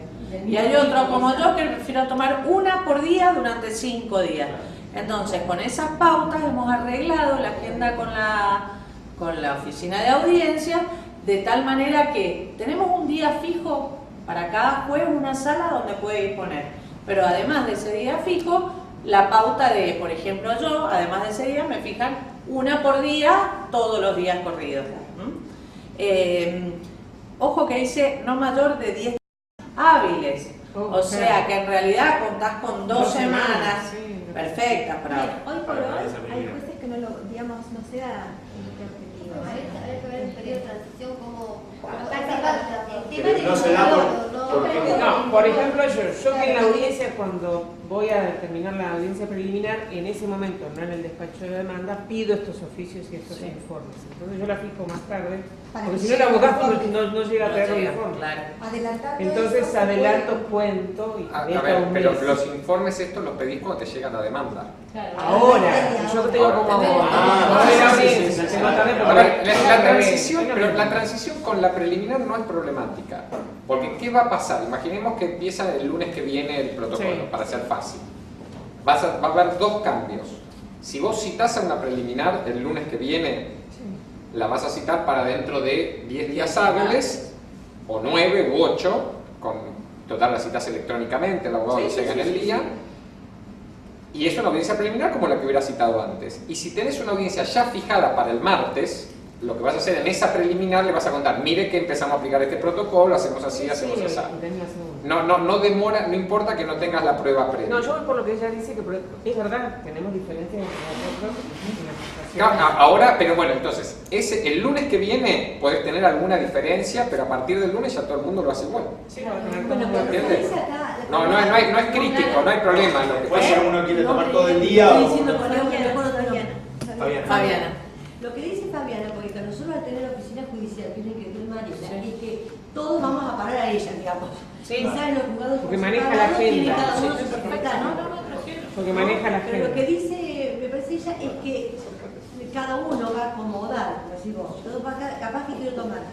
B: Y hay otros como yo que prefiero tomar una por día durante 5 días. Entonces, con esas pautas hemos arreglado la agenda con la oficina de audiencia, de tal manera que tenemos un día fijo para cada juez, una sala donde puede disponer. Pero además de ese día fijo, la pauta de, por ejemplo, yo, además de ese día, me fijan una por día, todos los días corridos. Ojo que dice no mayor de 10 hábiles. O sea que en realidad contás con 2 semanas perfectas para...
L: Hoy por hoy hay jueces que no lo, digamos, no sea el objetivo.
M: Habría que ver el periodo de transición como...
J: No se da porque...
G: No, por ejemplo, yo que en la audiencia, cuando voy a determinar la audiencia preliminar, en ese momento, no en el despacho de demanda, pido estos oficios y estos informes. Entonces yo la fijo más tarde, porque si no el abogado no llega a traer los informes.
B: Claro.
G: Entonces adelanto, cuento y
A: A ver, pero los informes estos los pedís cuando te llega la demanda.
G: Ahora, yo tengo como abogado.
A: La transición con la preliminar no es problemática. Porque ¿qué va a pasar? Imaginemos que empieza el lunes que viene el protocolo, para ser fácil. Va a haber 2 cambios. Si vos citás a una preliminar el lunes que viene, la vas a citar para dentro de 10 días hábiles, o 9 u 8, con total la citas electrónicamente, el abogado llega en el día. Y es una audiencia preliminar como la que hubiera citado antes. Y si tenés una audiencia ya fijada para el martes, lo que vas a hacer en esa preliminar le vas a contar, mire que empezamos a aplicar este protocolo, hacemos así, hacemos así. No demora, no importa que no tengas la prueba previa.
G: No, yo voy por lo que ella dice, que es verdad, tenemos diferencias entre nosotros en la
A: prestación. Ahora, pero bueno, entonces, el lunes que viene puedes tener alguna diferencia, pero a partir del lunes ya todo el mundo lo hace igual.
G: Sí,
A: ¿entiendes? No es crítico, no hay problema.
J: Después si uno quiere tomar todo el día...
B: Fabiana.
H: Lo que dice Fabiana, porque nosotros al tener oficina judicial, tiene que ver Mariela, es que todos vamos a parar a ella, digamos. Quizás en los juzgados
G: porque maneja la agenda.
H: Porque maneja la agenda. Pero lo que dice, me parece ella, es que cada uno va a acomodar, decís vos. Capaz que quiero tomar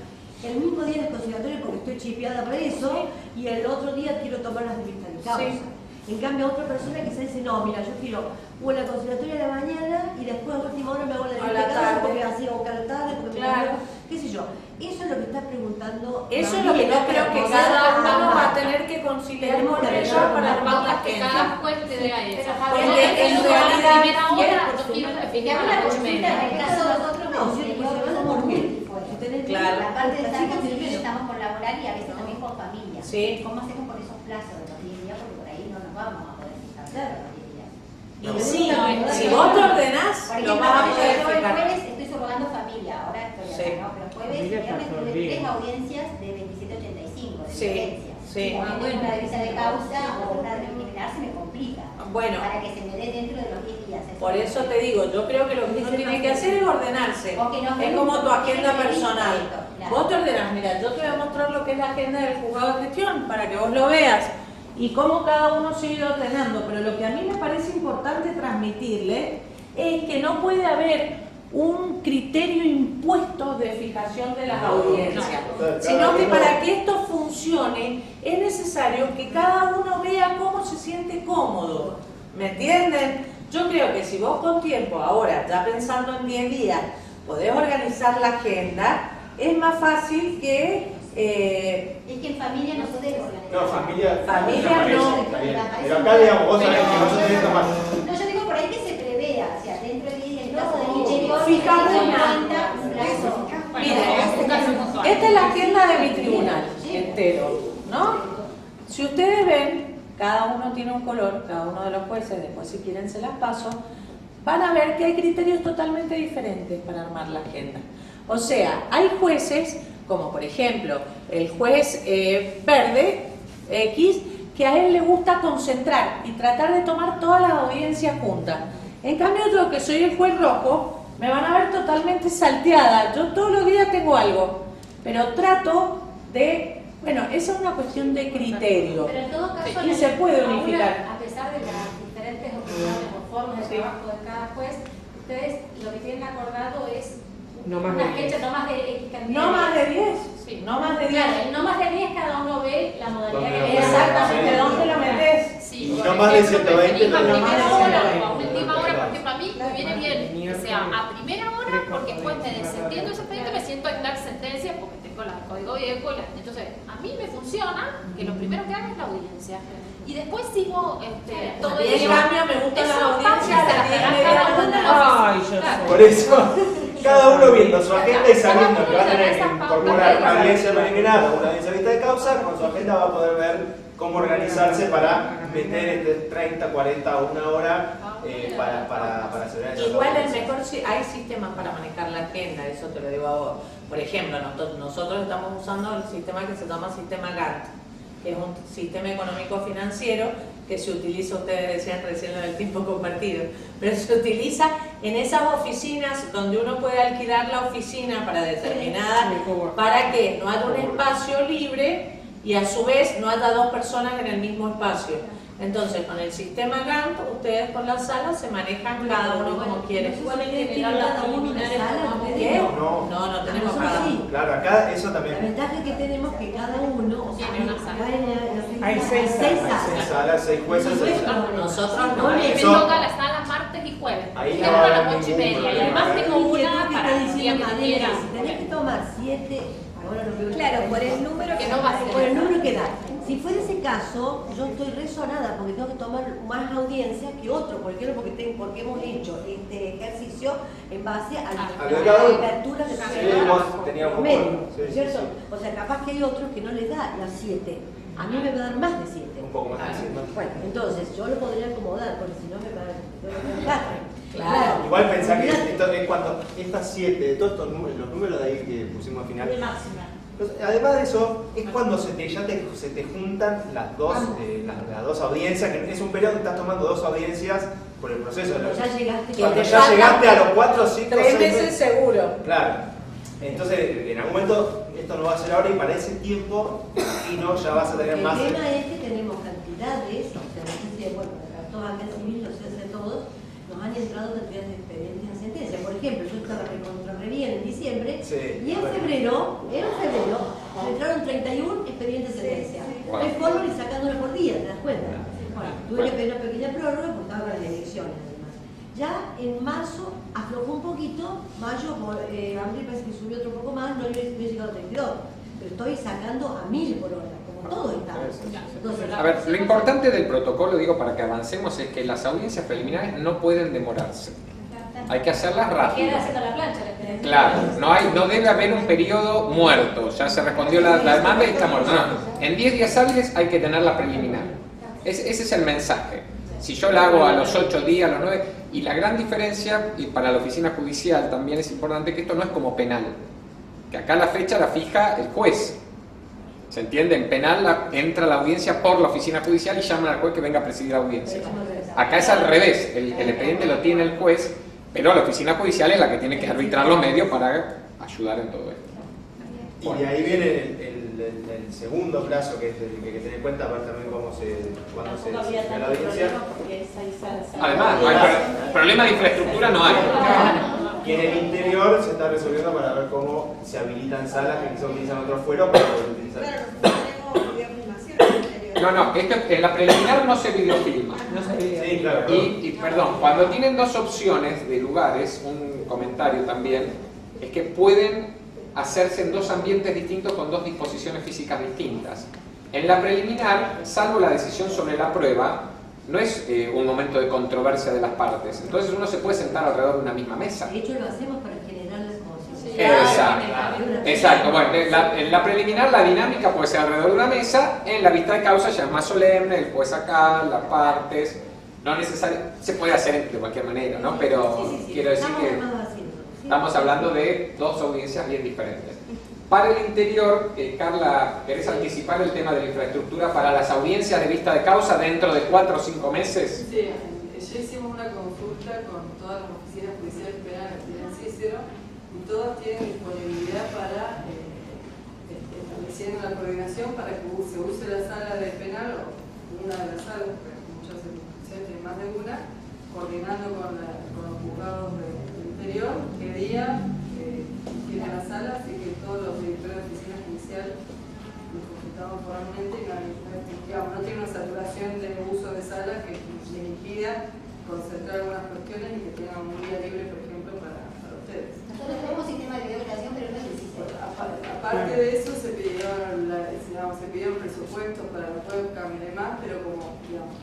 H: el mismo día el conciliatorio porque estoy chipeada por eso, y el otro día quiero tomar las de vista de causa. En cambio, otra persona quizás dice, no, mira, yo quiero la conciliatoria de la mañana y después a última hora me hago la de la tarde porque así hago cada tarde, porque
B: claro.
H: qué sé yo. Eso es lo que está preguntando.
B: Eso es lo que yo creo que cada uno va a tener que conciliar con ella para armar la
C: que cada juez te dé a ella.
B: Porque en realidad
M: claro. La parte de estamos por laboral y a veces también por familia.
B: Sí.
M: ¿Cómo hacemos por esos plazos de los 10 días? Porque por ahí no nos vamos a poder fijar los 10 días.
B: Y sí, si vos te ordenás, lo vas a poder
M: fijar.
B: fijar.
M: El jueves estoy subrogando familia, ahora estoy acá, ¿no? Pero jueves y viernes tuve 3 audiencias de 2785 de violencia.
B: Sí.
M: Cuando tengo una de visa de causa o una de preliminar se me complica.
B: Bueno,
M: para que se me dé dentro de los 10 días.
B: Por eso te digo, yo creo que lo que uno tiene que hacer es ordenarse. Es como tu agenda personal. Vos te ordenás, mira, yo te voy a mostrar lo que es la agenda del juzgado de gestión para que vos lo veas y cómo cada uno se ha ido ordenando. Pero lo que a mí me parece importante transmitirle es que no puede haber un criterio impuesto de fijación de las audiencias, sino que para que esto funcione es necesario que cada uno vea cómo se siente cómodo. ¿Me entienden? Yo creo que si vos con tiempo, ahora ya pensando en 10 días, podés organizar la agenda, es más fácil que...
M: es que en familia no se debe organizar.
J: No, familia
B: no.
J: Pero acá, digamos, vos sabés que nosotros tenemos que tomar.
M: No, yo digo por ahí que se prevea, o sea, dentro de 10 días, en caso del interior,
B: fijamos
M: un plazo.
B: Miren, esta es la agenda de mi tribunal entero, ¿no? Si ustedes ven, cada uno tiene un color, cada uno de los jueces, después si quieren se las paso, van a ver que hay criterios totalmente diferentes para armar la agenda. O sea, hay jueces, como por ejemplo el juez verde, X, que a él le gusta concentrar y tratar de tomar todas las audiencias juntas. En cambio yo, que soy el juez rojo, me van a ver totalmente salteada. Yo todos los días tengo algo, pero trato de... Bueno, esa es una cuestión de criterio.
F: Pero en todo caso,
B: y se puede unificar.
F: A pesar de las diferentes opiniones o formas de trabajo de cada juez, ustedes lo que tienen acordado es una fecha, no más de X cantidad.
B: No más de 10. Sí. No más de 10.
F: Claro, no más de 10 cada uno ve la modalidad que
B: exactamente, ¿dónde lo metes?
C: Sí,
J: y no más de 120.
C: A primera hora o a última hora, por ejemplo, a mí me viene bien, o sea, a primera hora, porque después me desentiendo ese expediente, me siento a dictar sentencia, porque tengo el código viejo, entonces a mí me funciona que lo primero que haga es la audiencia. Y después sigo todo el
B: día. En cambio, me gusta la audiencia a las 10 de
J: Por eso, cada uno viendo su agenda y sabiendo que va a tener que incorporar una audiencia preliminar o una audiencia vista de causa, con su agenda va a poder ver cómo organizarse para meter entre 30, 40 o una hora para acelerar esa
B: igual el
J: audiencia.
B: mejor, hay sistemas para manejar la agenda, eso te lo digo a vos. Por ejemplo, nosotros estamos usando el sistema que se llama sistema Gantt, que es un sistema económico financiero que se utiliza, ustedes decían recién lo del tiempo compartido, pero se utiliza en esas oficinas donde uno puede alquilar la oficina para determinada, para que no haya un espacio libre y a su vez no haya dos personas en el mismo espacio. Entonces, con el sistema Gantt, ustedes con las salas se manejan cada uno como quiere.
H: Igual hay que generar las preliminares.
B: ¿Qué?
J: No,
B: No tenemos cada uno.
J: Claro, acá eso también.
H: La ventaja que tenemos es que cada uno, o sea,
C: Tiene una sala.
G: Hay seis salas.
J: 6 salas, 6 jueces.
B: Nosotros no.
C: A mí me
J: Eso-
C: toca las salas martes y jueves.
J: Ahí
C: Cierro
J: no va a
C: a las
J: haber
C: 8:30.
J: ningún
C: Y además
J: problema.
C: tengo una para el día que quiera.
H: Si tenés que tomar 7, ahora lo veo.
L: Claro, por el número
C: Que no va a ser.
H: Por el número que da. Si fuera ese caso, yo estoy resonada porque tengo que tomar más audiencia que otro. ¿Por qué? Porque hemos hecho este ejercicio en base a la apertura de
J: teníamos
H: medio,
J: sí, sí,
H: ¿cierto?
J: sí.
H: O sea, capaz que hay otros que no les da las 7. A mí me va a dar más de 7.
J: Un poco más de 7.
H: Bueno, entonces yo lo podría acomodar porque si no me va a dar.
B: Claro.
J: Igual pensá que esto es cuando estas 7, de todos estos números, los números de ahí que pusimos al final.
D: De máxima.
J: Además de eso, es cuando se te juntan las dos audiencias, que es un periodo que estás tomando 2 audiencias por el proceso de la
H: Ya llegaste.
J: Cuando ya llegaste a los 4, 5,
B: 3
J: 6
B: meses seguro.
J: Claro. Entonces, en algún momento, esto no va a ser ahora y para ese tiempo, y no, ya vas a tener
H: El
J: más.
H: tema es que tenemos cantidades, o sea, no sé si, bueno, todos acá en civil, no sé si todos, nos han entrado cantidades de expedientes en sentencia. Por ejemplo, yo estaba recontra re bien en diciembre,
J: Sí,
H: y en febrero me entraron 31 expedientes de sentencia.
A: Wow.
H: Es forma y sacándolos por día, ¿te das cuenta? Bueno, tuve que pedir una pequeña prórroga porque estaba con las elecciones además. Ya en marzo aflojó un poquito, mayo, abril parece que subió otro poco más, no he llegado a 32, pero estoy sacando a 1000 por hora, como todo está. Entonces,
A: A ver, lo importante del protocolo, digo, para que avancemos, es que las audiencias preliminares no pueden demorarse. Hay que hacerlas rápido.
F: Queda haciendo la plancha la experiencia.
A: Claro, no debe haber un periodo muerto. Ya se respondió la demanda y está muerto. No, en 10 días hábiles hay que tener la preliminar. Ese es el mensaje. Si yo la hago a los 8 días, a los 9, y la gran diferencia, y para la oficina judicial también es importante, que esto no es como penal, que acá la fecha la fija el juez. ¿Se entiende? En penal entra la audiencia por la oficina judicial y llaman al juez que venga a presidir la audiencia. Acá es al revés, el expediente lo tiene el juez, pero la oficina judicial es la que tiene que arbitrar los medios para ayudar en todo esto.
J: Y de ahí viene el segundo plazo que hay que tener en cuenta, aparte también cuando se designa la audiencia.
A: Además, no hay problema de infraestructura, no hay.
J: Y en el interior se está resolviendo para ver cómo se habilitan salas que se utilizan otros fuera para poder utilizar.
L: Claro, no tenemos videofilmación en el interior.
A: No, esto en la preliminar no se videofilma.
J: Sí, claro.
A: Y perdón, cuando tienen 2 opciones de lugares, un comentario también, es que pueden hacerse en 2 ambientes distintos con 2 disposiciones físicas distintas. En la preliminar, salvo la decisión sobre la prueba, no es un momento de controversia de las partes. Entonces uno se puede sentar alrededor de una misma mesa.
H: de hecho lo hacemos para generar las cosas.
A: Exacto. Bueno, en la preliminar la dinámica puede ser alrededor de una mesa, en la vista de causa ya es más solemne, el juez acá, las partes, no necesariamente, se puede hacer de cualquier manera, ¿no? Pero quiero decir que estamos hablando de 2 audiencias bien diferentes. Para el interior, Carla, ¿querés anticipar el tema de la infraestructura para las audiencias de vista de causa dentro de 4 o 5 meses?
N: Sí, ya hicimos una consulta con todas las oficinas judiciales penales de Cícero y todas tienen disponibilidad para estableciendo la coordinación para que se use la sala de penal o una de las salas, porque muchas instituciones tienen más de una, coordinando con los juzgados del interior, qué día tiene la sala, así que todos los directores de oficina judicial nos consultamos formalmente y no tiene una saturación de uso de sala que les impida concentrar algunas cuestiones y que tengan un día libre, por ejemplo, para ustedes.
M: Nosotros tenemos sistema de videocreación, pero no es el sistema.
N: Aparte de eso, se pidieron presupuestos para la webcam y demás, pero como, digamos,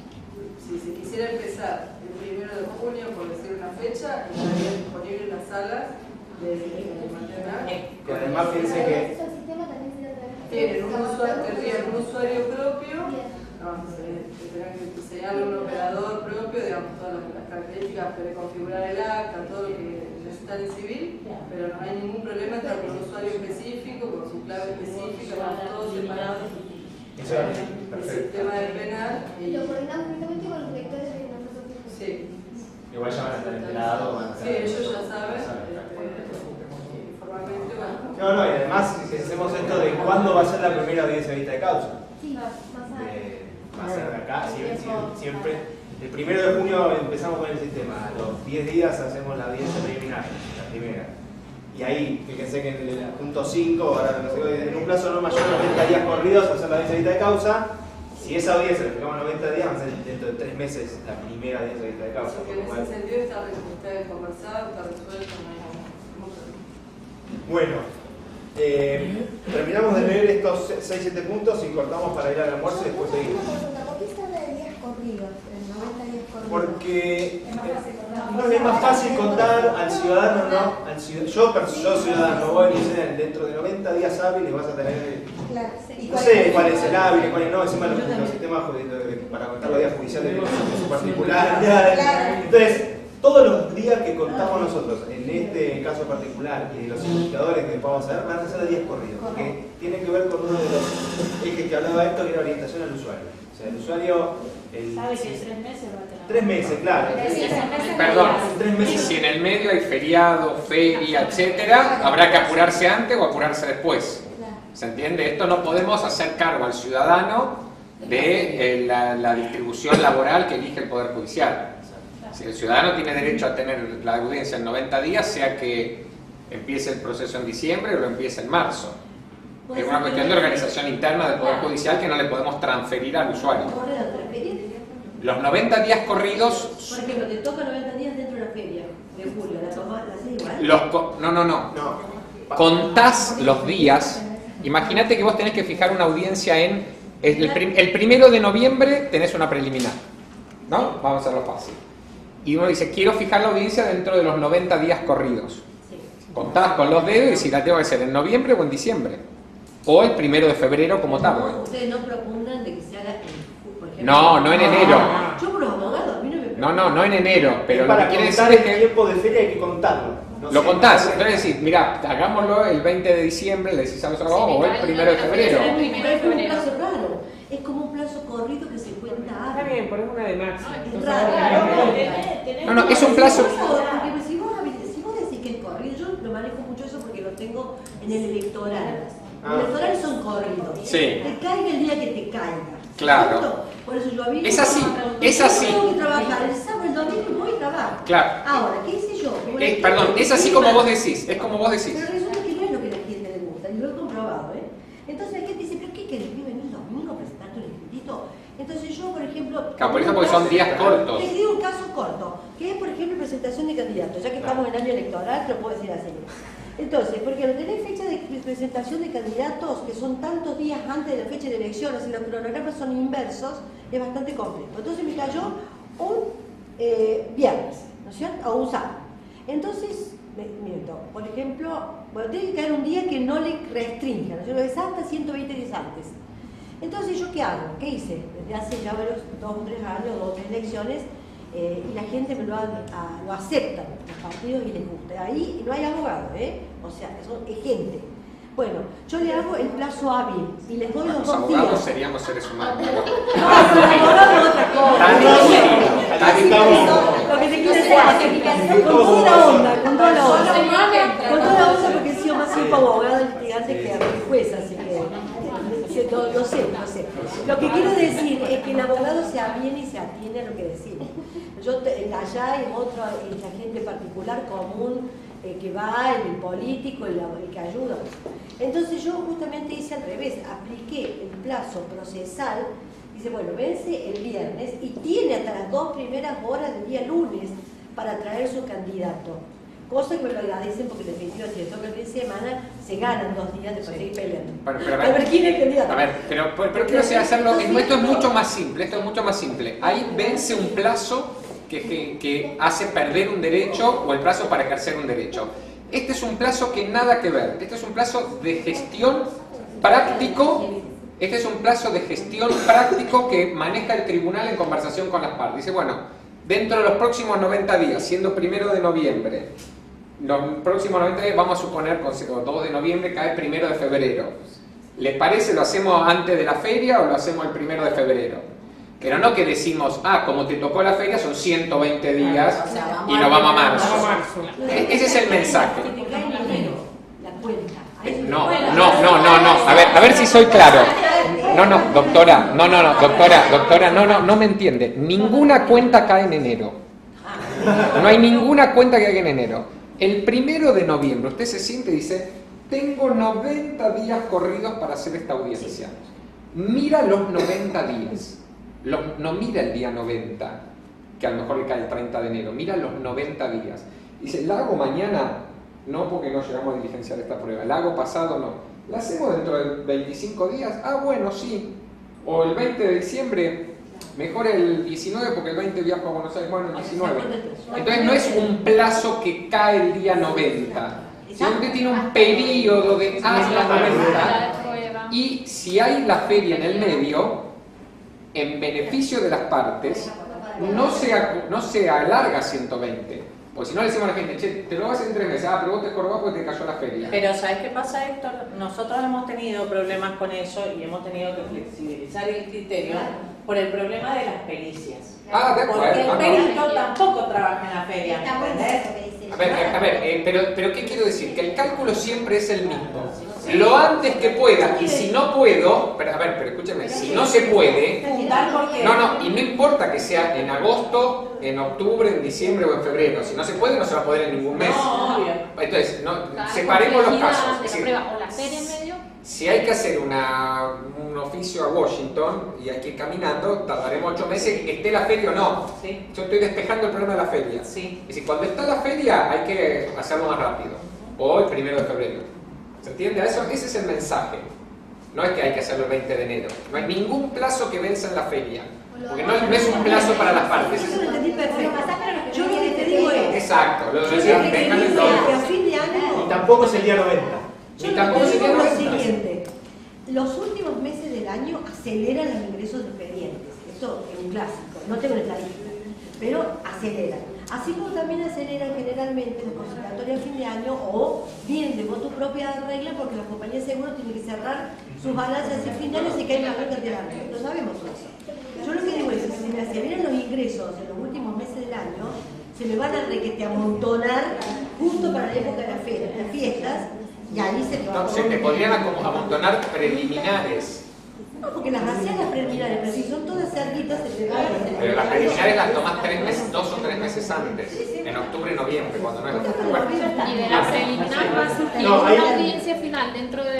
N: si se quisiera empezar el 1 de junio, por decir una fecha, estarían disponibles las salas de mantener.
J: Y además piense que
N: tienen un usuario propio que señale un operador propio, digamos, todas las características, preconfigurar el acta, todo lo que necesitan en civil, pero no hay ningún problema entrar con un usuario específico, con su clave específica, con todos separados. El sistema del penal.
K: Lo coordinamos directamente con los directores de nosotros.
N: Sí.
J: Igual ya van a estar enterados.
N: Sí, ellos ya saben. Formalmente, bueno.
J: No, y además si hacemos esto de cuándo va a ser la primera audiencia de vista de causa.
K: Sí,
J: Va a ser de acá, siempre. El 1 de junio empezamos con el sistema. A los 10 días hacemos la audiencia preliminar, la primera. Y ahí, fíjense que en el punto 5, ahora no sé, en un plazo no mayor de 90 días corridos hacer la audiencia de vista de causa. Si esa audiencia le pegamos 90 días, va a ser dentro de 3 meses la primera audiencia de vista de causa.
N: Así que en ese sentido está conversado, está resuelto, no hay ningún problema.
J: Bueno, terminamos de leer estos 6-7 puntos y cortamos para ir al almuerzo y después seguimos.
L: ¿Por qué se habla de días corridos, en 90 días corridos?
J: Porque no es más fácil contar al ciudadano, ¿no? Yo ciudadano, voy y dicen dentro de 90 días hábiles vas a tener. No sé cuál es el hábil, cuál es no, encima los sistemas para contar los días judiciales de su particular. Entonces, todos los días que contamos nosotros, en este caso particular, y de los indicadores que vamos a ver, van a ser de días corridos, porque tiene que ver con uno de los ejes que hablaba esto, que era orientación al usuario. O sea, el usuario...
D: ¿Sabe que en 3 meses va a tener?
J: 3 meses, claro.
A: Perdón,
J: 3 meses.
A: y si en el medio hay feriado, feria, etcétera, habrá que apurarse antes o apurarse después. ¿Se entiende? Esto no podemos hacer cargo al ciudadano de la distribución laboral que elige el Poder Judicial. Si el ciudadano tiene derecho a tener la audiencia en 90 días, sea que empiece el proceso en diciembre o lo empiece en marzo. Es una cuestión de organización interna del Poder Judicial que no le podemos transferir al usuario. Los 90 días corridos...
H: Por ejemplo, te toca 90 días dentro de la feria de julio, ¿la haces igual?
A: No. Contás los días. Imagínate que vos tenés que fijar una audiencia en... El 1 de noviembre tenés una preliminar, ¿no? Vamos a hacerlo fácil. Y uno dice, quiero fijar la audiencia dentro de los 90 días corridos. Contás con los dedos y si la tengo que hacer en noviembre o en diciembre. O el 1 de febrero como tarde.
H: Ustedes no propongan de que se haga por ejemplo.
A: No en enero.
H: Yo por los abogados, a mí no me
A: No en enero. Pero lo
J: para
A: que quiere decir
J: contar
A: es que...
J: el tiempo de feria hay que contarlo.
A: Lo contás, entonces decís, mirá, hagámoslo el 20 de diciembre, le decís a los abogados, o el 1 de febrero.
H: Es como un plazo raro, es como un plazo corrido que se cuenta.
G: Está bien, ponemos una de máximo.
H: Es raro.
A: No, es un plazo...
H: Porque si vos decís que es corrido, yo lo manejo mucho eso porque lo tengo en el electoral. Los electorales son corridos.
A: Sí.
H: Te caiga el día que te caiga.
A: Claro.
H: ¿Cierto? Por eso yo aviso.
A: Es así, es así.
H: Yo tengo que trabajar el sábado, el domingo y voy a trabajar.
A: Claro.
H: Ahora, ¿qué hice yo?
A: Perdón, es así como vos decís, es como vos decís.
H: Pero resulta que no es lo que a la gente le gusta, y lo he comprobado, ¿eh? Entonces la gente dice, ¿pero qué querés? ¿Que venir el domingo a presentarte un escritito? Entonces yo, por ejemplo...
A: Claro, por eso porque son días cortos.
H: Les digo un caso corto, que es, por ejemplo, presentación de candidatos. Ya que estamos en año electoral, te lo puedo decir así. Entonces, porque al tener fecha de presentación de candidatos que son tantos días antes de la fecha de elecciones y los cronogramas son inversos, es bastante complejo. Entonces me cayó un viernes, ¿no es cierto? O un sábado. Entonces, miento, por ejemplo, bueno, tiene que caer un día que no le restrinja, ¿no es cierto? Es hasta 120 días antes. Entonces, ¿yo qué hago? ¿Qué hice? Desde hace ya varios 2 o 3 años, 2 o 3 elecciones, y la gente me lo acepta, los partidos, y les gusta. Ahí no hay abogado, o sea, es gente. Bueno, yo le hago el plazo hábil y les doy los 2 días.
A: Los abogados seríamos seres humanos.
H: No, los abogados es otra cosa. Lo que te quiero decir, con toda la onda, con toda la onda, porque he sido más tiempo abogado litigante que juez, así que lo sé. Lo que quiero decir es que el abogado se aviene y se atiene a lo que decimos. Yo allá hay la gente particular común que va, el político, el que ayuda. Entonces yo justamente hice al revés, apliqué el plazo procesal, dice, bueno, vence el viernes y tiene hasta las 2 primeras horas del día lunes para traer su candidato. Cosa que me lo agradecen porque definitivamente si les toca el fin de semana se ganan 2 días de seguir peleando.
A: A ver,
H: ¿quién es el candidato?
A: A ver, pero quiero hacerlo, esto es mucho más simple, Ahí vence un plazo que hace perder un derecho o el plazo para ejercer un derecho. Este es un plazo que nada que ver, este es un plazo de gestión práctico Este es un plazo de gestión práctico que maneja el tribunal en conversación con las partes. Dice, bueno, dentro de los próximos 90 días, siendo 1 de noviembre, los próximos 90 días, vamos a suponer, 2 de noviembre cae 1 de febrero. ¿Les parece lo hacemos antes de la feria o lo hacemos el 1 de febrero? Pero no que decimos, como te tocó la feria son 120 días y nos vamos a marzo. Ese es el mensaje. No. A ver si soy claro. Doctora, no me entiende. Ninguna cuenta cae en enero. No hay ninguna cuenta que caiga en enero. El 1 de noviembre usted se siente y dice, tengo 90 días corridos para hacer esta audiencia. Mira los 90 días. No mira el día 90, que a lo mejor le cae el 30 de enero. Mira los 90 días. Dice, ¿la hago mañana? No, porque no llegamos a diligenciar esta prueba. ¿La hago pasado? No. ¿La hacemos dentro de 25 días? Bueno, sí. O el 20 de diciembre, mejor el 19, porque el 20 viajo a Buenos Aires, bueno, el 19. Entonces no es un plazo que cae el día 90. Si usted tiene un periodo de hasta 90, y si hay la feria en el medio, en beneficio de las partes, no se alarga 120. Porque si no le decimos a la gente, che, te lo vas a hacer en 3 meses, pero vos te jorobás porque te cayó la feria.
B: Pero ¿sabes qué pasa, Héctor? Nosotros hemos tenido problemas con eso y hemos tenido que flexibilizar el criterio por el problema de las pericias.
A: De acuerdo.
B: Porque el perito tampoco trabaja en la feria, ¿entendés?
A: A ver, pero ¿qué quiero decir? Que el cálculo siempre es el mismo. Lo antes que pueda, y si no puedo, pero escúcheme, si no se puede, y no importa que sea en agosto, en octubre, en diciembre o en febrero, si no se puede, no se va a poder en ningún mes. Entonces, separemos los casos. Es decir,
C: o la feria en medio.
A: Si hay que hacer un oficio a Washington y hay que ir caminando, tardaremos 8 meses, esté la feria o no.
B: Sí.
A: Yo estoy despejando el problema de la feria.
B: Sí.
A: Es decir, cuando está la feria hay que hacerlo más rápido. O el 1 de febrero. ¿Se entiende? Ese es el mensaje. No es que hay que hacerlo el 20 de enero. No hay ningún plazo que venza en la feria. Porque no es un plazo para las partes.
H: Yo lo entendí perfecto. Yo lo que te digo es...
A: Exacto.
H: Yo lo que te digo es que a fin de año...
J: Y tampoco es el día 90.
H: Yo lo que digo es lo siguiente. Los últimos meses del año aceleran los ingresos de expedientes. Esto es un clásico. No tengo estadística. Pero aceleran. Así como también aceleran generalmente los consultatorios a fin de año o bien de voto propia regla porque las compañías de seguros tienen que cerrar sus balanzas a fin de año y que hay una cuenta de año. Lo sabemos eso. Yo lo que digo es que si me aceleran los ingresos en los últimos meses del año, se me van a amontonar justo para la época de las fiestas y ahí se te va a...
A: Se te podrían amontonar preliminares.
H: No, porque las hacían las preliminares, pero si son todas cerditas, se te va a...
A: Pero las preliminares las tomás 2 o 3 meses antes, en octubre y noviembre, cuando no es octubre.
C: Y de la preliminar vas a tener una audiencia final dentro de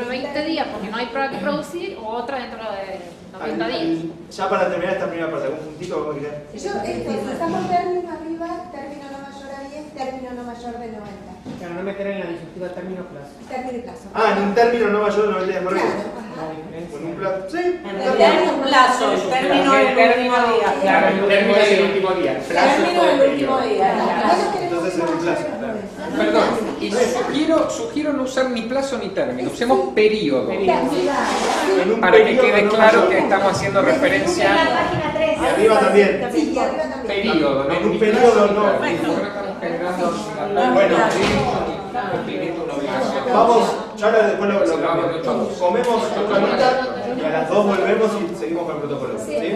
C: 20 días, porque no hay prueba que producir, o otra dentro de 90 días.
J: Ya para terminar esta primera parte, ¿algún puntito vamos a quitar?
K: Estamos término arriba, término no mayor a 10, término no mayor de 90.
G: Claro, no meter en la disyuntiva término plazo.
K: Término y plazo.
J: En un término no mayor de 90 días por
K: Claro,
J: ¿Con un plazo? Sí.
B: En realidad hay un plazo, el término del último día.
A: Claro, el término es el último día. El plazo
B: Término del último día.
J: Entonces es un plazo.
A: Perdón, y sugiero no usar ni plazo ni término, usemos periodo. Para que quede claro que estamos haciendo referencia.
J: Y arriba también.
A: Periodo, ¿no?
J: En un periodo no. Bueno, vamos, ya ahora después lo comemos otra mitad y a las 2 volvemos y seguimos con el protocolo. ¿Sí?